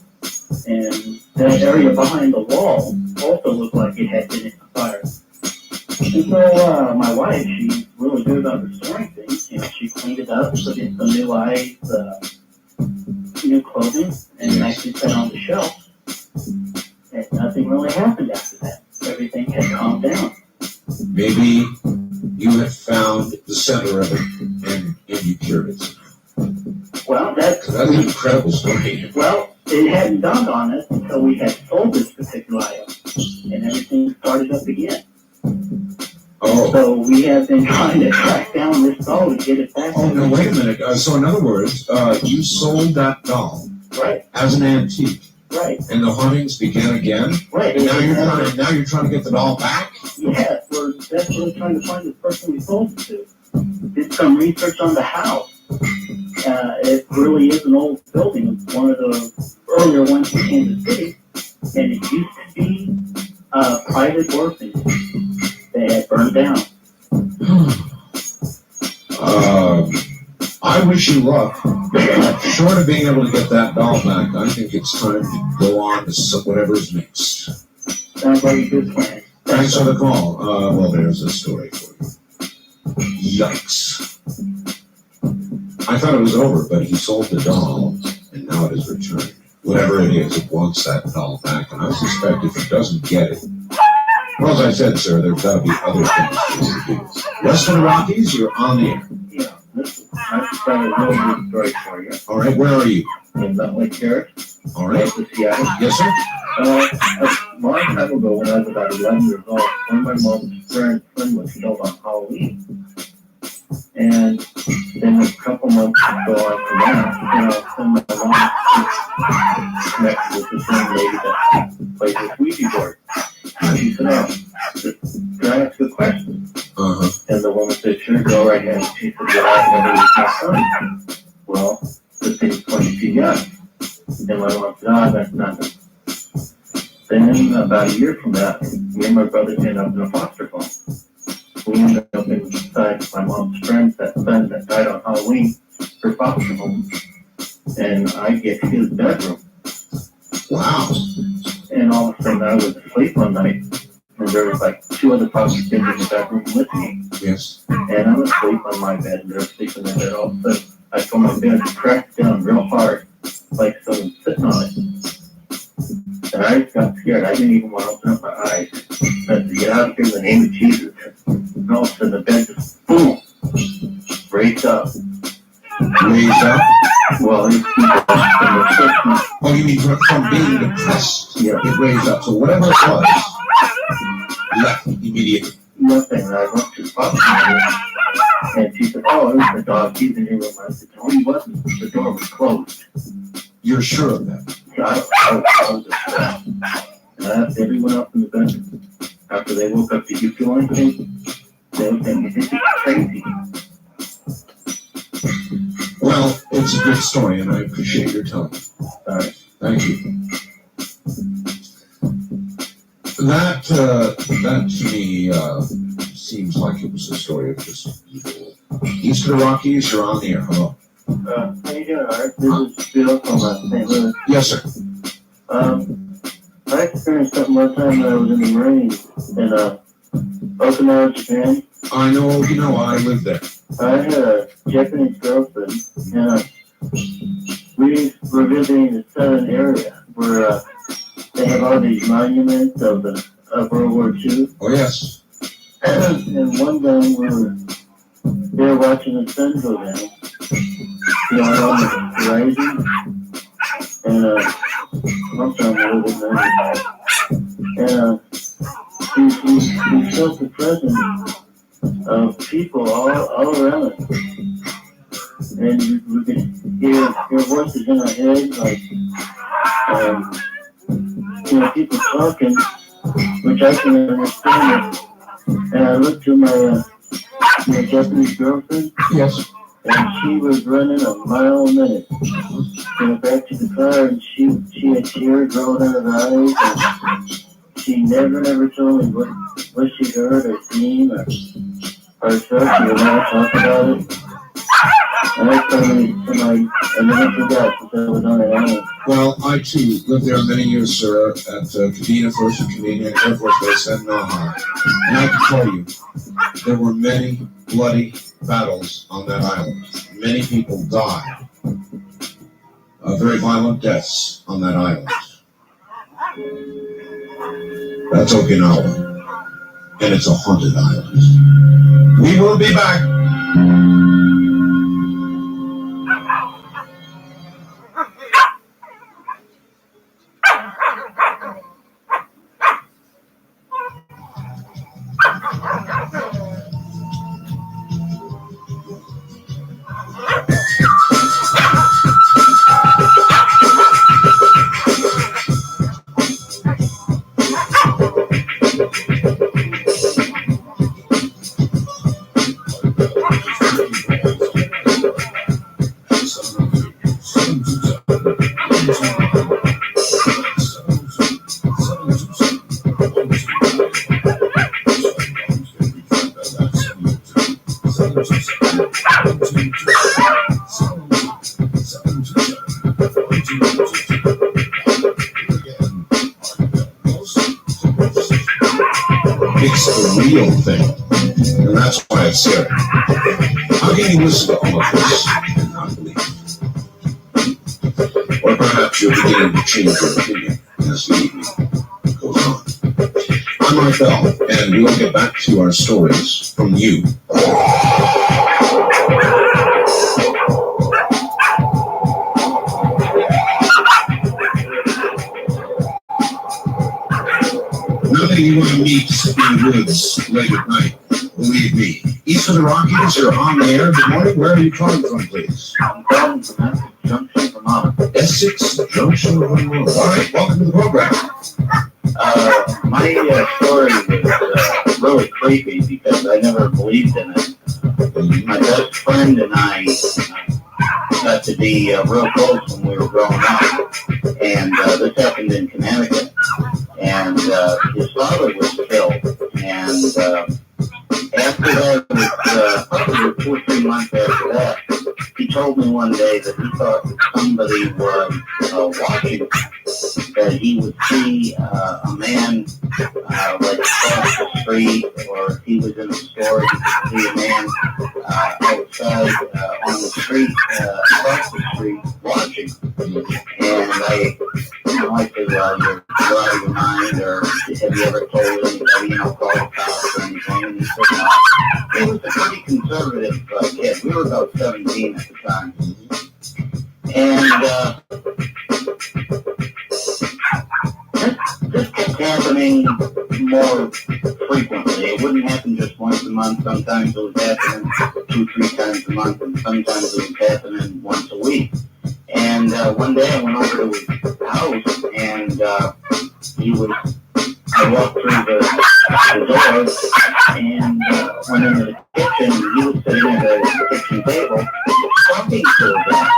And that area behind the wall also looked like it had been in a fire. And so my wife, she's really good about restoring things. She cleaned it up, put in some new lights, new clothing, and actually put it on the shelf. And nothing really happened after that. Everything had calmed down. Maybe you had found the center of it and you cured it. Well, that's an incredible story. Well, it hadn't dawned on us until we had sold this particular item, and everything started up again. Oh. So we have been trying to track down this doll to get it back. Oh, no, wait a minute. So in other words, you sold that doll right as an antique. Right. And the hauntings began again? Right. And now you're trying to get the doll back? Yes, we're desperately trying to find the person we sold it to. Did some research on the house. It really is an old building. It's one of the earlier ones in Kansas City. And it used to be a private orphanage. They had burned down. I wish you luck. Short of being able to get that doll back, I think it's time to go on to whatever's next. Sounds like a good plan. Thanks for the call. Well, there's a story for you. Yikes. I thought it was over, but he sold the doll, and now it is returned. Whatever it is, it wants that doll back, and I suspect if it doesn't get it, well, as I said, sir, there's got to be other things to do. Western Rockies, you're on the air. Yeah, I've got a real good story for you. All right, where are you? In Bentley Terrace. All right. To Seattle. Yes, sir. A long time ago, when I was about 11 years old, one of my mom's friends was killed on Halloween. And then a couple months ago after that, my mom connected with this young lady that plays with Ouija board. And she said, can I ask you a question? And the woman said, sure, go right ahead. She said, well, I've never used my son. Well, the thing's pointing to yes. And my mom said, that's nothing. Then about a year from that, me and my brother ended up in a foster home. We ended up inside my mom's friend's son that died on Halloween, her foster home. And I get his bedroom. Wow. And all of a sudden I was asleep one night, and there was like two other foster kids in the bedroom with me. Yes. And I'm asleep on my bed, and they're asleep in their bed. All of a sudden, I feel my bed crack down real hard, like someone sitting on it. And I got scared. I didn't even want to open up my eyes. I said, get out of here in the name of Jesus. And all of a sudden, the bed just, boom, raised up. Raised up? Well, it's oh, you mean from being depressed? Yeah. It raised up. So whatever it was, left immediately. Nothing. And I went to the foster room, and she said, oh, it was the dog. He's in your room. I said, no, he wasn't. The door was closed. You're sure of that? Yeah, I was sure. And I asked everyone else in the bedroom, after they woke up, did you feel anything? They were saying, this is crazy. Well, it's a good story, and I appreciate your telling me. All right. Thank you. That to me seems like it was a story of just evil. Eastern Rockies, you're on the air. Hello. How you doing, Art? This is Bill from St. Louis. Yes, sir. I experienced something one time when I was in the Marines in Okinawa, Japan. I know, I lived there. I had a Japanese girlfriend, and we were visiting the southern area where they have all these monuments of World War II. Oh, yes. And one day we were there watching the sun go down, on the horizon, and I'm sorry, a little bit nervous. And we felt the presence of people all around us. And we could hear voices in our head, like, people talking, which I can understand. And I looked to my Japanese girlfriend. Yes. And she was running a mile a minute. Back to the car, and she had tears rolling out of her eyes. And she never told me what she heard or seen or stuff. She would never talk about it. And I told me I never forgot since I was on the island. Well, I too lived there many years, sir, at Kadena First and Canadian Air Force Base and Naha. And I can tell you, there were many bloody battles on that island. Many people died. Very violent deaths on that island. That's Okinawa. And it's a haunted island. We will be back. It's a real thing, and that's why it's scary. How can you listen to all of this and not believe it? Or perhaps you're beginning to change your opinion as the evening goes on. I'm Mike Bell, and we'll get back to our stories from you. Nothing you want to meet in the woods late at night. Believe me. East of the Rockies, you're on the air. Good morning. Where are you calling from, please? I'm calling from Essex Junction, Vermont. Essex Junction, Vermont. All right, welcome to the program. My story was really creepy because I never believed in it. My best friend and I got to be real close when we were growing up, and this happened in Connecticut. And his father was killed, and after that, probably 2 or 3 months after that, he told me one day that he thought that somebody was watching, that he would see a man like across the street, or if he was in a store, he could see a man outside on the street, across the street, watching. And I said, well, you're out of your mind, or have you ever told anybody, call the cops or anything? And he said, no. He was a pretty conservative kid. We were about 17 at the time. And this kept happening more frequently. It wouldn't happen just once a month. Sometimes it was happening 2-3 times a month, and sometimes it was happening once a week. And one day I went over to his house, and I walked through the door and went into the kitchen, and he was sitting at the kitchen table talking to a guy.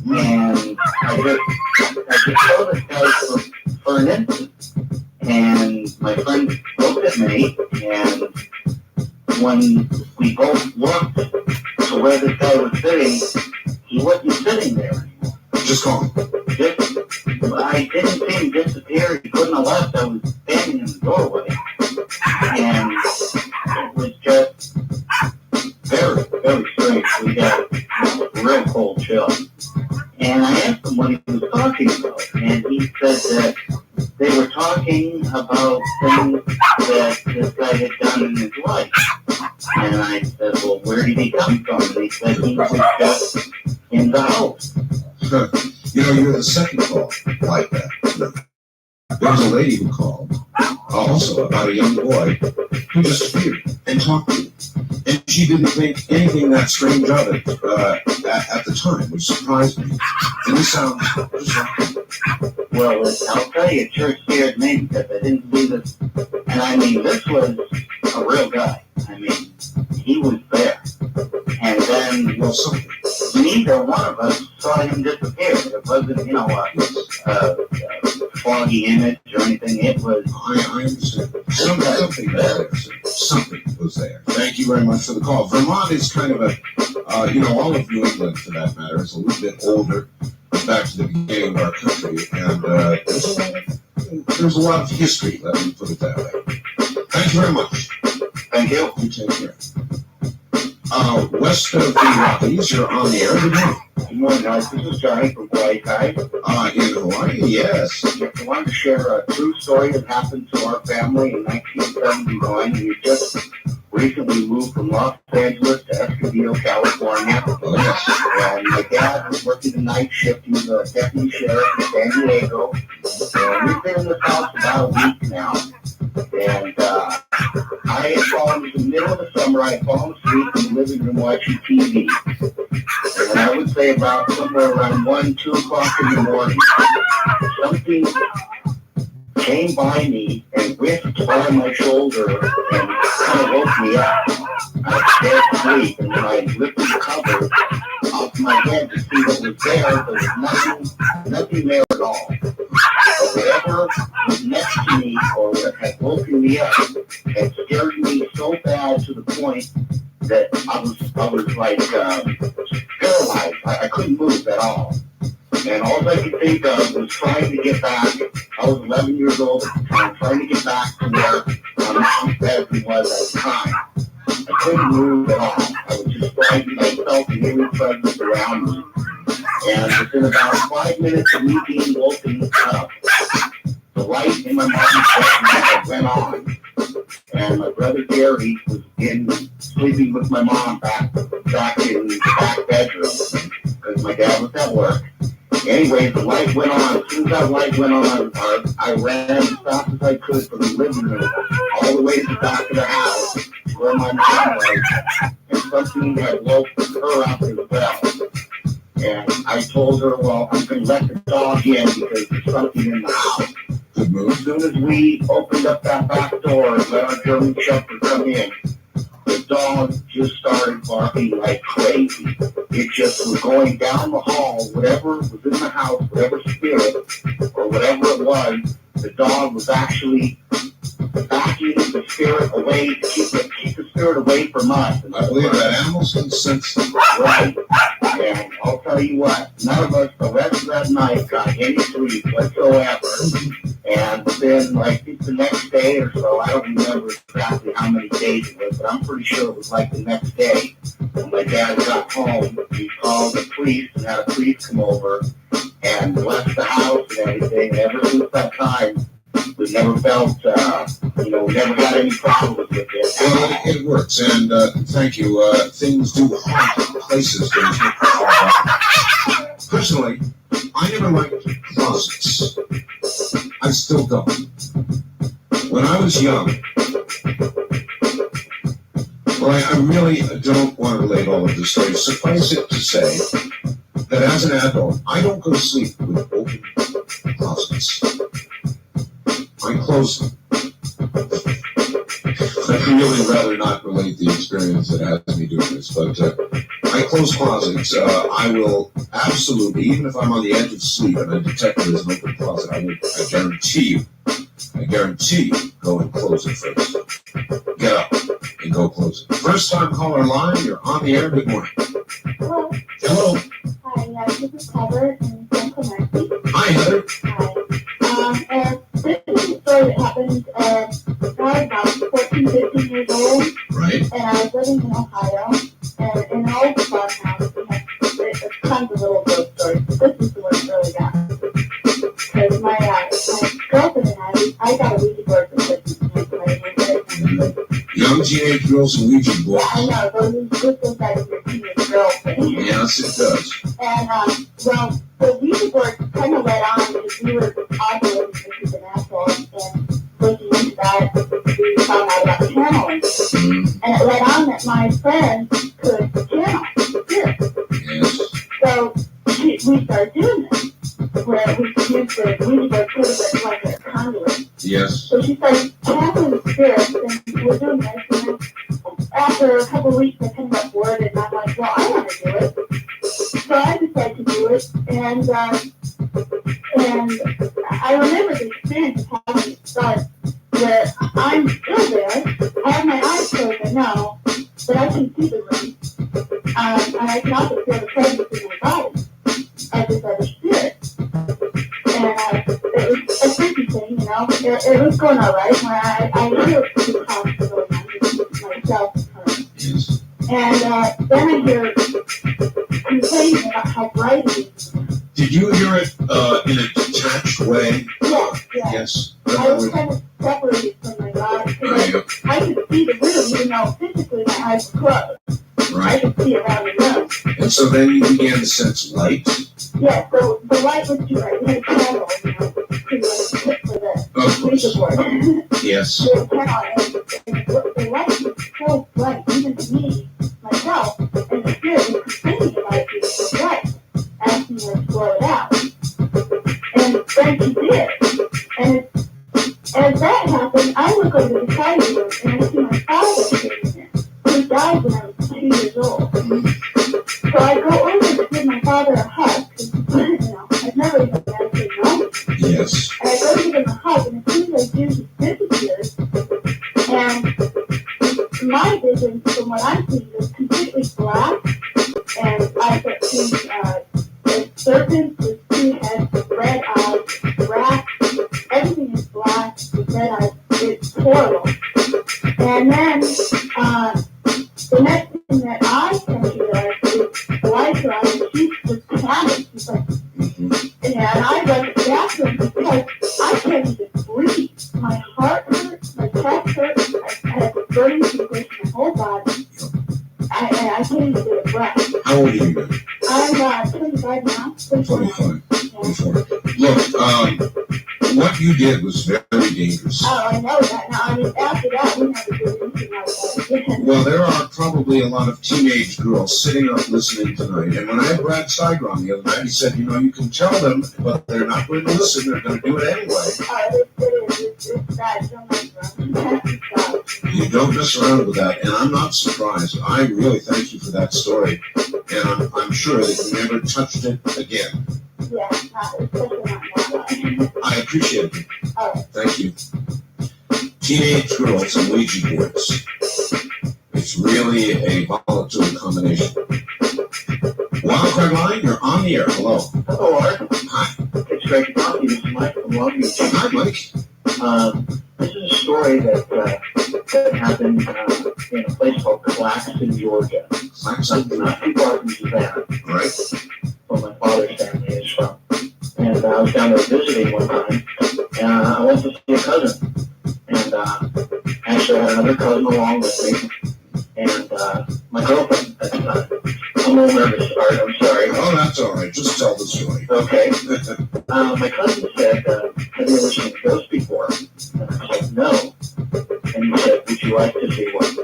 And I just saw this guy for an instant. And my friend looked at me, and when we both looked to where this guy was sitting, he wasn't sitting there anymore. Just gone. Just I didn't see him disappear. He couldn't have left. I was standing in the doorway. And it was just very, very strange. We got a real cold chill. And I asked him what he was talking about. And he said that they were talking about things that this guy had done in his life. And I said, well, where did he come from? And he said he was just in the house. You know, you're the second call like that. There was a lady who called also about a young boy who disappeared and talked to him. And she didn't think anything that strange of it at the time, which surprised me. And this sounds bizarre. Well, I'll tell you, it sure scared me because I didn't believe it. And I mean, this was a real guy. I mean, he was there. And then, Well, something. neither one of us saw him disappear. It wasn't, you know, a foggy image or anything. It was. I understand. Something was there. Thank you very much for the call. Vermont is kind of a, all of New England for that matter, is a little bit older, back to the beginning of our country, and there's a lot of history, let me put it that way. Thank you very much. Thank you. You take care. West of the Rockies, you're on the air. Good morning. Good morning, guys. This is Johnny from Hawaii. In Hawaii, yes. I wanted to share a true story that happened to our family in 1971. We just recently moved from Los Angeles to Escondido, California. Oh, yes. And my dad was working the night shift. He was a deputy sheriff in San Diego. And we've been in this house about a week now. And I had fallen in the middle of the summer. I had fallen asleep in the living room watching TV. And I would say about somewhere around 1, 2 o'clock in the morning, something came by me and whisked by my shoulder and kind of woke me up. I was dead asleep, and when I lifted the cover off my head to see what was there was nothing there at all. But whatever was next to me or what had woken me up had scared me so bad to the point that I was like paralyzed. I couldn't move at all. And all I could think of was trying to get back. I was 11 years old at the time, trying to get back to where my mom's bedroom was at the time. I couldn't move at all. I was just frightened. I felt the eerie presence around me. And within about 5 minutes of me being woken up, the light in my mom's bedroom went on. And my brother Gary was sleeping with my mom back in the back bedroom because my dad was at work. Anyway, the light went on. As soon as that light went on, I ran as fast as I could from the living room all the way to the back of the house where my mom was. And something had woke her up as well. And I told her, well, I'm going to let the dog in because there's something in the house. Good move. As soon as we opened up that back door and let our German Shepherd come in, the dog just started barking like crazy. It just was going down the hall, whatever was in the house, whatever spirit or whatever it was, the dog was actually backing the spirit away to keep the spirit away from us. I believe that animals can sense them. Right. And I'll tell you what, none of us the rest of that night got any sleep whatsoever. And then, like, the next day or so, I don't remember exactly how many days it was, but I'm pretty sure it was like the next day. When my dad got home, he called the police and had a police come over and left the house and everything. And ever since that time, we never felt, we never had any problems with it. Well, it works, and thank you. Things do haunt places. Personally, I never liked closets. I still don't. When I was young, well, I really don't want to relate all of this story. Suffice it to say that as an adult, I don't go to sleep with open closets. I close them. I'd really rather not relate the experience that has me doing this, but I close closets. I will absolutely, even if I'm on the edge of sleep and I detect there's an open closet, I guarantee you, go and close it first. Get up and go close it. First time caller line, you're on the air. Good morning. Hello. Hello. Hi, this is Heather in San Clemente. Hi, Hi, Heather. And this is a story that happened, I was about 14, 15 years old, Right. and I was living in Ohio, and in an old farmhouse, we had tons of little ghost stories, but this is the one that really got me. Because my girlfriend and I got a Ouija board for Christmas, and I played with it. Young teenage girls and Ouija boards. Yeah, I know, this goes back to your teenage girl thing. Yes, it does. And, well, the Ouija board kind of led on because we were operating the supernatural and looking into that, we found out about channeling. Mm, And it led on that my friend could channel spirits. yes. So we started doing this, where we used the Ouija board sort of like a conduit. Yes. So she started channeling spirits, and we're doing this, and then after a couple of weeks, I kind of got bored, and I'm like, well, I want to do it. So I decided to do it, and I remember the experience of having it start, where I'm still there, I have my eyes closed, I know, but I can see the room, and I can also feel the presence in my body of this other spirit. And it was a freaky thing, you know. It was going all right. When I hear the talks going on myself and her. Yes. And then I hear complaining about how bright it is. Did you hear it in a detached way? Yeah. Yes. I was kind of separated from my body. Because I could see the room, even though physically my eyes were closed. I Right. could see around the room. And so then you began to sense light. Yeah, so the light was too bright. We had a candle, you know, to fit for the Of Ouija course. board. Yes. The light was so bright, even to me, myself, and the spirit was complaining about it being so bright, asking her to blow it out. And then she did. And as that happened, I look over the side of the room, and I see my father sitting there, who died when I was 2 years old. So I go over to give my father a hug, because, you know, I've never even met him, you know? Yes. And I go to give him a hug, and as soon as I do, he disappears. And my vision, from what I'm seeing, is completely black. And I start seeing serpents with 2 heads, red eyes, rats. Everything is black with red eyes. It's horrible. And then the next thing that I come to realize is the lights are on, and she's just panicked. She's like, and I run to the bathroom because I can't even breathe. My heart hurts, my chest hurts, I have a burning sensation in my whole body. I can't even get a breath. How old are you then? I'm 25 now. 24 now. 25. 24. Look, what you did was very dangerous. Oh, I know that now. I mean, after that, we never did anything like that again. Well, there are probably a lot of teenage girls sitting up listening tonight. And when I had Brad Steiger on the other night, he said, you know, you can tell them, but they're not going to listen. They're going to do it anyway. It's bad. Don't mess around. You don't mess around with that. And I'm not surprised. I really thank you for that story. And I'm sure that you never touched it again. Yeah, especially not now. I appreciate it. All right. Thank you. Teenage girls and Ouija boards. It's really a volatile combination. Wildcard Line, you're on the air. Hello. Hello, Art. Hi. It's great to talk to you. This is Mike from Longview. Hi, Mike. This is a story that happened in a place called Claxton, Georgia. Claxton. Not too far from Savannah, Right. where my father's family is from. And I was down there visiting one time, and I went to see a cousin. And actually I had another cousin along with me, and my girlfriend at the time. I'm a little nervous, Art. I'm sorry. Oh, that's all right. Just tell the story. Okay. My cousin said, have you ever seen ghosts before? And I said, no. And he said, would you like to see one?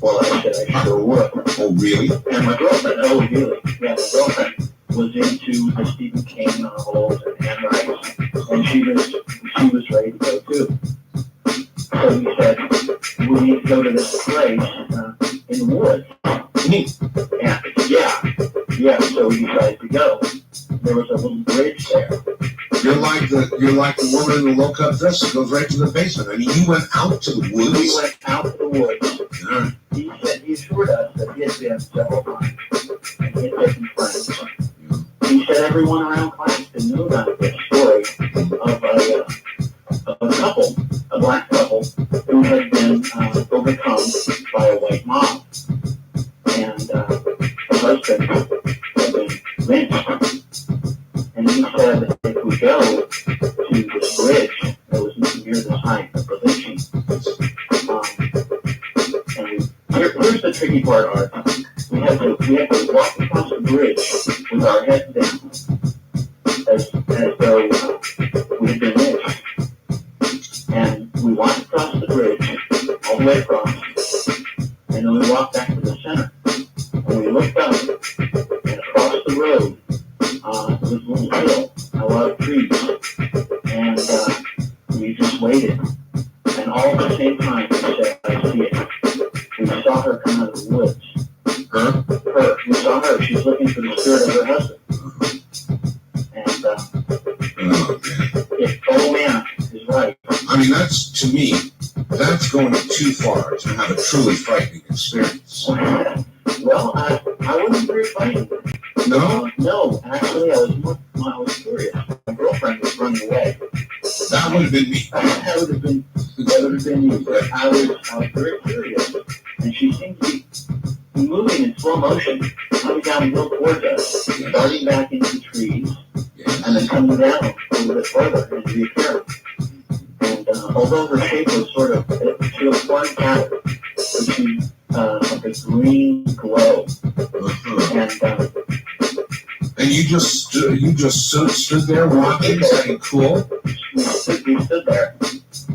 Well, I said, I sure would. Oh, really? And my girlfriend, oh, really? Yeah, my girlfriend was into the Stephen King novels and Anne Rice, and she was ready to go too. So he said, we need to go to this place in the woods. Yeah, so we decided to go. There was a little bridge there. You're like the woman in the low-cut dress that goes right to the basement. I mean, you went out to the woods. We went out to the woods. Yeah. He said he assured us that he had been several times, and he had taken friends. He said everyone around Claxton to know about this story of a couple, a black couple, who had been overcome by a white mob. And the husband had been lynched. And he said that if we go to this bridge that was near the site of the lynching, and here's the tricky part, Art. We had to walk across the bridge with our heads down, as though we had been lynched. And we walked across the bridge, all the way across, and then we walked back to the center. And we looked up, and across the road, was a little hill, and a lot of trees. And we just waited. And all at the same time, we said, I see it. We saw her come out of the woods. Her? Her. We saw her. She's looking for the spirit of her husband. And, oh man, is right. I mean, that's, to me, that's going too far to have a truly frightening experience. Well, I wasn't very frightened. No? No, actually, I was curious. My girlfriend was running away. That would have been me. That would have been you. But I was very curious, and she seemed to be moving in slow motion, coming down the hill towards us, starting back into the trees, and then coming down a little bit further and reappearing. And although her shape was sort of, she was one pattern, but she like a green glow. And you just stood there watching, saying, cool? We stood there.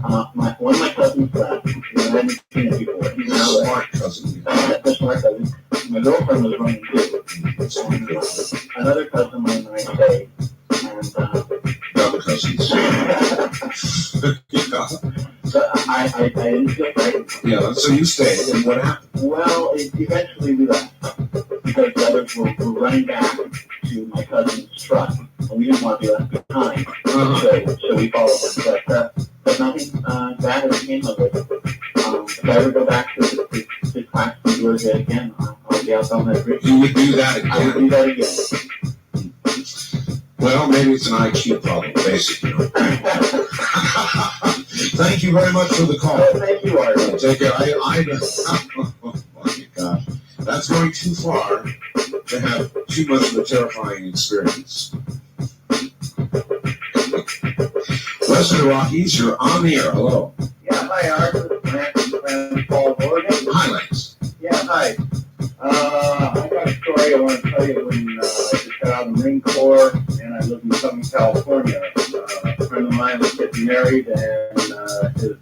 One of my cousins left. I hadn't seen it before. He's now smart cousin. The smart cousin. My girlfriend was running too. And, another cousin and I stayed. And double cousins. But I didn't feel frightened. Yeah, so you stayed, and what happened? Well, eventually we left. Because the others were running back to my cousin's truck, and we didn't want to be left behind. So we followed them. But nothing bad ever came of it. If I ever go back to Claxton, Georgia again, I'll be out on that bridge. You would do that again? I would do that again. Well, maybe it's an IQ problem, basically. Thank you very much for the call. Thank you, Art. Take care. Oh my gosh. That's going too far to have too much of a terrifying experience. Western Rockies, you're on the air. Hello. Yeah, hi, Art. This is Lance Paul Morgan. Hi, Lance. Yeah, hi. I got a story I want to tell you when I just got out of the Marine Corps and I lived in Southern California. A friend of mine was getting married and his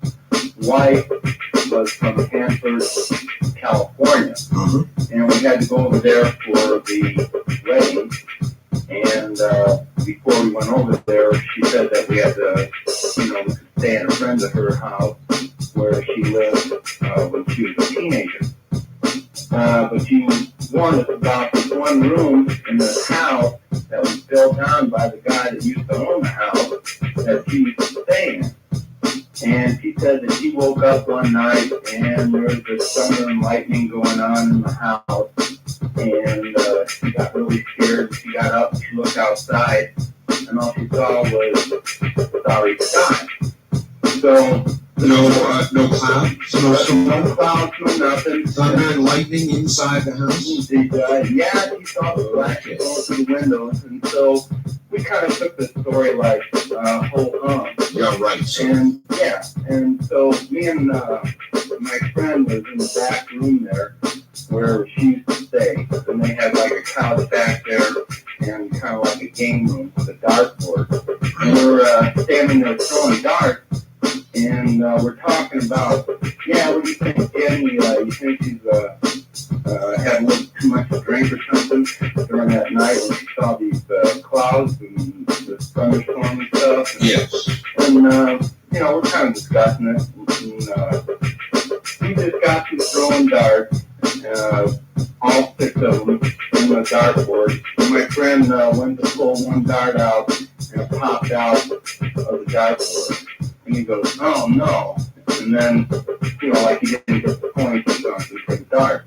wife was from Hanford, California. And we had to go over there for the wedding. And before we went over there, she said that we had to, stay in a friend of her house where she lived when she was a teenager. But she warned us about this one room in the house that was built down by the guy that used to own the house that she used to stay in. And she said that she woke up one night and there was this thunder and lightning going on in the house. And she got really scared. She got up and she looked outside and all she saw was starry sky. So no clouds, no clouds, no nothing. Thunder and lightning inside the house. Yeah, she saw the flashes going through the windows, and so we kind of took the story like whole hum. Yeah, right. And so me and my friend was in the back room there where she used to stay, and they had like a couch back there and kind of like a game room with a dartboard. And we're standing there throwing darts. And we're talking about, what do you think, Danny? You think she's had a little too much to drink or something during that night when she saw these clouds and this thunderstorm and stuff? Yes. And, we're kind of discussing it. And we just got to throwing darts, all 6 of them in the dartboard. And my friend went to pull one dart out and it popped out of the dartboard. And he goes, oh no. And then, like he didn't get the point or something for the dart.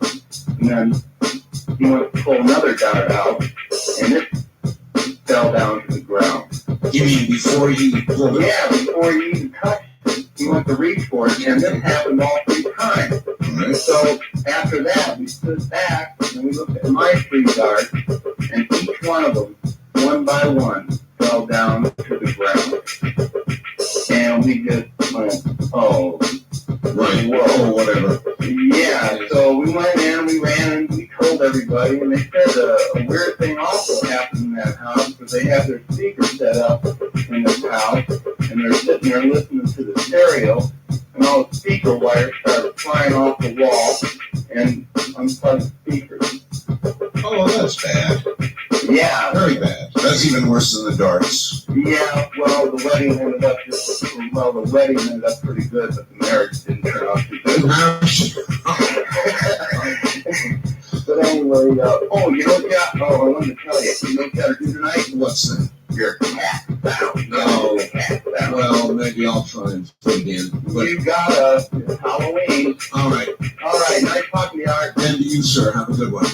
And then he went to pull another dart out, and it fell down to the ground. You mean before he pulled it? Yeah, before he even touched it, he went to reach for it, and this happened all 3 times. Alright. So after that, we stood back and we looked at my 3 darts, and each one of them, one by one, fell down to the ground. And we just went, oh, Right. whoa. Or whatever. Yeah, so we went in, we ran, and we told everybody, and they said a weird thing also happened in that house, because they have their speakers set up in this house, and they're sitting there listening to the stereo, and all the speaker wires started flying off the wall and unplugged speakers. Oh, that's bad. Yeah, Very bad. That's even worse than the darts. yeah, well, the wedding ended up pretty good, but the marriage didn't turn out too good. But anyway, I wanted to tell you, you know what you gotta do tonight? What's that? Your cat bound. No. Well, maybe I'll try and fit it in. But, You gotta, it's Halloween. all right. All right, nice talking to you, Art. And to you, sir. Have a good one.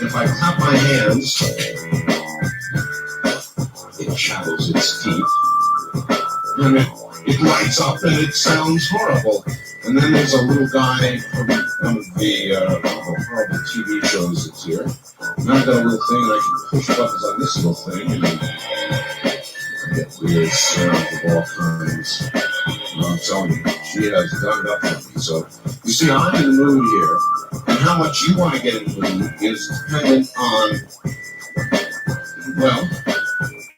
If I clap my hands, it shadows its teeth, and it lights up and it sounds horrible. And then there's a little guy from one of the horrible TV shows that's here. And I've got a little thing, and I can push buttons on this little thing, and I get weird sounds of all kinds. And I'm telling you, she has done it up for me. So, you see, I'm in the mood here. And how much you want to get into the mood is dependent on, well,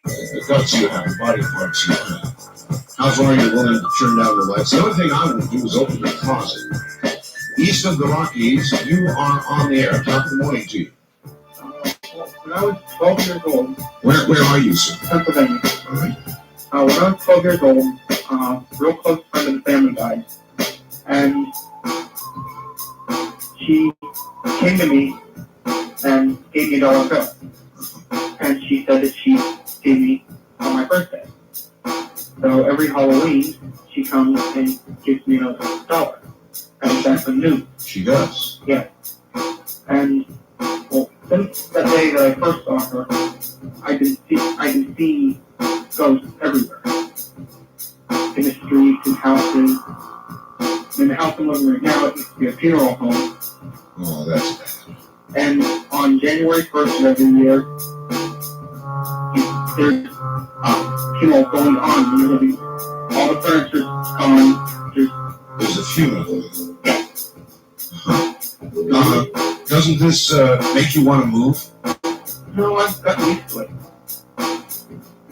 the guts you have, the body parts you have. How far you're willing to turn down the lights. The only thing I want to do is open the closet. East of the Rockies, you are on the air. Top of the morning to you. When I was 12 years old, Where are you, sir? Pennsylvania, All right. when I was 12 years old, real close friend of the family died. And she came to me and gave me a $1 bill. And she said that she gave me on my birthday. So every Halloween, she comes and gives me a $1. And that's a new. She does. Yeah. And, well, since that day that I first saw her, I can see ghosts everywhere. In the streets, in houses. In the house I'm living right now, it used to be a funeral home. Oh, that's bad. And on January 1st of every year, there's funeral going on in the living room. All the furniture's gone. There's a funeral. Doesn't this make you want to move? No, I've gotten used to it.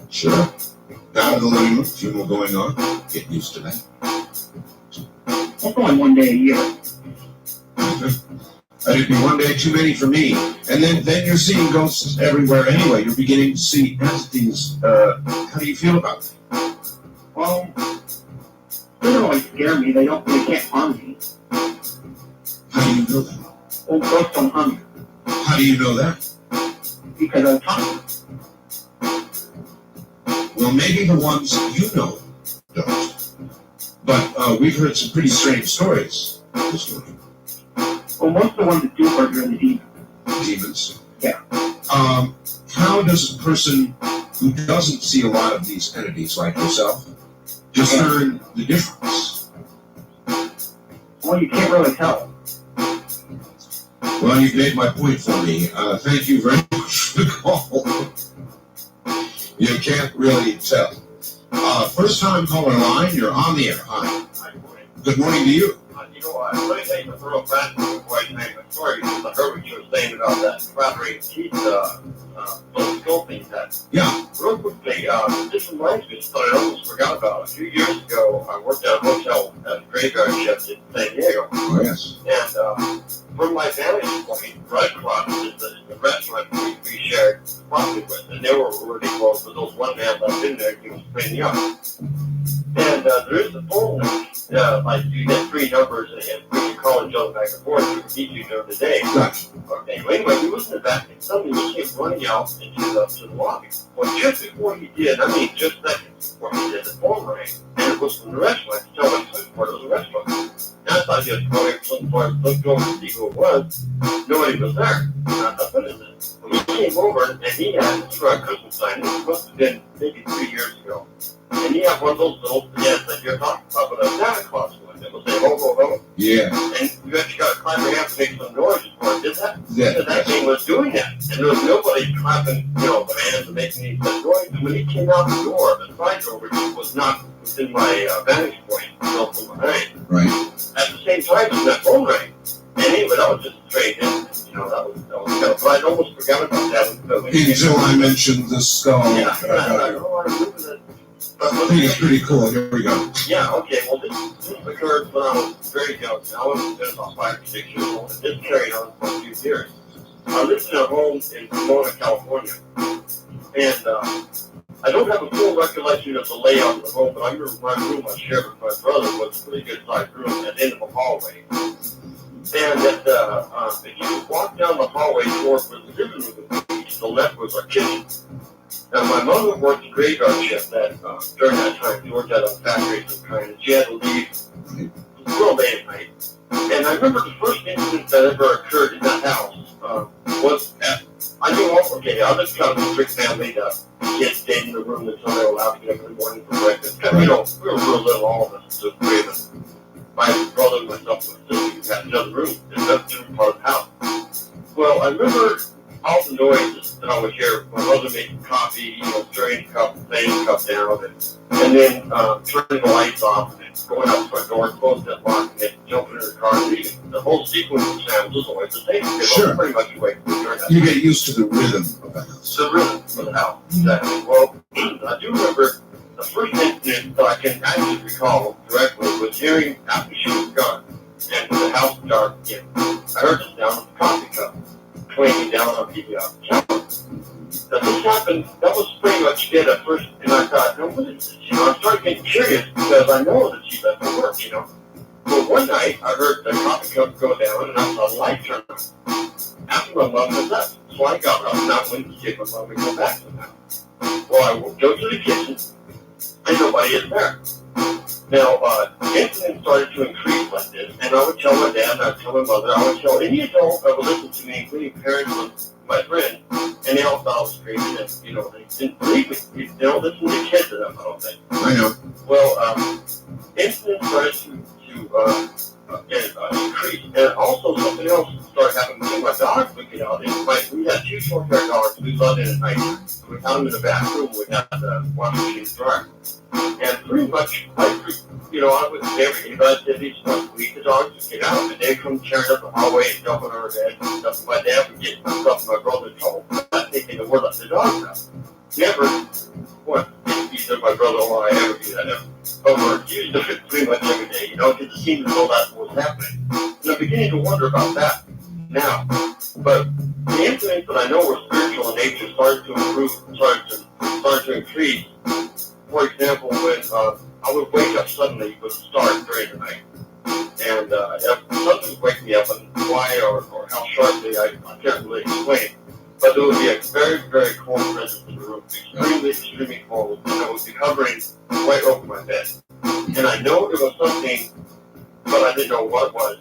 Sure. Out of the living room, funeral going on. Get used to that. That's only one day a year. It'd be one day too many for me. And then you're seeing ghosts everywhere anyway. You're beginning to see entities. How do you feel about that? Well, they don't really scare me. They can't harm me. How do you know that? Well, ghosts don't harm me. How do you know that? Because I've talked. Well, maybe the ones you know don't. But we've heard some pretty strange stories this morning. Well, most of the ones that do hurt are the demons. Demons. Yeah. How does a person who doesn't see a lot of these entities like yourself discern the difference? Well, you can't really tell. Well, you've made my point for me. Thank you very much for the call. You can't really tell. First time caller line, you're on the air. Hi. Good morning to you. You know, let me tell you a real fast before I tell you my story, because I heard what you were saying about that flattering teeth, those skull things that. Yeah. Real quickly, this reminds me of something I almost forgot about. A few years ago, I worked at a hotel at a graveyard shift in San Diego. Oh, yes. And from my vantage point, right across is the restaurant we shared property with, and they were already closed, but those one man left in there, he was cleaning up. And there is a phone like you get 3 numbers, and we can call each other back and forth. We can meet you during the day. Gotcha. Okay, well, anyway, he was in the back, and suddenly he came running out into the lobby. Well, just before he did, I mean, just seconds before he did, the phone rang, and it was from the restaurant. I could tell by the switchboard it was a restaurant. And I thought he was going to something, so I looked over to see who it was. Nobody was there. And I thought, what is this? Well, he came over, and he had this for a Christmas sign. This must have been maybe 3 years ago. And he had one of those little yes that you're talking about, but a Santa Claus one that will say ho ho ho. Yeah. And you actually got to climb your amp to make some noise before it did that. Yeah. And that thing was doing that. And there was nobody clapping, commands and making any such noise. And when he came out the door, the side door, which was not within my vantage point, from behind. Right. At the same time, that phone rang. And anyway, that was just straight in. That was kind of, but I'd almost forgot about that until I mentioned the skull. Yeah, I remember that. I think it's pretty cool. Here we go. Yeah, okay. Well, this occurred when I was very young. I was about 5 or 6 years old. And this carried on for a few years. I lived in a home in Pomona, California. And I don't have a full recollection of the layout of the home, but I remember my room I shared with my brother was a pretty good-sized room at the end of a hallway. And if you walk down the hallway toward where the living room was, to the left was our kitchen. Now, my mother worked graveyard shift during that time. She worked at a factory of some kind, and she had to leave real late at night. And I remember the first incident that ever occurred in that house was I knew, I was kind of a strict family. The kids stayed in the room until they were allowed to get up in the morning for breakfast. We were real little, all of us, just 3 of us. My brother, myself, and my sister had another room. Another different part of the house. Well, I remember all the noises that I would hear. My mother making coffee, stirring the cup, laying the cup down, and then turning the lights off, and then going out to my door, closing that lock, and then jumping in the car and leaving. The whole sequence of sounds was always the same. They were pretty much awake during that. You get used to the rhythm of the house. The rhythm of the house, exactly. Well, I do remember the first incident that I can actually recall directly was hearing after she was gone, and with the house dark again. I heard the sound of the coffee cup clanking down on the counter. Now, this happened, that was pretty much it at first, and I thought, what is this? I started getting curious because I know that she left for work, Well, one night, I heard the coffee cup go down, and I saw the light turn on. After my mom was left, so I got up and I went to see if my mom would come back to the house. Well, I would go to the kitchen, and nobody is there. Now, incidents started to increase like this, and I would tell my dad, and I would tell my mother, I would tell any adult that would listen to me, including parents of my friend, and they all thought I was crazy, and, they didn't believe me. They don't listen to kids enough, I don't think. I know. Well, incidents started to increase, and also something else started happening to me. My dogs would get out, and we had 2 short-haired dogs, we loved it at night. We found them in the bathroom, we had the washing machine dryer. And pretty much, I would say everything about activities once a week, the dogs would get out, and they'd come tearing up the hallway and jumping on our bed and stuff. And my dad would get myself and my brother in trouble, not thinking that we're letting the dogs out. Never, either my brother-in-law or I ever do that ever. But we're accused of it pretty much every day, because it seems as though that's what's happening. And I'm beginning to wonder about that now. But the incidents that I know were spiritual in nature started to improve, started to increase. For example, when I would wake up suddenly with a start during the night. And something would wake me up, and why or how sharply, I can't really explain. But there would be a very, very cold presence in the room, extremely, extremely cold, and I would be hovering right over my bed. And I know it was something, but I didn't know what it was.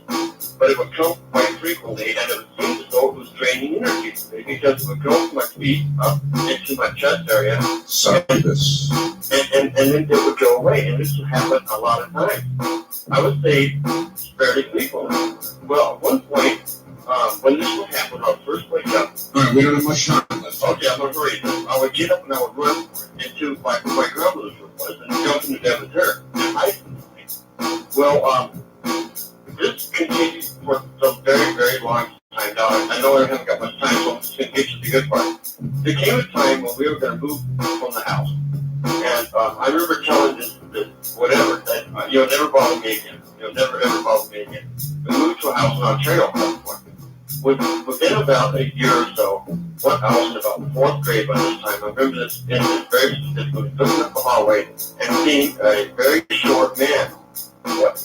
But it would come quite frequently, and it would seem as though it was draining energy from me, because it would go from my feet up into my chest area. Succubus. And then it would go away, and this would happen a lot of times. I would say fairly frequently. Well, at one point, when this we don't have much time left. Okay, I'm gonna hurry. I would get up and I would run into my grandmother's room and jump into bed with her. Well, this continued for a very, very long time. Now, I know I haven't got much time, so I'm just going to get to the good part. There came a time when we were going to move from the house. And I remember telling this whatever, that you'll never bother me again. You'll never, ever bother me again. We moved to a house in Ontario, California. Within about a year or so, I was in about fourth grade by this time. I remember this incident very specifically, looking up the hallway and seeing a very short man,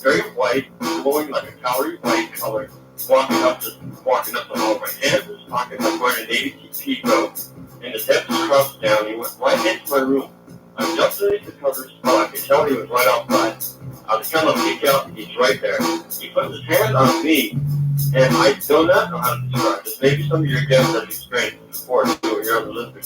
very white, glowing like a calorie white color, walking up the hallway. Hands in his pocket, like wearing an 80 coat, and his head was crouched down. He went right into my room. I jumped underneath the covers, I could tell he was right outside. I was kind of peek out, and he's right there. He put his hand on me, and I do not know how to describe this. Maybe some of your guests have experienced it before, too, or you're listening.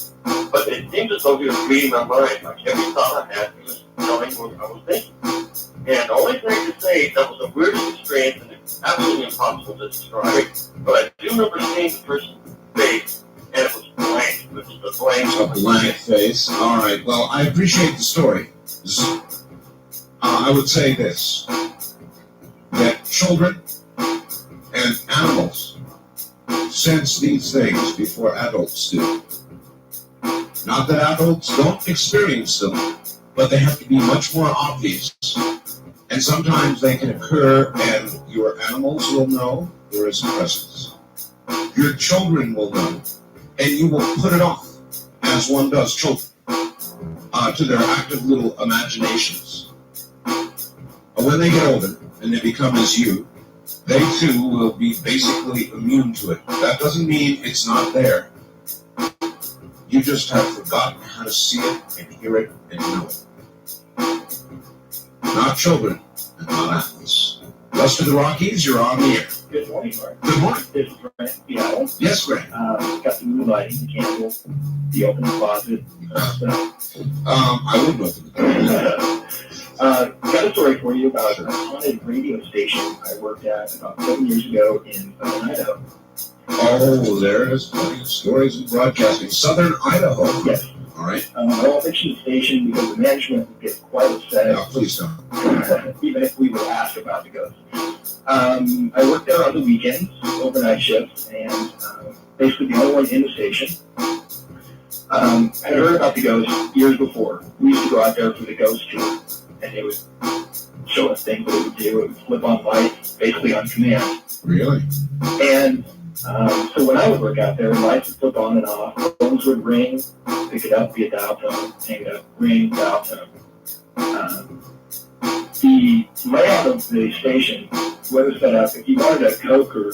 But it seemed as though he was reading my mind. Like every thought I had, he was telling me what I was thinking. And the only thing I could say, that was the weirdest experience, and it's absolutely impossible to describe. But I do remember seeing the person's face, and it was blank. It was a blank. A blank face. All right. Well, I appreciate the story. I would say this, that children and animals sense these things before adults do. Not that adults don't experience them, but they have to be much more obvious. And sometimes they can occur, and your animals will know there is a presence. Your children will know, and you will put it off, as one does children, to their active little imaginations. But when they get older, and they become as you, they too will be basically immune to it. That doesn't mean it's not there. You just have forgotten how to see it, and hear it, and know it. Not children, and not animals. West of the Rockies, you're on the air. Good morning, Mark. Good morning. This is Grant Seattle. Yes, Grant. Got the mood lighting, the candle, the open closet, stuff. I wouldn't open the Got a story for you about a haunted radio station I worked at about 7 years ago in Southern Idaho. Oh, there's plenty of stories in broadcasting. Southern Idaho. Yes. All right. I won't mention the station because the management would get quite upset. No, please don't. Even if we were asked about the ghosts. I worked there on the weekends, overnight shifts, and basically the only one in the station. I had heard about the ghosts years before. We used to go out there for the ghost tour, and they would show us things that it would do. It would flip on lights, basically on command. Really? And so when I would work out there, lights would flip on and off, phones would ring, pick it up, be a dial tone, hang it up, ring, dial tone. The layout of the station was set up, if you wanted a Coke or a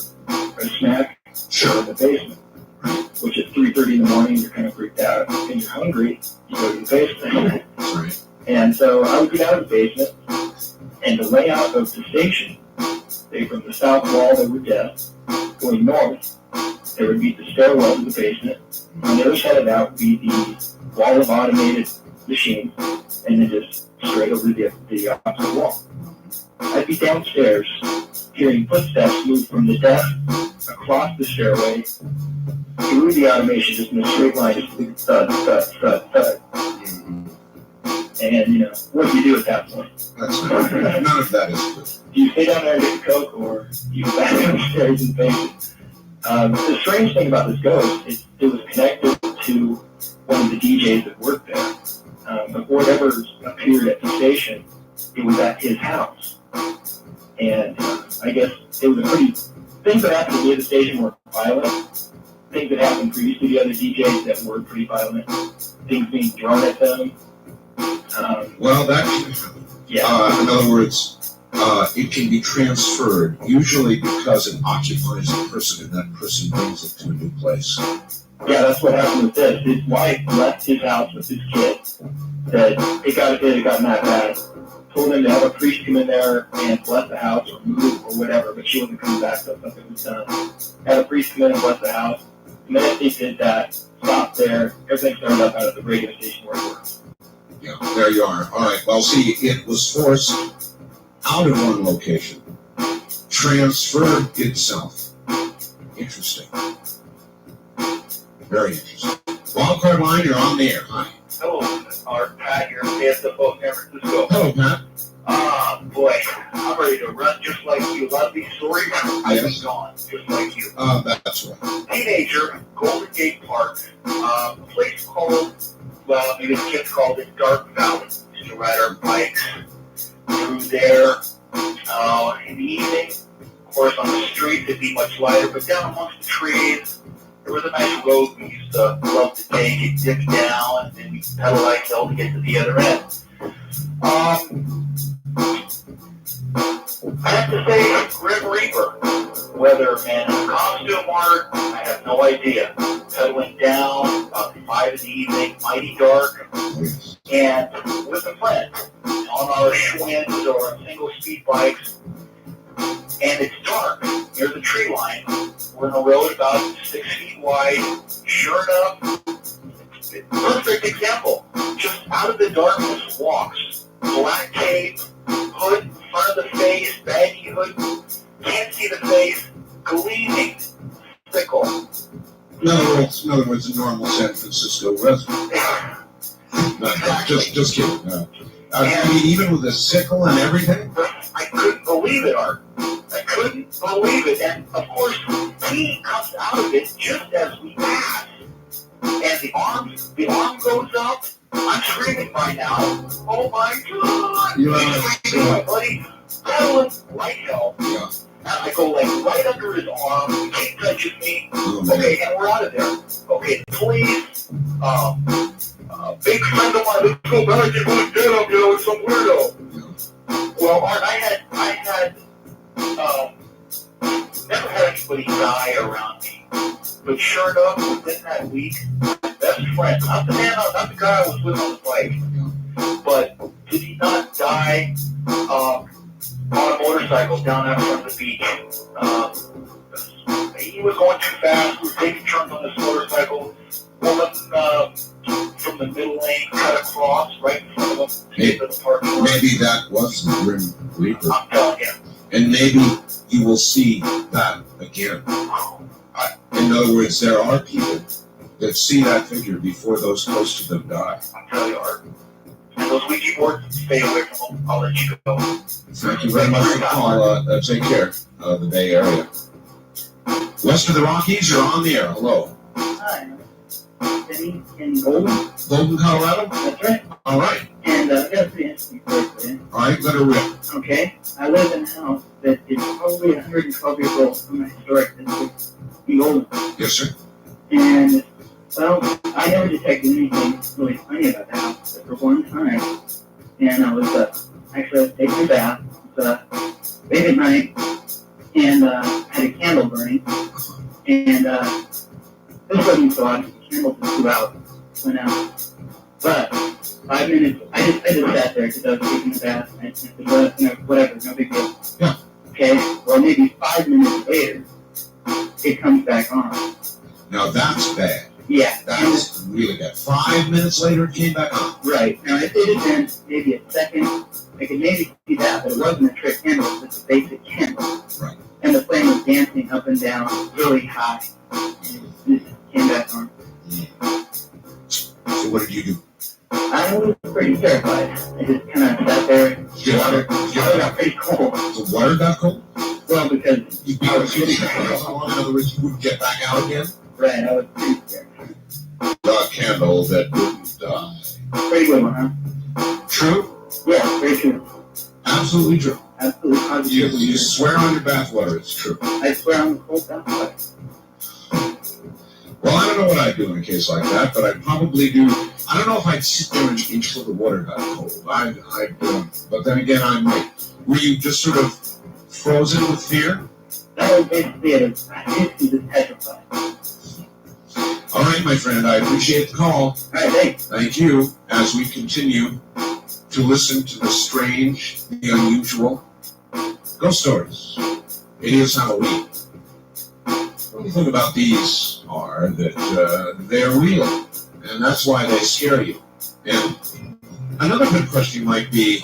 snack, in the basement, which at 3:30 in the morning, you're kind of freaked out, and you're hungry, you go to the basement. Right. And so I would get out of the basement, and the layout of the station, say from the south wall, there were desks. Going north, there would be the stairwell to the basement. On the other side of that would be the wall of automated machines, and then just straight over the opposite wall. I'd be downstairs, hearing footsteps move from the desk across the stairway through the automation, just in a straight line, just thud, thud, thud, thud. And, what do you do at that point? That's none of that is good. Do you stay down there and get a Coke, or do you back upstairs and face it? The strange thing about this ghost is it was connected to one of the DJs that worked there. Before it ever appeared at the station, it was at his house. And I guess it was things that happened to me at the station were violent. Things that happened previously to the other DJs that were pretty violent. Things being thrown at them. Well, that can happen. Yeah. In other words, it can be transferred, usually because it occupies a person and that person brings it to a new place. Yeah, that's what happened with this. His wife left his house with his kid. That it got that bad. Told him to have a priest come in there and bless the house or move or whatever, but she wasn't coming back, so nothing was done. Had a priest come in and bless the house. And then he did that, stopped there, everything started up out of the radio station where it was. Yeah, there you are. All right. Well, see, it was forced out of one location, transferred itself. Interesting. Very interesting. Wildcard line, you're on the air. Hi. Hello, Art, Pat here, KSFO San Francisco. Hello, Pat. Boy, I'm ready to run just like you. A lot of these stories, I've been gone, just like you. That's right. Teenager, Golden Gate Park, a place called, well, maybe the kids called it Dark Valley. Used to ride our bikes through there in the evening. Of course, on the street, it'd be much lighter, but down amongst the trees, there was a nice road we used to love to take. It dipped down, and then we'd pedal uphill to get to the other end. I have to say, Grim Reaper, whether man in a costume art, I have no idea. Pedaling down about 5 in the evening, mighty dark, and with a friend on our Schwinns or single speed bikes, and it's dark near the tree line. We're in a road about 6 feet wide. Sure enough, perfect example. Just out of the darkness walks. Black cape, hood in front of the face, baggy hood, can't see the face, gleaming, sickle. In other words, a normal San Francisco resident. Just kidding. No. I mean, even with a sickle and everything? I couldn't believe it, Art. I couldn't believe it. And, of course, he comes out of it just as we pass. And the arm goes up. I'm screaming by now. Oh, my God. My buddy, pedaling like hell. Yeah. And I go, like, right under his arm. He touches me. Okay, and we're out of there. Okay, the police, big friend of mine, let's go back and put dead up, it's some weirdo. Well, Art, I had never had anybody die around me. But sure enough, within that week, best friend, not the guy I was with on the bike, but did he not die on a motorcycle down out front of the beach? He was going too fast. We were taking turns on this motorcycle. Woman from the middle lane cut across right in front of him to get to the parking lot. Maybe that was the Grim Reaper. I'm telling you. And maybe you will see that again. In other words, there are people that see that figure before those close to them die. I'm telling you, Art. And those Ouija boards, stay away from them. I'll let you go. Thank you very much for the call. Take care of the Bay Area. West of the Rockies, you're on the air. Hello. Hi. Denny in Golden. Golden, Colorado? That's right. All right. And I got a pretty interesting story for you. All right, let her rip. Okay. I live in a house that is probably 112 years old from a historic district in Golden. Yes, sir. And, well, I never detected anything really funny about the house. But for one time, and I was taking a bath. It was late at night, and had a candle burning. And this wasn't so obvious. The candle just blew out, went out. But 5 minutes, I just sat there because I was taking a bath. And I said, whatever, no big deal. Yeah. Okay. Well, maybe 5 minutes later, it comes back on. Now that's bad. Yeah. That's really bad. 5 minutes later, it came back on. Right. Now, if it had been maybe a second, I could maybe see that, but it wasn't a trick candle. It was just a basic candle. Right. And the flame was dancing up and down really high. And it just came back on. So what did you do? I was pretty terrified. I just kind of sat there. Your water got pretty cold. The water got cold? Well, because you in other words, you wouldn't get back out again? Right, I was pretty scared. The candle that wouldn't die. Pretty good one, huh? True? Yeah, very true. Absolutely true. Absolutely positive. You swear on your bathwater it's true. I swear on the cold bathwater. Well, I don't know what I'd do in a case like that, but I'd probably do. I don't know if I'd sit there until the water got cold. But then again, I might. Were you just sort of frozen with fear? That was basically it. I basically just petrified. All right, my friend, I appreciate the call. All right, thanks. Thank you. As we continue to listen to the strange, the unusual, ghost stories. It is Halloween. What the thing about these are that they're real, and that's why they scare you. And another good question might be,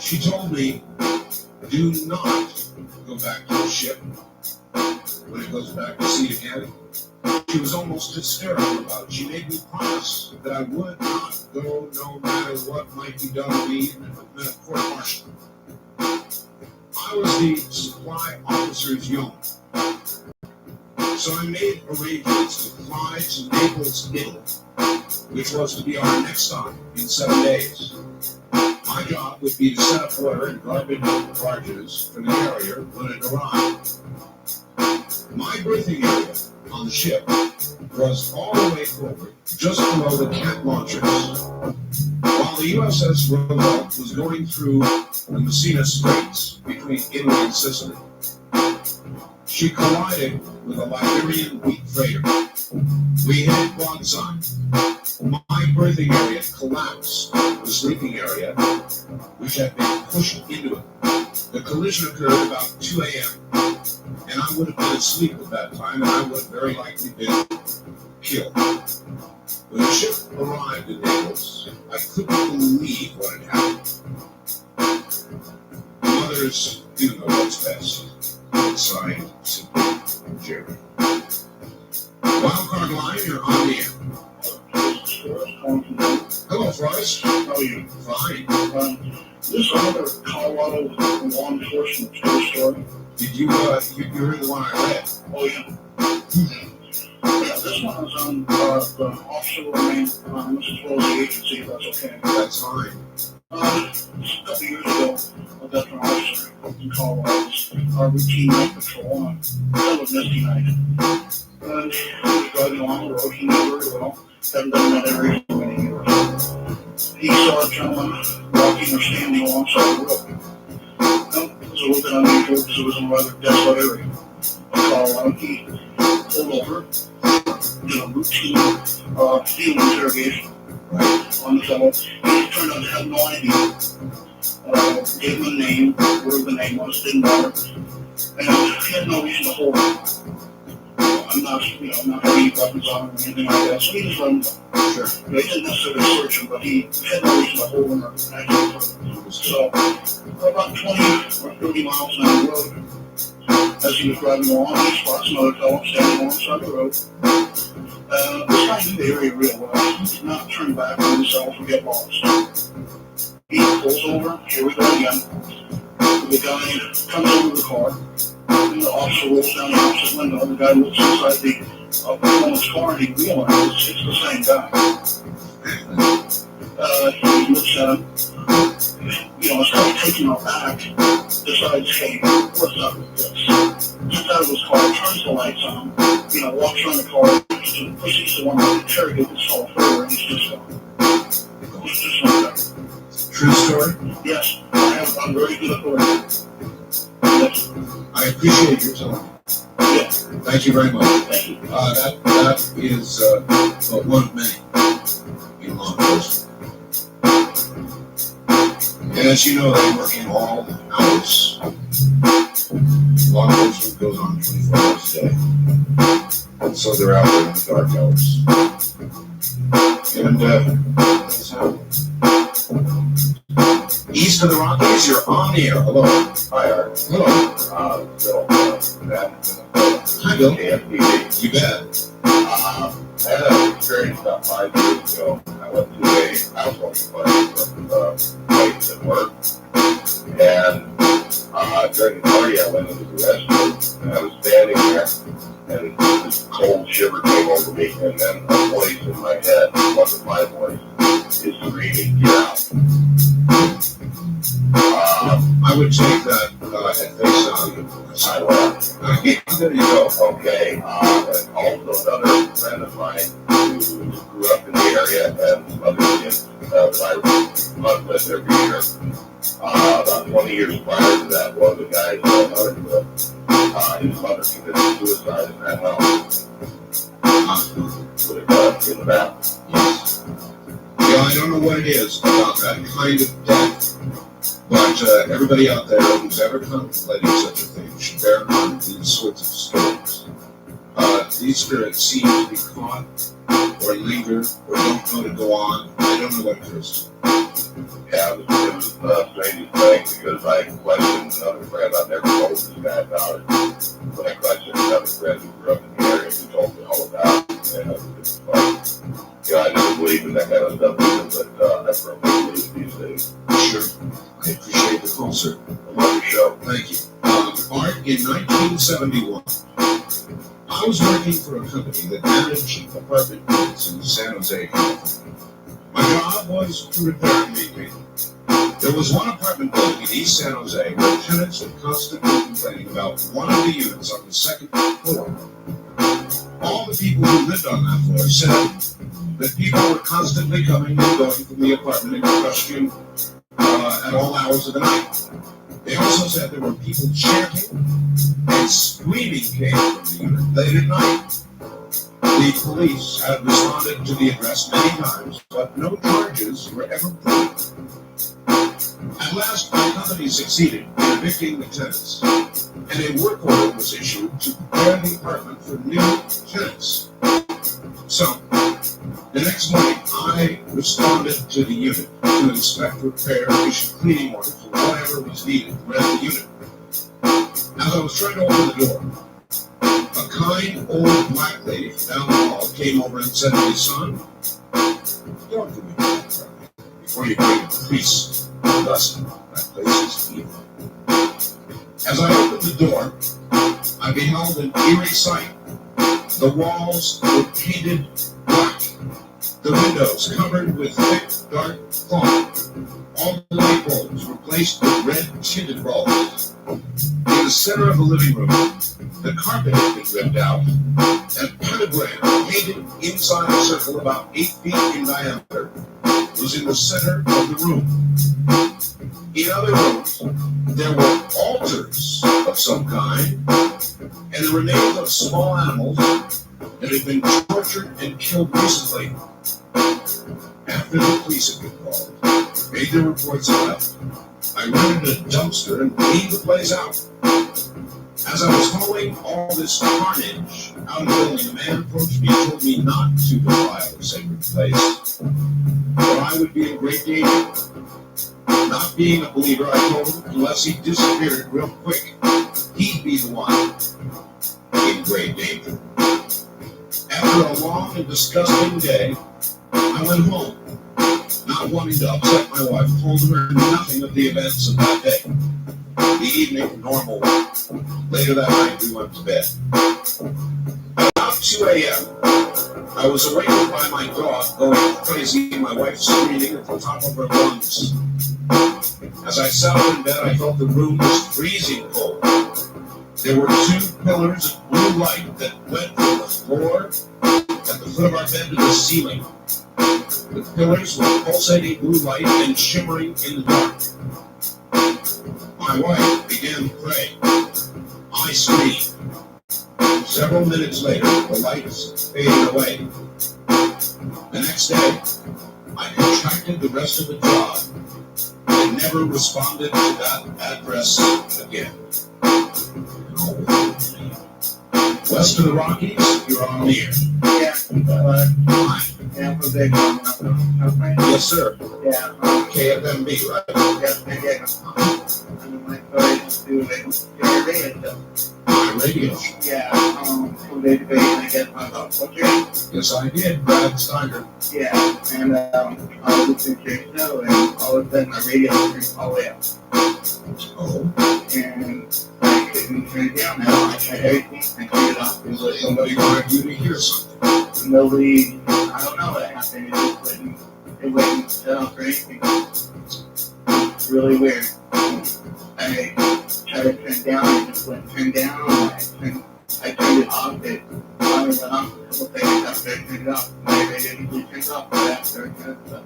She told me, do not go back to the ship when it goes back to sea again. She was almost hysterical about it. She made me promise that I would not go no matter what might be done to me in a court-martial. I was the supply officer's yeoman. So I made arrangements to fly to Naples, Italy, which was to be our next stop in 7 days. My job would be to set up order and garbage barges for the carrier when it arrived. My berthing area on the ship was all the way forward, just below the cat launchers. While the USS Roosevelt was going through the Messina Straits between Italy and Sicily, she collided with a Liberian wheat freighter. We hit broadside. My berthing area collapsed, the sleeping area, which had been pushed into it. The collision occurred about 2 a.m., and I would have been asleep at that time, and I would have very likely been killed. When the ship arrived in Naples, I couldn't believe what had happened. Mothers do know what's best. Signed, simply, Jerry. Wildcard Line, you're on the air. Hello, Forrest. How are you? Fine. This is another Colorado law enforcement story. Did you heard the one I read? Oh, yeah. Yeah, this one is on the offshore main, as well as the agency, if that's okay. That's fine. A couple years ago, a veteran officer in Colorado was routine night patrol on a misty night. And he was driving along the road, he knew very well, hadn't been in that area for many years. He saw a gentleman walking or standing alongside the road. Now, it was a little bit unusual because it was in a rather desolate area of Colorado. He pulled over, did a routine field interrogation on the fellow. He turned out to have no idea. Gave him a name, where the name was, didn't matter. And he had no reason to hold him. I'm not having any weapons on him or anything like that, so he just let him go. Sure. He didn't necessarily search him, but he had no reason to hold him or anything further. So, about 20 or 30 miles down the road, as he was driving along, he spots another fellow standing alongside the road. This guy knew the area real well. He did not turn back on himself or get lost. He pulls over, here we go again. The guy comes over the car, and the officer rolls down the opposite window, and the guy looks inside the woman's car, and he realizes it's the same guy. He looks at him, it's kind of taken aback, decides, hey, what's up with this? Gets out of his car, turns the lights on, walks around the car, and proceeds to want to interrogate this fellow further, and he's just gone. He's just not there. True story? Yes, I'm very good authority. Yes. I appreciate your time. Yes. Thank you very much. Thank you. That is but one of many in law enforcement. And as you know, they work in all hours. Law enforcement goes on 24 hours a day. And so they're out there in the dark hours. And that's how. East of the Rockies, you're on the air. Hello. Hi, Art. Hello. Bill, Hi, Bill. KFTV. You bet. I had an experience about 5 years ago. I went to a housewarming party from mates at work. And during the party, I went into the restroom, and I was standing there, and this cold shiver came over me, and then a voice in my head, one of my voices, is screaming, "Get out." I would take that at face value. I left. There you go. Okay. And also another friend of mine who grew up in the area and some other kids that I run with every year. About 20 years prior to that, one of the guys that I hunted with, his mother committed suicide in that house. Would have got in the bath. Yes. Yeah, I don't know what it is about that kind of death, but everybody out there who's ever contemplated such a thing should bear in mind these sorts of stories. These spirits seem to be caught, or linger, or don't know to go on. I don't know what it is. Yeah, it was the strangest thing because I questioned another friend. I never told this guy about it. But I questioned another friend who grew up in the area who told me all about it. And it's like, yeah, I never believed in that kind of stuff either, but I firmly believe these days. Sure. I appreciate the call, sir. I love your show. Thank you. Art, in 1971, I was working for a company that managed apartment buildings in San Jose, California. My job was to repair and maintain. There was one apartment building in East San Jose where tenants were constantly complaining about one of the units on the second floor. All the people who lived on that floor said that people were constantly coming and going from the apartment in question at all hours of the night. They also said there were people chanting and screaming came from the unit late at night. The police had responded to the address many times, but no charges were ever brought. At last, my company succeeded in evicting the tenants, and a work order was issued to prepare the apartment for new tenants. So, the next morning, I responded to the unit to inspect, repair, issue cleaning orders, or whatever was needed to rent the unit. As I was trying to open the door, a kind old black lady from down the hall came over and said to me, "Son, don't do it before you bring a priest to us. That place is evil." As I opened the door, I beheld an eerie sight. The walls were painted black, the windows covered with thick, dark cloth. All the light bulbs were placed with red tinted bulbs. In the center of the living room, the carpet had been ripped out, and a pentagram painted inside a circle about 8 feet in diameter was in the center of the room. In other rooms, there were altars of some kind, and the remains of small animals that had been tortured and killed recently. After the police had been called, made their reports and left, I rented a dumpster and cleaned the place out. As I was hauling all this carnage out of the building, a man approached me and told me not to defile the sacred place, or I would be in great danger. Not being a believer, I told him unless he disappeared real quick, he'd be the one in great danger. After a long and disgusting day, I went home, not wanting to upset my wife. Told her nothing of the events of that day. The evening, normal. Later that night, we went to bed. About 2 a.m., I was awakened by my dog going crazy and my wife screaming at the top of her lungs. As I sat up in bed, I felt the room was freezing cold. There were 2 pillars of blue light that went from the floor at the foot of our bed to the ceiling. The pillars were pulsating blue light and shimmering in the dark. My wife began to pray. I screamed. Several minutes later, the lights faded away. The next day, I contracted the rest of the job and never responded to that address again. West of the Rockies, you're on the air. Yeah, Hi. yeah, for big one. Yes, sir. Yeah, KFMB, right? yeah. And my stories do like radio stuff. My radio. Yeah, from day to day, I guess my thoughts. Okay. Yes, I did, Brad Steiner. Yeah, and I was listening to your show, and all of a sudden my radio turned all the way up. Oh, And I couldn't turn it down now. I tried everything, I turned it off. It was somebody wanted you to hear something. nobody, I don't know what happened. It wouldn't shut off or anything. It's really weird. I tried to turn it down, it just wouldn't turn down. I turned it off, it finally went off a couple seconds after I turned it off. My radio usually turns off right after I turn it off.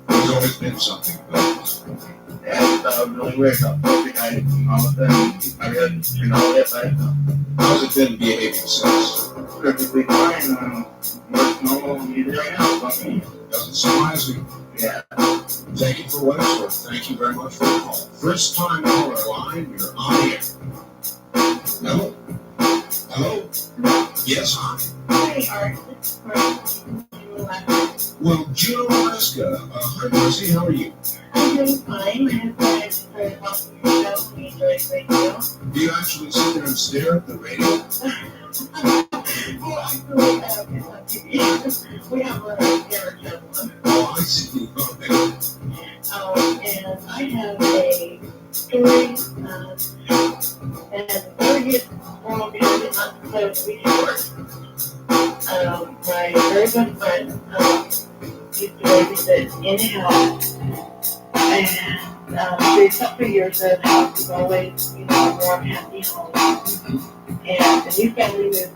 There's always been something about this. Yeah, I just thought it was really weird. I was the guy, all of a sudden, I realized it turned all the way up by itself. How's it been behaving since? Perfectly fine. Works normal music right now. Doesn't surprise me. Yeah. Take it for what it's worth. Thank you very much for the call. First time caller line, you're on the air. Hello? Hello? Yes, hi. Hi, Art. This is Art. Well, Juno Alaska, hi Marcy, how are you? I'm doing fine. My husband and I started watching the show. We enjoy the radio. Do you actually sit there and stare at the radio? Well, actually, it's on TV. We have a camera channel. Oh, I see. Okay. And I have a story, and before we get wrong behind it, not to close the short. My very good friend used to babysit in a house, and for a couple of years the house was always, a warm, happy home. And the new family moved